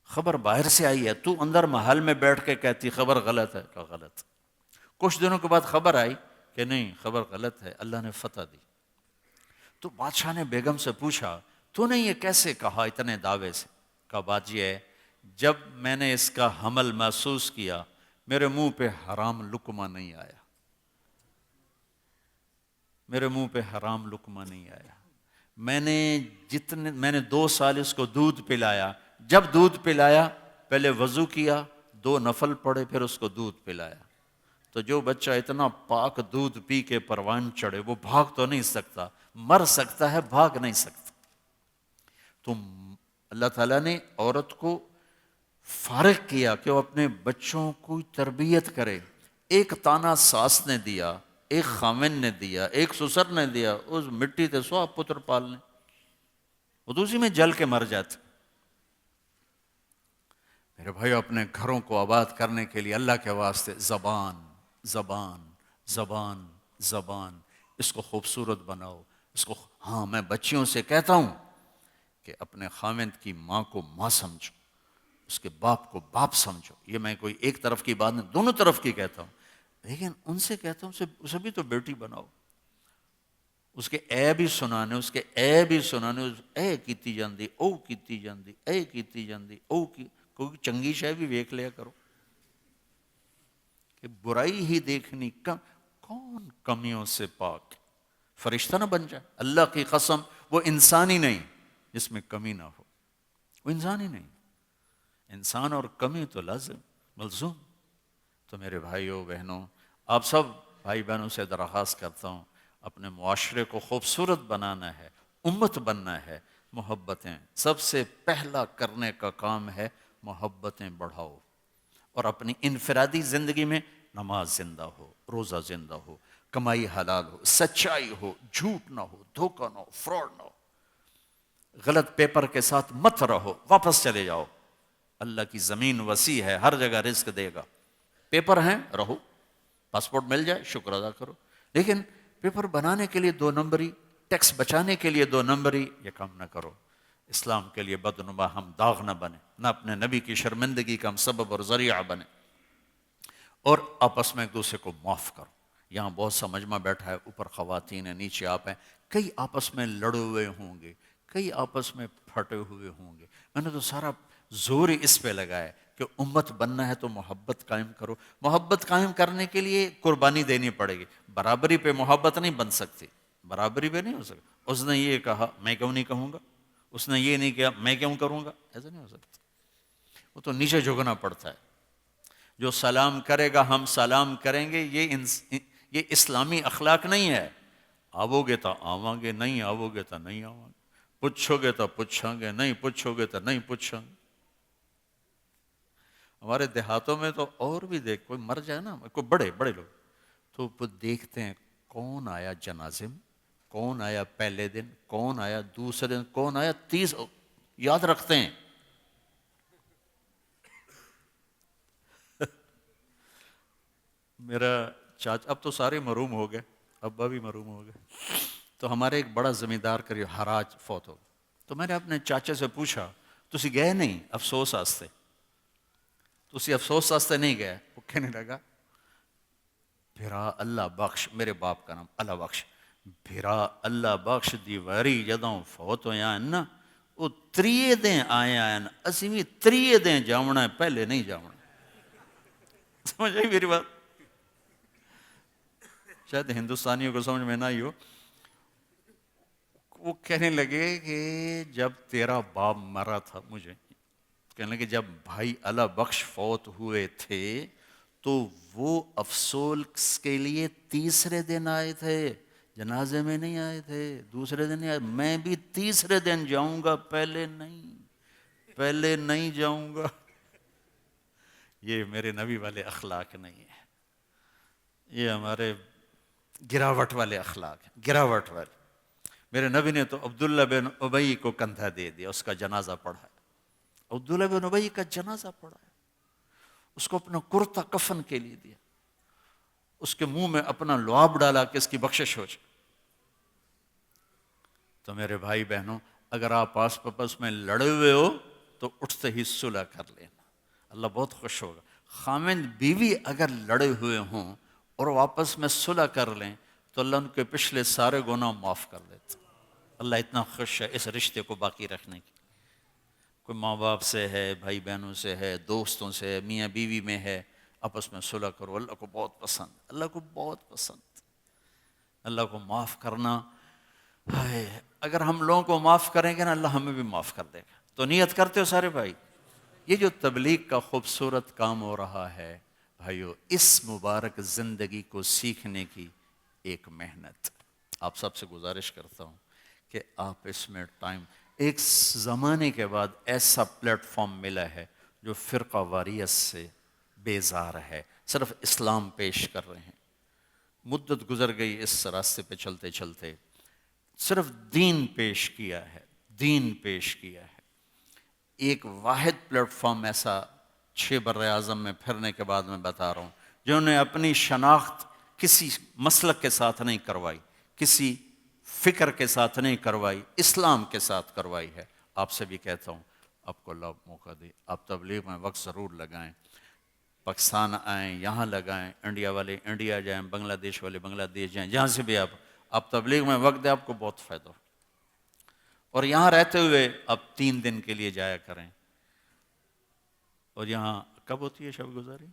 خبر باہر سے آئی ہے، تو اندر محل میں بیٹھ کے کہتی خبر غلط ہے، کہ غلط۔ کچھ دنوں کے بعد خبر آئی کہ نہیں خبر غلط ہے، اللہ نے فتح دی۔ تو بادشاہ نے بیگم سے پوچھا تو نے یہ کیسے کہا اتنے دعوے سے؟ کہا بات یہ ہے، جب میں نے اس کا حمل محسوس کیا میرے منہ پہ حرام لقمہ نہیں آیا، میرے منہ پہ حرام لقمہ نہیں آیا۔ میں نے 2 سال اس کو دودھ پلایا، جب دودھ پلایا پہلے وضو کیا، 2 نفل پڑھے، پھر اس کو دودھ پلایا۔ تو جو بچہ اتنا پاک دودھ پی کے پروان چڑھے وہ بھاگ تو نہیں سکتا، مر سکتا ہے، بھاگ نہیں سکتا۔ تو اللہ تعالیٰ نے عورت کو فارغ کیا کہ وہ اپنے بچوں کو تربیت کرے۔ ایک تانا ساس نے دیا، ایک خامن نے دیا، ایک سسر نے دیا، اس مٹی تے 100 پتر پالنے، وہ تو اسی میں جل کے مر جاتے۔ میرے بھائی اپنے گھروں کو آباد کرنے کے لیے اللہ کے واسطے زبان زبان زبان زبان، اس کو خوبصورت بناؤ، اس کو۔ ہاں میں بچیوں سے کہتا ہوں کہ اپنے خاوند کی ماں کو ماں سمجھو، اس کے باپ کو باپ سمجھو۔ یہ میں کوئی ایک طرف کی بات نہیں، دونوں طرف کی کہتا ہوں، لیکن ان سے کہتا ہوں اسے بھی تو بیٹی بناؤ، اس کے اے بھی سنانے، اس کے اے بھی سنانے، اے کیتی جاندی، او کیتی جاندی، اے کیتی جاندی، او کی کوئی چنگی شے بھی ویکھ لیا کرو کہ برائی ہی دیکھنی کون کمیوں سے پاک، فرشتہ نہ بن جائے۔ اللہ کی قسم وہ انسان ہی نہیں جس میں کمی نہ ہو، وہ انسان ہی نہیں، انسان اور کمی تو لازم ملزوم۔ تو میرے بھائیوں بہنوں، آپ سب بھائی بہنوں سے درخواست کرتا ہوں، اپنے معاشرے کو خوبصورت بنانا ہے، امت بننا ہے، محبتیں سب سے پہلا کرنے کا کام ہے، محبتیں بڑھاؤ، اور اپنی انفرادی زندگی میں نماز زندہ ہو، روزہ زندہ ہو، کمائی حلال ہو، سچائی ہو، جھوٹ نہ ہو، دھوکہ نہ ہو، فراڈ نہ ہو، غلط پیپر کے ساتھ مت رہو، واپس چلے جاؤ۔ اللہ کی زمین وسیع ہے، ہر جگہ رزق دے گا۔ پیپر ہیں رہو، پاسپورٹ مل جائے شکر ادا کرو، لیکن پیپر بنانے کے لیے 2 نمبری، ٹیکس بچانے کے لیے 2 نمبری، یہ کام نہ کرو۔ اسلام کے لیے بدنما ہم داغ نہ بنے، نہ اپنے نبی کی شرمندگی کا ہم سبب اور ذریعہ بنے، اور آپس میں ایک دوسرے کو معاف کرو۔ یہاں بہت سا مجمع بیٹھا ہے، اوپر خواتین ہیں، نیچے آپ ہیں، کئی آپس میں لڑے ہوئے ہوں گے، کئی آپس میں پھٹے ہوئے ہوں گے۔ میں نے تو سارا زور اس پہ لگایا کہ امت بننا ہے تو محبت قائم کرو۔ محبت قائم کرنے کے لیے قربانی دینی پڑے گی، برابری پہ محبت نہیں بن سکتی، برابری پہ نہیں ہو سکتی۔ اس نے یہ کہا میں کیوں نہیں کہوں گا، اس نے یہ نہیں کیا میں کیوں کروں گا، ایسا نہیں ہو سکتا۔ وہ تو نیچے جھکنا پڑتا ہے۔ جو سلام کرے گا ہم سلام کریں گے، یہ اسلامی اخلاق نہیں ہے۔ آو گے تو آواں گے، نہیں آو گے تو نہیں آواں گے، پوچھو گے تو پوچھیں گے، نہیں پوچھو گے تو نہیں پوچھیں گے۔ ہمارے دیہاتوں میں تو اور بھی دیکھ، کوئی مر جائے نا، کوئی بڑے بڑے لوگ تو وہ دیکھتے ہیں کون آیا جنازے میں، کون آیا پہلے دن، کون آیا دوسرے دن، کون آیا یاد رکھتے ہیں۔ میرا چاچا، اب تو سارے محروم ہو گئے، ابا بھی محروم ہو گئے، تو ہمارے ایک بڑا زمیندار کا حراج فوت ہو، تو میں نے اپنے چاچا سے پوچھا تسی گئے نہیں افسوس واسطے، تسی افسوس واسطے نہیں گئے؟ وہ کہنے لگا بھرا اللہ بخش، میرے باپ کا نام اللہ بخش، بھرا اللہ بخش دی واری جدوں فوت ہویا ہے نا، وہ 3 دن آیا ہے نا، اسی بھی 3 دن جاؤنا ہے، پہلے نہیں جاؤنا۔ سمجھ آئی میری بات؟ شاید ہندوستانیوں کو سمجھ میں نہ ہی ہو۔ وہ کہنے لگے کہ جب تیرا باپ مرا تھا، مجھے کہنے لگے جب بھائی اللہ بخش فوت ہوئے تھے تو وہ افسوس کے لیے 3 دن آئے تھے، جنازے میں نہیں آئے تھے، دوسرے دن نہیں آئے۔ میں بھی 3 دن جاؤں گا، پہلے نہیں جاؤں گا۔ یہ میرے نبی والے اخلاق نہیں ہے، یہ ہمارے گراوٹ والے اخلاق ہیں، گراوٹ والے۔ میرے نبی نے تو عبداللہ بن ابی کو کندھا دے دیا، اس کا جنازہ پڑھا ہے، عبداللہ بن ابی کا جنازہ پڑھا ہے، اس کو اپنا کرتا کفن کے لیے دیا، اس کے منہ میں اپنا لعاب ڈالا کہ اس کی بخشش ہو جائے۔ تو میرے بھائی بہنوں، اگر آپ آس پاس میں لڑے ہوئے ہو تو اٹھتے ہی صلح کر لینا، اللہ بہت خوش ہوگا۔ خامند بیوی اگر لڑے ہوئے ہوں اور وہ آپس میں صلح کر لیں تو اللہ ان کے پچھلے سارے گناہ معاف کر دیتا۔ اللہ اتنا خوش ہے اس رشتے کو باقی رکھنے کی۔ کوئی ماں باپ سے ہے، بھائی بہنوں سے ہے، دوستوں سے ہے، میاں بیوی میں ہے، آپس میں صلح کرو، اللہ کو بہت پسند، اللہ کو بہت پسند۔ اللہ کو معاف کرنا، اگر ہم لوگوں کو معاف کریں گے نا اللہ ہمیں بھی معاف کر دے گا۔ تو نیت کرتے ہو سارے بھائی؟ یہ جو تبلیغ کا خوبصورت کام ہو رہا ہے بھائیو، اس مبارک زندگی کو سیکھنے کی ایک محنت، آپ سب سے گزارش کرتا ہوں کہ آپ اس میں ٹائم، ایک زمانے کے بعد ایسا پلیٹ فارم ملا ہے جو فرقہ واریت سے بیزار ہے، صرف اسلام پیش کر رہے ہیں۔ مدت گزر گئی اس راستے پہ چلتے چلتے، صرف دین پیش کیا ہے، دین پیش کیا ہے۔ ایک واحد پلیٹ فارم ایسا 6 بر اعظم میں پھرنے کے بعد میں بتا رہا ہوں، جنہوں نے اپنی شناخت کسی مسلک کے ساتھ نہیں کروائی، کسی فکر کے ساتھ نہیں کروائی، اسلام کے ساتھ کروائی ہے۔ آپ سے بھی کہتا ہوں، آپ کو اللہ موقع دے، آپ تبلیغ میں وقت ضرور لگائیں، پاکستان آئیں، یہاں لگائیں، انڈیا والے انڈیا جائیں، بنگلہ دیش والے بنگلہ دیش جائیں، جہاں سے بھی آپ تبلیغ میں وقت دیں، آپ کو بہت فائدہ ہو۔ اور یہاں رہتے ہوئے آپ 3 دن کے لیے جایا کریں۔ اور یہاں کب ہوتی ہے شب گزاری؟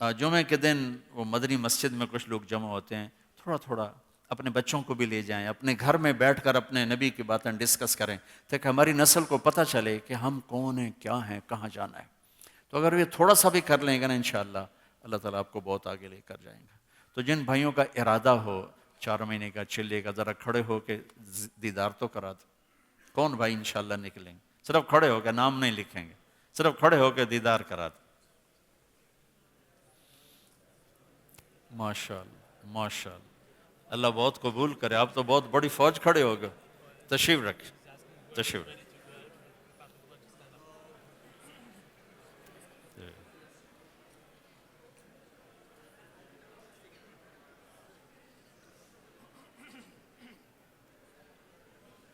جمعے کے دن وہ مدنی مسجد میں کچھ لوگ جمع ہوتے ہیں، تھوڑا تھوڑا اپنے بچوں کو بھی لے جائیں، اپنے گھر میں بیٹھ کر اپنے نبی کی باتیں ڈسکس کریں تاکہ ہماری نسل کو پتہ چلے کہ ہم کون ہیں، کیا ہیں، کہاں جانا ہے۔ تو اگر یہ تھوڑا سا بھی کر لیں گے نا انشاءاللہ اللہ تعالیٰ آپ کو بہت آگے لے کر جائیں گا۔ تو جن بھائیوں کا ارادہ ہو 4 مہینے کا چلے کا، ذرا کھڑے ہو کے دیدار تو کرا دو۔ کون بھائی انشاءاللہ نکلیں گے؟ صرف کھڑے ہو کے، نام نہیں لکھیں گے، صرف کھڑے ہو کے دیدار کرا دو۔ ماشاءاللہ ماشاءاللہ، اللہ بہت قبول کرے۔ آپ تو بہت بڑی فوج کھڑے ہو گئے، تشریف رکھ، تشریف رکھ۔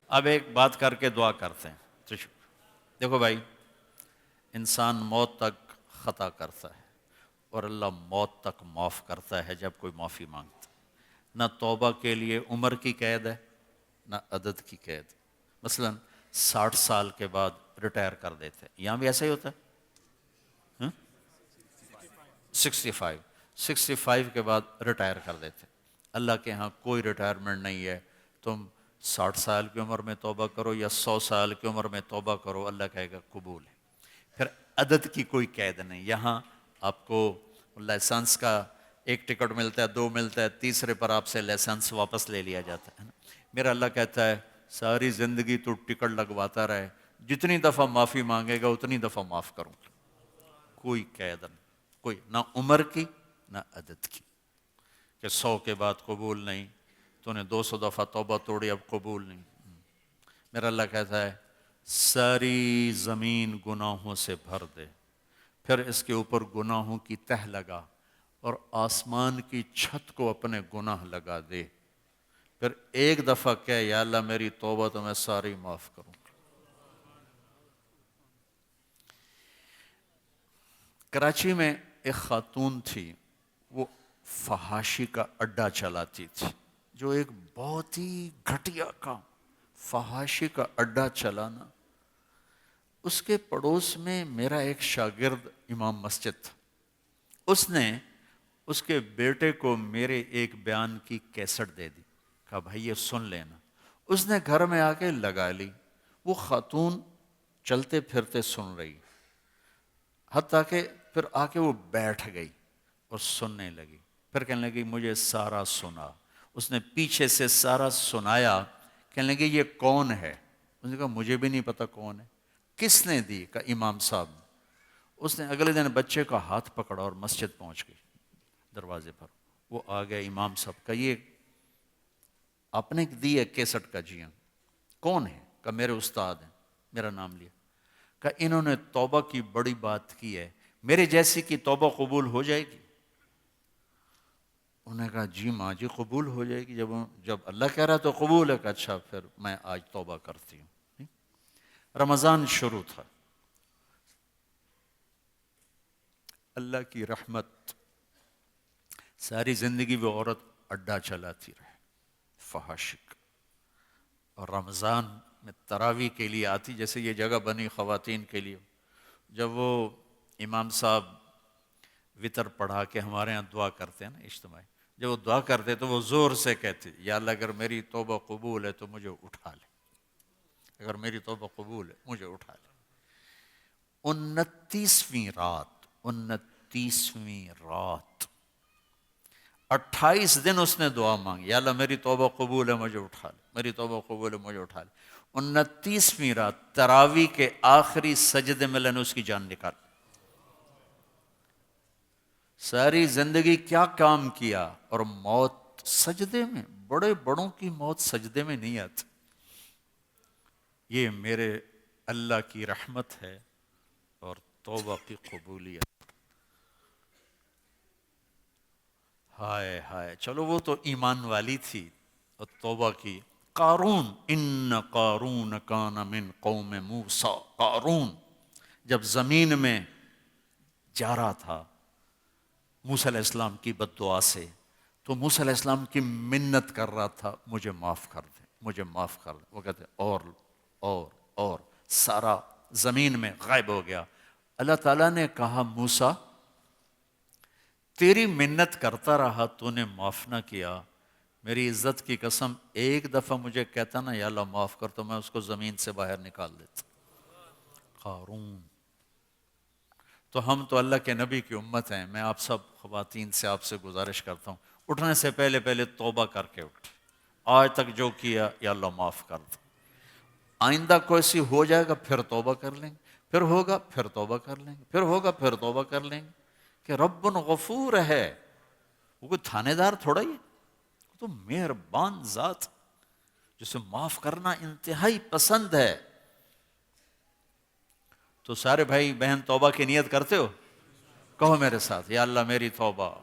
اب ایک بات کر کے دعا کرتے ہیں۔ دیکھو بھائی، انسان موت تک خطا کرتا ہے اور اللہ موت تک معاف کرتا ہے جب کوئی معافی مانگتا ہے۔ نہ توبہ کے لیے عمر کی قید ہے، نہ عدد کی قید۔ مثلا 60 سال کے بعد ریٹائر کر دیتے ہیں، یہاں بھی ایسا ہی ہوتا ہے، 65 کے بعد ریٹائر کر دیتے ہیں۔ اللہ کے ہاں کوئی ریٹائرمنٹ نہیں ہے، تم 60 سال کی عمر میں توبہ کرو یا 100 سال کی عمر میں توبہ کرو، اللہ کہے گا قبول ہے۔ پھر عدد کی کوئی قید نہیں، یہاں آپ کو لائسنس کا 1 ٹکٹ ملتا ہے، 2 ملتا ہے، تیسرے پر آپ سے لائسنس واپس لے لیا جاتا ہے نا۔ میرا اللہ کہتا ہے ساری زندگی تو ٹکٹ لگواتا رہے، جتنی دفعہ معافی مانگے گا اتنی دفعہ معاف کروں گا۔ کوئی قید نہیں، کوئی نہ عمر کی نہ عدد کی، کہ 100 کے بعد قبول نہیں، تو نے 200 دفعہ توبہ توڑی اب قبول نہیں۔ میرا اللہ کہتا ہے ساری زمین گناہوں سے بھر دے، پھر اس کے اوپر گناہوں کی تہ لگا اور آسمان کی چھت کو اپنے گناہ لگا دے، پھر ایک دفعہ کہے یا اللہ میری توبہ تو میں ساری معاف کروں گا۔ کراچی میں ایک خاتون تھی، وہ فحاشی کا اڈا چلاتی تھی، جو ایک بہت ہی گھٹیا کام، فحاشی کا اڈا چلانا۔ اس کے پڑوس میں میرا ایک شاگرد امام مسجد تھا، اس نے اس کے بیٹے کو میرے ایک بیان کی کیسٹ دے دی، کہا بھائی یہ سن لینا۔ اس نے گھر میں آ کے لگا لی، وہ خاتون چلتے پھرتے سن رہی، حتیٰ کہ پھر آ کے وہ بیٹھ گئی اور سننے لگی، پھر کہنے لگی مجھے سارا سنا۔ اس نے پیچھے سے سارا سنایا، کہنے لگی یہ کون ہے؟ اس نے کہا مجھے بھی نہیں پتا کون ہے۔ کس نے دی؟ کہا امام صاحب نے۔ اس نے اگلے دن بچے کا ہاتھ پکڑا اور مسجد پہنچ گئی، دروازے پر وہ آ گیا امام صاحب کا، یہ آپ نے دی ہے کیسٹ کا؟ جی ہاں۔ کون ہے؟ کہا میرے استاد ہیں۔ میرا نام لیا، کہا انہوں نے توبہ کی بڑی بات کی ہے، میرے جیسی کی توبہ قبول ہو جائے گی؟ انہوں نے کہا جی ماں جی قبول ہو جائے گی، جب اللہ کہہ رہا تو قبول ہے۔ کہ اچھا پھر میں آج توبہ کرتی ہوں۔ رمضان شروع تھا، اللہ کی رحمت، ساری زندگی وہ عورت اڈا چلاتی رہے فحاشی کا، اور رمضان میں تراویح کے لیے آتی، جیسے یہ جگہ بنی خواتین کے لیے، جب وہ امام صاحب وطر پڑھا کے ہمارے ہاں دعا کرتے ہیں نا اجتماعی، جب وہ دعا کرتے تو وہ زور سے کہتے یا اللہ اگر میری توبہ قبول ہے تو مجھے اٹھا لے، اگر میری توبہ قبول ہے مجھے اٹھا لے۔ 29ویں رات 28 دن اس نے دعا مانگی، یا اللہ میری توبہ قبول ہے مجھے اٹھا لے، میری توبہ قبول ہے مجھے اٹھا لے۔ 29ویں رات تراویح کے آخری سجدے میں اللہ نے اس کی جان نکال۔ ساری زندگی کیا کام کیا، اور موت سجدے میں، بڑے بڑوں کی موت سجدے میں نہیں آتی۔ یہ میرے اللہ کی رحمت ہے اور توبہ کی قبولیت۔ ہائے ہائے، چلو وہ تو ایمان والی تھی اور توبہ کی۔ قارون، ان قارون کان من قوم موسیٰ، قارون جب زمین میں جا رہا تھا موسیٰ علیہ السلام کی بد دعا سے، تو موسیٰ علیہ السلام کی منت کر رہا تھا مجھے معاف کر دے، مجھے معاف کر دے۔ وہ کہتے اور سارا زمین میں غائب ہو گیا۔ اللہ تعالیٰ نے کہا موسیٰ تیری منت کرتا رہا، تو نے معاف نہ کیا، میری عزت کی قسم ایک دفعہ مجھے کہتا نا یا اللہ معاف کر، تو میں اس کو زمین سے باہر نکال دیتا۔ قارون، تو ہم تو اللہ کے نبی کی امت ہیں، میں آپ سب خواتین سے آپ سے گزارش کرتا ہوں اٹھنے سے پہلے توبہ کر کے اٹھ۔ آج تک جو کیا یا اللہ معاف کر دو، آئندہ کوئی سی ہو جائے گا پھر توبہ کر لیں گے، پھر ہوگا پھر توبہ کر لیں گے، پھر ہوگا پھر توبہ کر لیں گے، کہ رب غفور ہے، وہ کوئی تھانے دار تھوڑا ہی ہے، وہ تو مہربان ذات جسے معاف کرنا انتہائی پسند ہے۔ تو سارے بھائی بہن توبہ کی نیت کرتے ہو؟ کہو میرے ساتھ یا اللہ میری توبہ،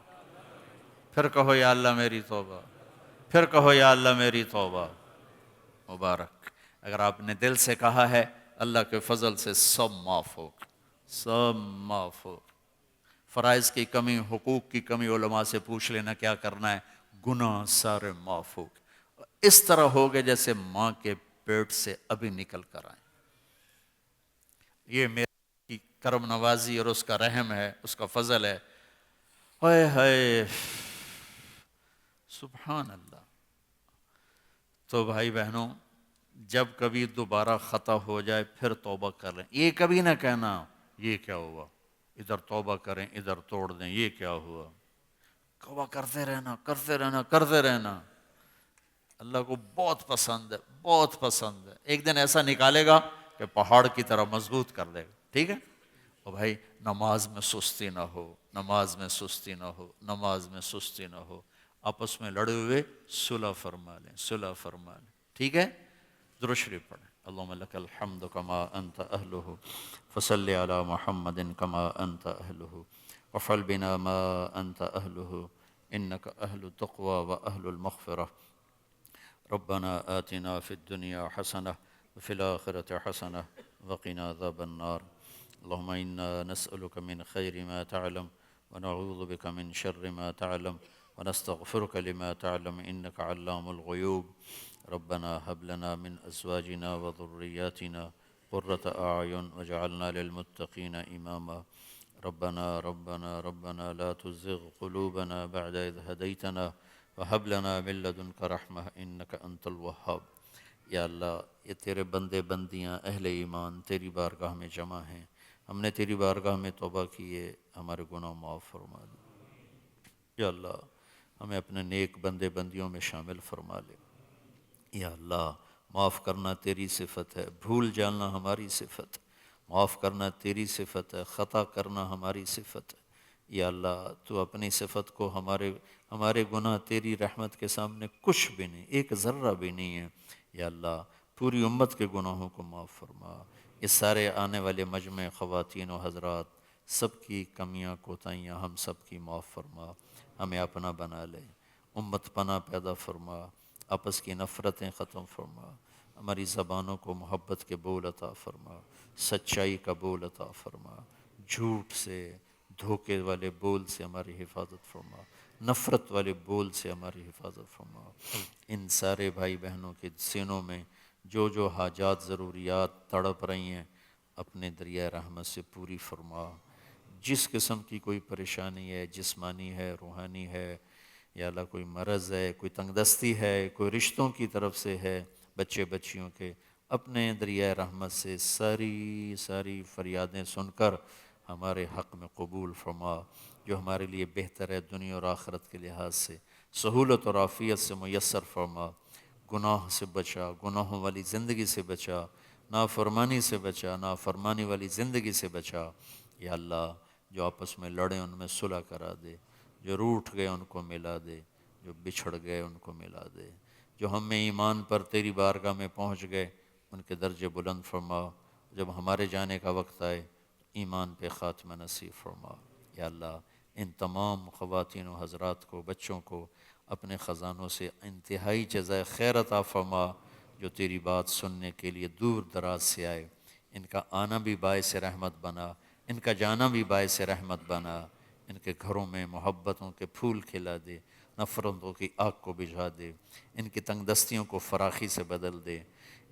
پھر کہو یا اللہ میری توبہ، پھر کہو یا اللہ میری توبہ۔ مبارک، اگر آپ نے دل سے کہا ہے اللہ کے فضل سے سب معاف ہو، سب معاف ہو۔ فرائض کی کمی، حقوق کی کمی علماء سے پوچھ لینا کیا کرنا ہے، گناہ سارے معاف ہو، اس طرح ہو گئے جیسے ماں کے پیٹ سے ابھی نکل کر آئے۔ یہ میری کرم نوازی اور اس کا رحم ہے، اس کا فضل ہے۔ ہائے ہائے، سبحان اللہ۔ تو بھائی بہنوں، جب کبھی دوبارہ خطا ہو جائے پھر توبہ کر لیں، یہ کبھی نہ کہنا یہ کیا ہوا، ادھر توبہ کریں ادھر توڑ دیں، یہ کیا ہوا۔ توبہ کرتے رہنا کرتے رہنا کرتے رہنا، اللہ کو بہت پسند ہے، بہت پسند ہے۔ ایک دن ایسا نکالے گا کہ پہاڑ کی طرح مضبوط کر دے گا، ٹھیک ہے۔ اور بھائی نماز میں سستی نہ ہو، نماز میں سستی نہ ہو، نماز میں سستی نہ ہو، آپس میں لڑے ہوئے صلح فرما لیں، صلح فرما لیں، ٹھیک ہے۔ درود شریف پڑھیں۔ اللہم لک الحمد کما انت اہلہ فصلی علی محمد کما انت اہلہ وفعل بنا ما انت اہلہ انک اہل التقوی و اہل المغفرہ۔ ربنا آتنا في الدنيا حسنة وفي الآخرة حسنة وقنا عذاب النار۔ اللهم إنا نسألك من خير ما تعلم ونعوذ بك من شر ما تعلم ونستغفرك لما تعلم إنك علام الغيوب۔ ربنا هب لنا من أزواجنا وذرياتنا قرة أعين واجعلنا للمتقين إماما۔ ربنا ربنا ربنا لا تزغ قلوبنا بعد إذ هديتنا وَهَبْ لَنَا مِن لَّدُنْكَ رَحْمَةً إِنَّكَ أَنتَ الْوَهَّابُ۔ یا اللہ، یہ تیرے بندے بندیاں اہل ایمان تیری بارگاہ میں جمع ہیں، ہم نے تیری بارگاہ میں توبہ کیے، ہمارے گناہ معاف فرما دے۔ یا اللہ، ہمیں اپنے نیک بندے بندیوں میں شامل فرما لے۔ یا اللہ، معاف کرنا تیری صفت ہے، بھول جانا ہماری صفت ہے، معاف کرنا تیری صفت ہے، خطا کرنا ہماری صفت ہے۔ یا اللہ، تو اپنی صفت کو ہمارے گناہ تیری رحمت کے سامنے کچھ بھی نہیں، ایک ذرہ بھی نہیں ہے۔ یا اللہ، پوری امت کے گناہوں کو معاف فرما۔ اس سارے آنے والے مجمع خواتین و حضرات سب کی کمیاں کوتاہیاں ہم سب کی معاف فرما، ہمیں اپنا بنا لے، امت پناہ پیدا فرما، آپس کی نفرتیں ختم فرما، ہماری زبانوں کو محبت کے بول عطا فرما، سچائی کا بول عطا فرما، جھوٹ سے، دھوکے والے بول سے ہماری حفاظت فرما، نفرت والے بول سے ہماری حفاظت فرما۔ ان سارے بھائی بہنوں کے سینوں میں جو جو حاجات ضروریات تڑپ رہی ہیں اپنے دریائے رحمت سے پوری فرما۔ جس قسم کی کوئی پریشانی ہے، جسمانی ہے، روحانی ہے، یا اللہ کوئی مرض ہے، کوئی تنگ دستی ہے، کوئی رشتوں کی طرف سے ہے، بچے بچیوں کے، اپنے دریائے رحمت سے ساری فریادیں سن کر ہمارے حق میں قبول فرما، جو ہمارے لیے بہتر ہے دنیا اور آخرت کے لحاظ سے، سہولت اور عافیت سے میسر فرما۔ گناہ سے بچا، گناہوں والی زندگی سے بچا، نافرمانی سے بچا، نافرمانی والی زندگی سے بچا۔ یا اللہ جو آپس میں لڑیں ان میں صلح کرا دے، جو روٹھ گئے ان کو ملا دے، جو بچھڑ گئے ان کو ملا دے، جو ہم میں ایمان پر تیری بارگاہ میں پہنچ گئے ان کے درجے بلند فرما۔ جب ہمارے جانے کا وقت آئے ایمان پہ خاتمہ نصیب فرما۔ یا اللہ ان تمام خواتین و حضرات کو، بچوں کو اپنے خزانوں سے انتہائی جزائے خیر عطا فرما، جو تیری بات سننے کے لیے دور دراز سے آئے، ان کا آنا بھی باعث رحمت بنا، ان کا جانا بھی باعث رحمت بنا، ان کے گھروں میں محبتوں کے پھول کھلا دے، نفرتوں کی آگ کو بجھا دے، ان کی تنگ دستیوں کو فراخی سے بدل دے،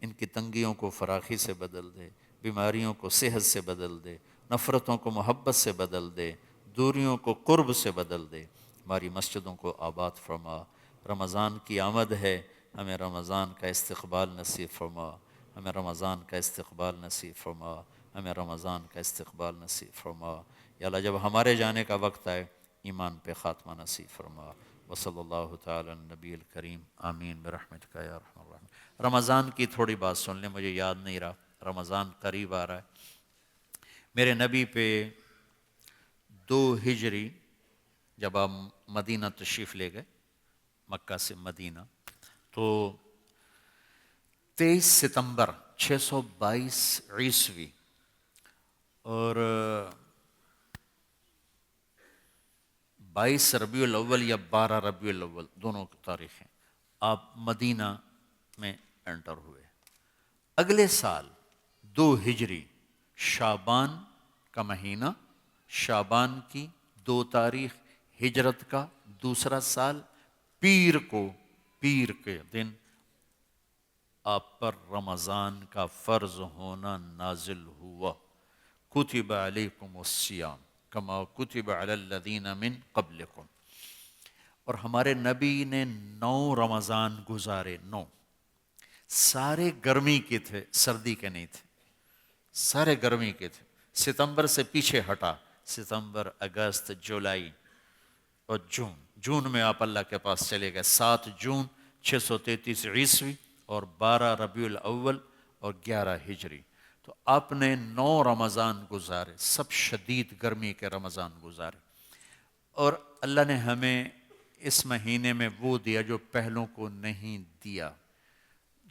ان کی تنگیوں کو فراخی سے بدل دے، بیماریوں کو صحت سے بدل دے، نفرتوں کو محبت سے بدل دے، دوریوں کو قرب سے بدل دے۔ ہماری مسجدوں کو آباد فرما۔ رمضان کی آمد ہے، ہمیں رمضان کا استقبال نصیب فرما، ہمیں رمضان کا استقبال نصیب فرما، ہمیں رمضان کا استقبال نصیب فرما۔ یا اللہ جب ہمارے جانے کا وقت آئے ایمان پہ خاتمہ نصیب فرما۔ وصلی اللہ تعالی علی النبی الکریم، آمین برحمتک یا ارحم الراحمین۔ رمضان کی تھوڑی بات سن لیں، مجھے یاد نہیں رہا، رمضان قریب آ رہا ہے۔ میرے نبی پہ 2 ہجری جب آپ مدینہ تشریف لے گئے، مکہ سے مدینہ، تو 23 ستمبر 622 عیسوی اور 22 ربیع الاول یا 12 ربیع الاول، دونوں کی تاریخیں، آپ مدینہ میں انٹر ہوئے۔ اگلے سال 2 ہجری شعبان کا مہینہ، شعبان کی 2 تاریخ ہجرت کا دوسرا سال، پیر کو، پیر کے دن آپ پر رمضان کا فرض ہونا نازل ہوا۔ کتب علیکم الصیام کما کتب علی الذین من قبلکم۔ اور ہمارے نبی نے 9 رمضان گزارے، 9، سارے گرمی کے تھے، سردی کے نہیں تھے، سارے گرمی کے تھے۔ ستمبر سے پیچھے ہٹا، ستمبر، اگست، جولائی اور جون میں آپ اللہ کے پاس چلے گئے، 7 جون 633 عیسوی اور 12 ربیع الاول اور 11 ہجری۔ تو آپ نے 9 رمضان گزارے، سب شدید گرمی کے رمضان گزارے، اور اللہ نے ہمیں اس مہینے میں وہ دیا جو پہلوں کو نہیں دیا۔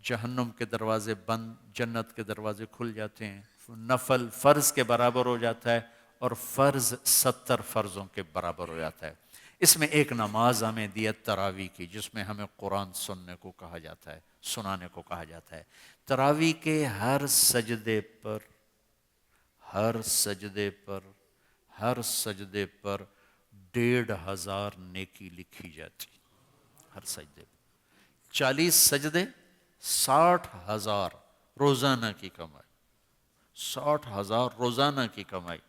جہنم کے دروازے بند، جنت کے دروازے کھل جاتے ہیں، نفل فرض کے برابر ہو جاتا ہے اور فرض 70 فرضوں کے برابر ہو جاتا ہے۔ اس میں ایک نماز ہمیں دیا تراویح کی، جس میں ہمیں قرآن سننے کو کہا جاتا ہے، سنانے کو کہا جاتا ہے۔ تراویح کے ہر سجدے پر، ہر سجدے پر، ہر سجدے پر 1500 نیکی لکھی جاتی، ہر سجدے پر 40 سجدے، 60,000 روزانہ کی کمائی، 60,000 روزانہ کی کمائی۔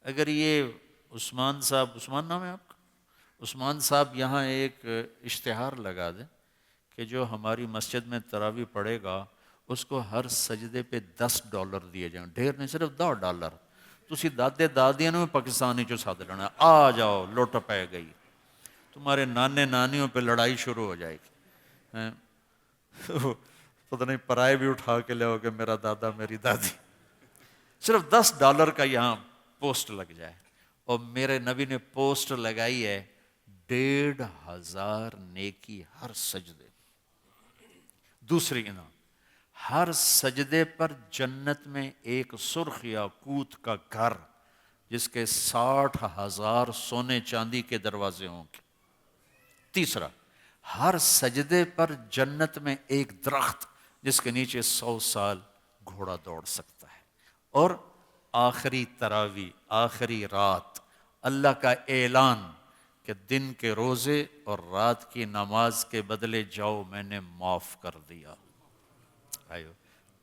اگر یہ عثمان صاحب، عثمان نام ہے آپ کا، عثمان صاحب یہاں ایک اشتہار لگا دیں کہ جو ہماری مسجد میں تراویح پڑھے گا اس کو ہر سجدے پہ $10 دیے جائیں، ڈھیر نہیں، صرف $10۔ تسی دادے دادیاں نے پاکستانی جو ساتھ لڑنا، آ جاؤ لوٹ پہ گئی، تمہارے نانے نانیوں پہ لڑائی شروع ہو جائے گی، پتہ نہیں پرائے بھی اٹھا کے لے گے، میرا دادا میری دادی۔ صرف $10 کا یہاں پوسٹ لگ جائے، اور میرے نبی نے پوسٹ لگائی ہے 1500 نیکی ہر سجدے۔ دوسری انعام، ہر سجدے پر جنت میں ایک سرخ یاقوت کا گھر جس کے 60,000 سونے چاندی کے دروازے ہوں گے۔ تیسرا، ہر سجدے پر جنت میں ایک درخت جس کے نیچے 100 سال گھوڑا دوڑ سکتا ہے۔ اور آخری تراوی، آخری رات، اللہ کا اعلان کہ دن کے روزے اور رات کی نماز کے بدلے جاؤ میں نے معاف کر دیا۔ آئیو،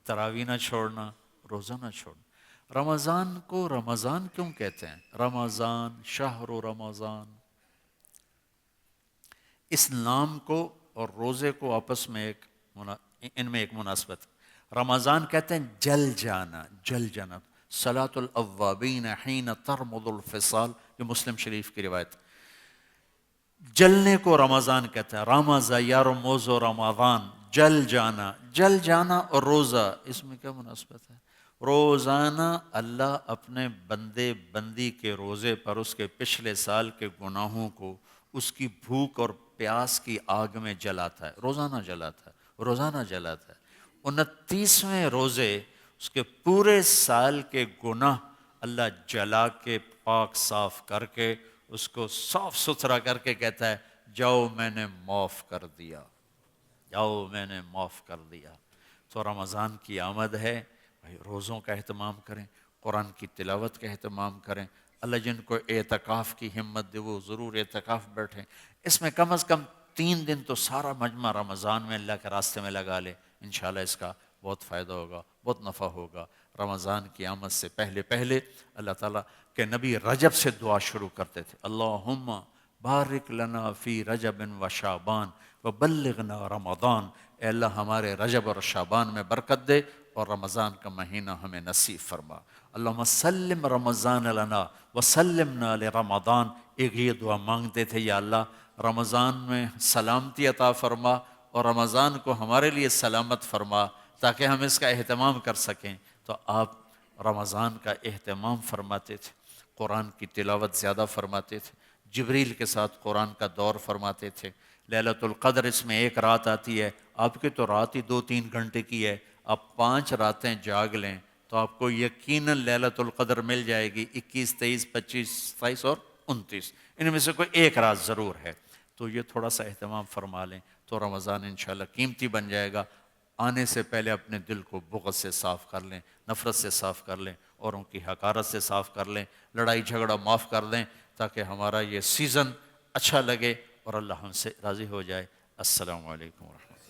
تراوی نہ چھوڑنا، روزہ نہ چھوڑنا۔ رمضان کو رمضان کیوں کہتے ہیں؟ رمضان، شہر رمضان، اس نام کو اور روزے کو آپس میں ان میں ایک مناسبت۔ رمضان کہتے ہیں جل جانا، جل جانا۔ صلاۃ الاوابین حین ترمض الفصال، یہ مسلم شریف کی روایت۔ جلنے کو رمضان کہتے ہیں، رمض یرمض رمضان، جل جانا۔ جل جانا اور روزہ، اس میں کیا مناسبت ہے؟ روزانہ اللہ اپنے بندے بندی کے روزے پر اس کے پچھلے سال کے گناہوں کو اس کی بھوک اور پیاس کی آگ میں جلاتا ہے، روزانہ جلاتا ہے، روزانہ جلاتا ہے۔ 29ویں روزے اس کے پورے سال کے گناہ اللہ جلا کے پاک صاف کر کے اس کو صاف ستھرا کر کے کہتا ہے جاؤ میں نے معاف کر دیا، جاؤ میں نے معاف کر دیا۔ تو رمضان کی آمد ہے، بھائی روزوں کا اہتمام کریں، قرآن کی تلاوت کا اہتمام کریں۔ اللہ جن کو اعتکاف کی ہمت دے وہ ضرور اعتکاف بیٹھیں۔ اس میں کم از کم 3 دن تو سارا مجمع رمضان میں اللہ کے راستے میں لگا لے، انشاءاللہ اس کا بہت فائدہ ہوگا، بہت نفع ہوگا۔ رمضان کی آمد سے پہلے پہلے اللہ تعالیٰ کے نبی رجب سے دعا شروع کرتے تھے، اللہم بارک لنا فی رجب و شعبان وبلغنا رمضان، اے اللہ ہمارے رجب اور شعبان میں برکت دے اور رمضان کا مہینہ ہمیں نصیب فرما۔ اللہم سلم رمضان لنا وسلمنا لرمضان، ایک یہ دعا مانگتے تھے، یا اللہ رمضان میں سلامتی عطا فرما اور رمضان کو ہمارے لیے سلامت فرما تاکہ ہم اس کا اہتمام کر سکیں۔ تو آپ رمضان کا اہتمام فرماتے تھے، قرآن کی تلاوت زیادہ فرماتے تھے، جبریل کے ساتھ قرآن کا دور فرماتے تھے۔ لیلۃ القدر اس میں ایک رات آتی ہے، آپ کی تو رات ہی 2-3 گھنٹے کی ہے، آپ 5 راتیں جاگ لیں تو آپ کو یقیناً لیلۃ القدر مل جائے گی۔ 21، 23، 25، 27 اور 29، ان میں سے کوئی ایک رات ضرور ہے، تو یہ تھوڑا سا اہتمام فرما لیں تو رمضان انشاءاللہ قیمتی بن جائے گا۔ آنے سے پہلے اپنے دل کو بغض سے صاف کر لیں، نفرت سے صاف کر لیں، اوروں کی حقارت سے صاف کر لیں، لڑائی جھگڑا معاف کر دیں تاکہ ہمارا یہ سیزن اچھا لگے اور اللہ ہم سے راضی ہو جائے۔ السلام علیکم ورحمۃ اللہ۔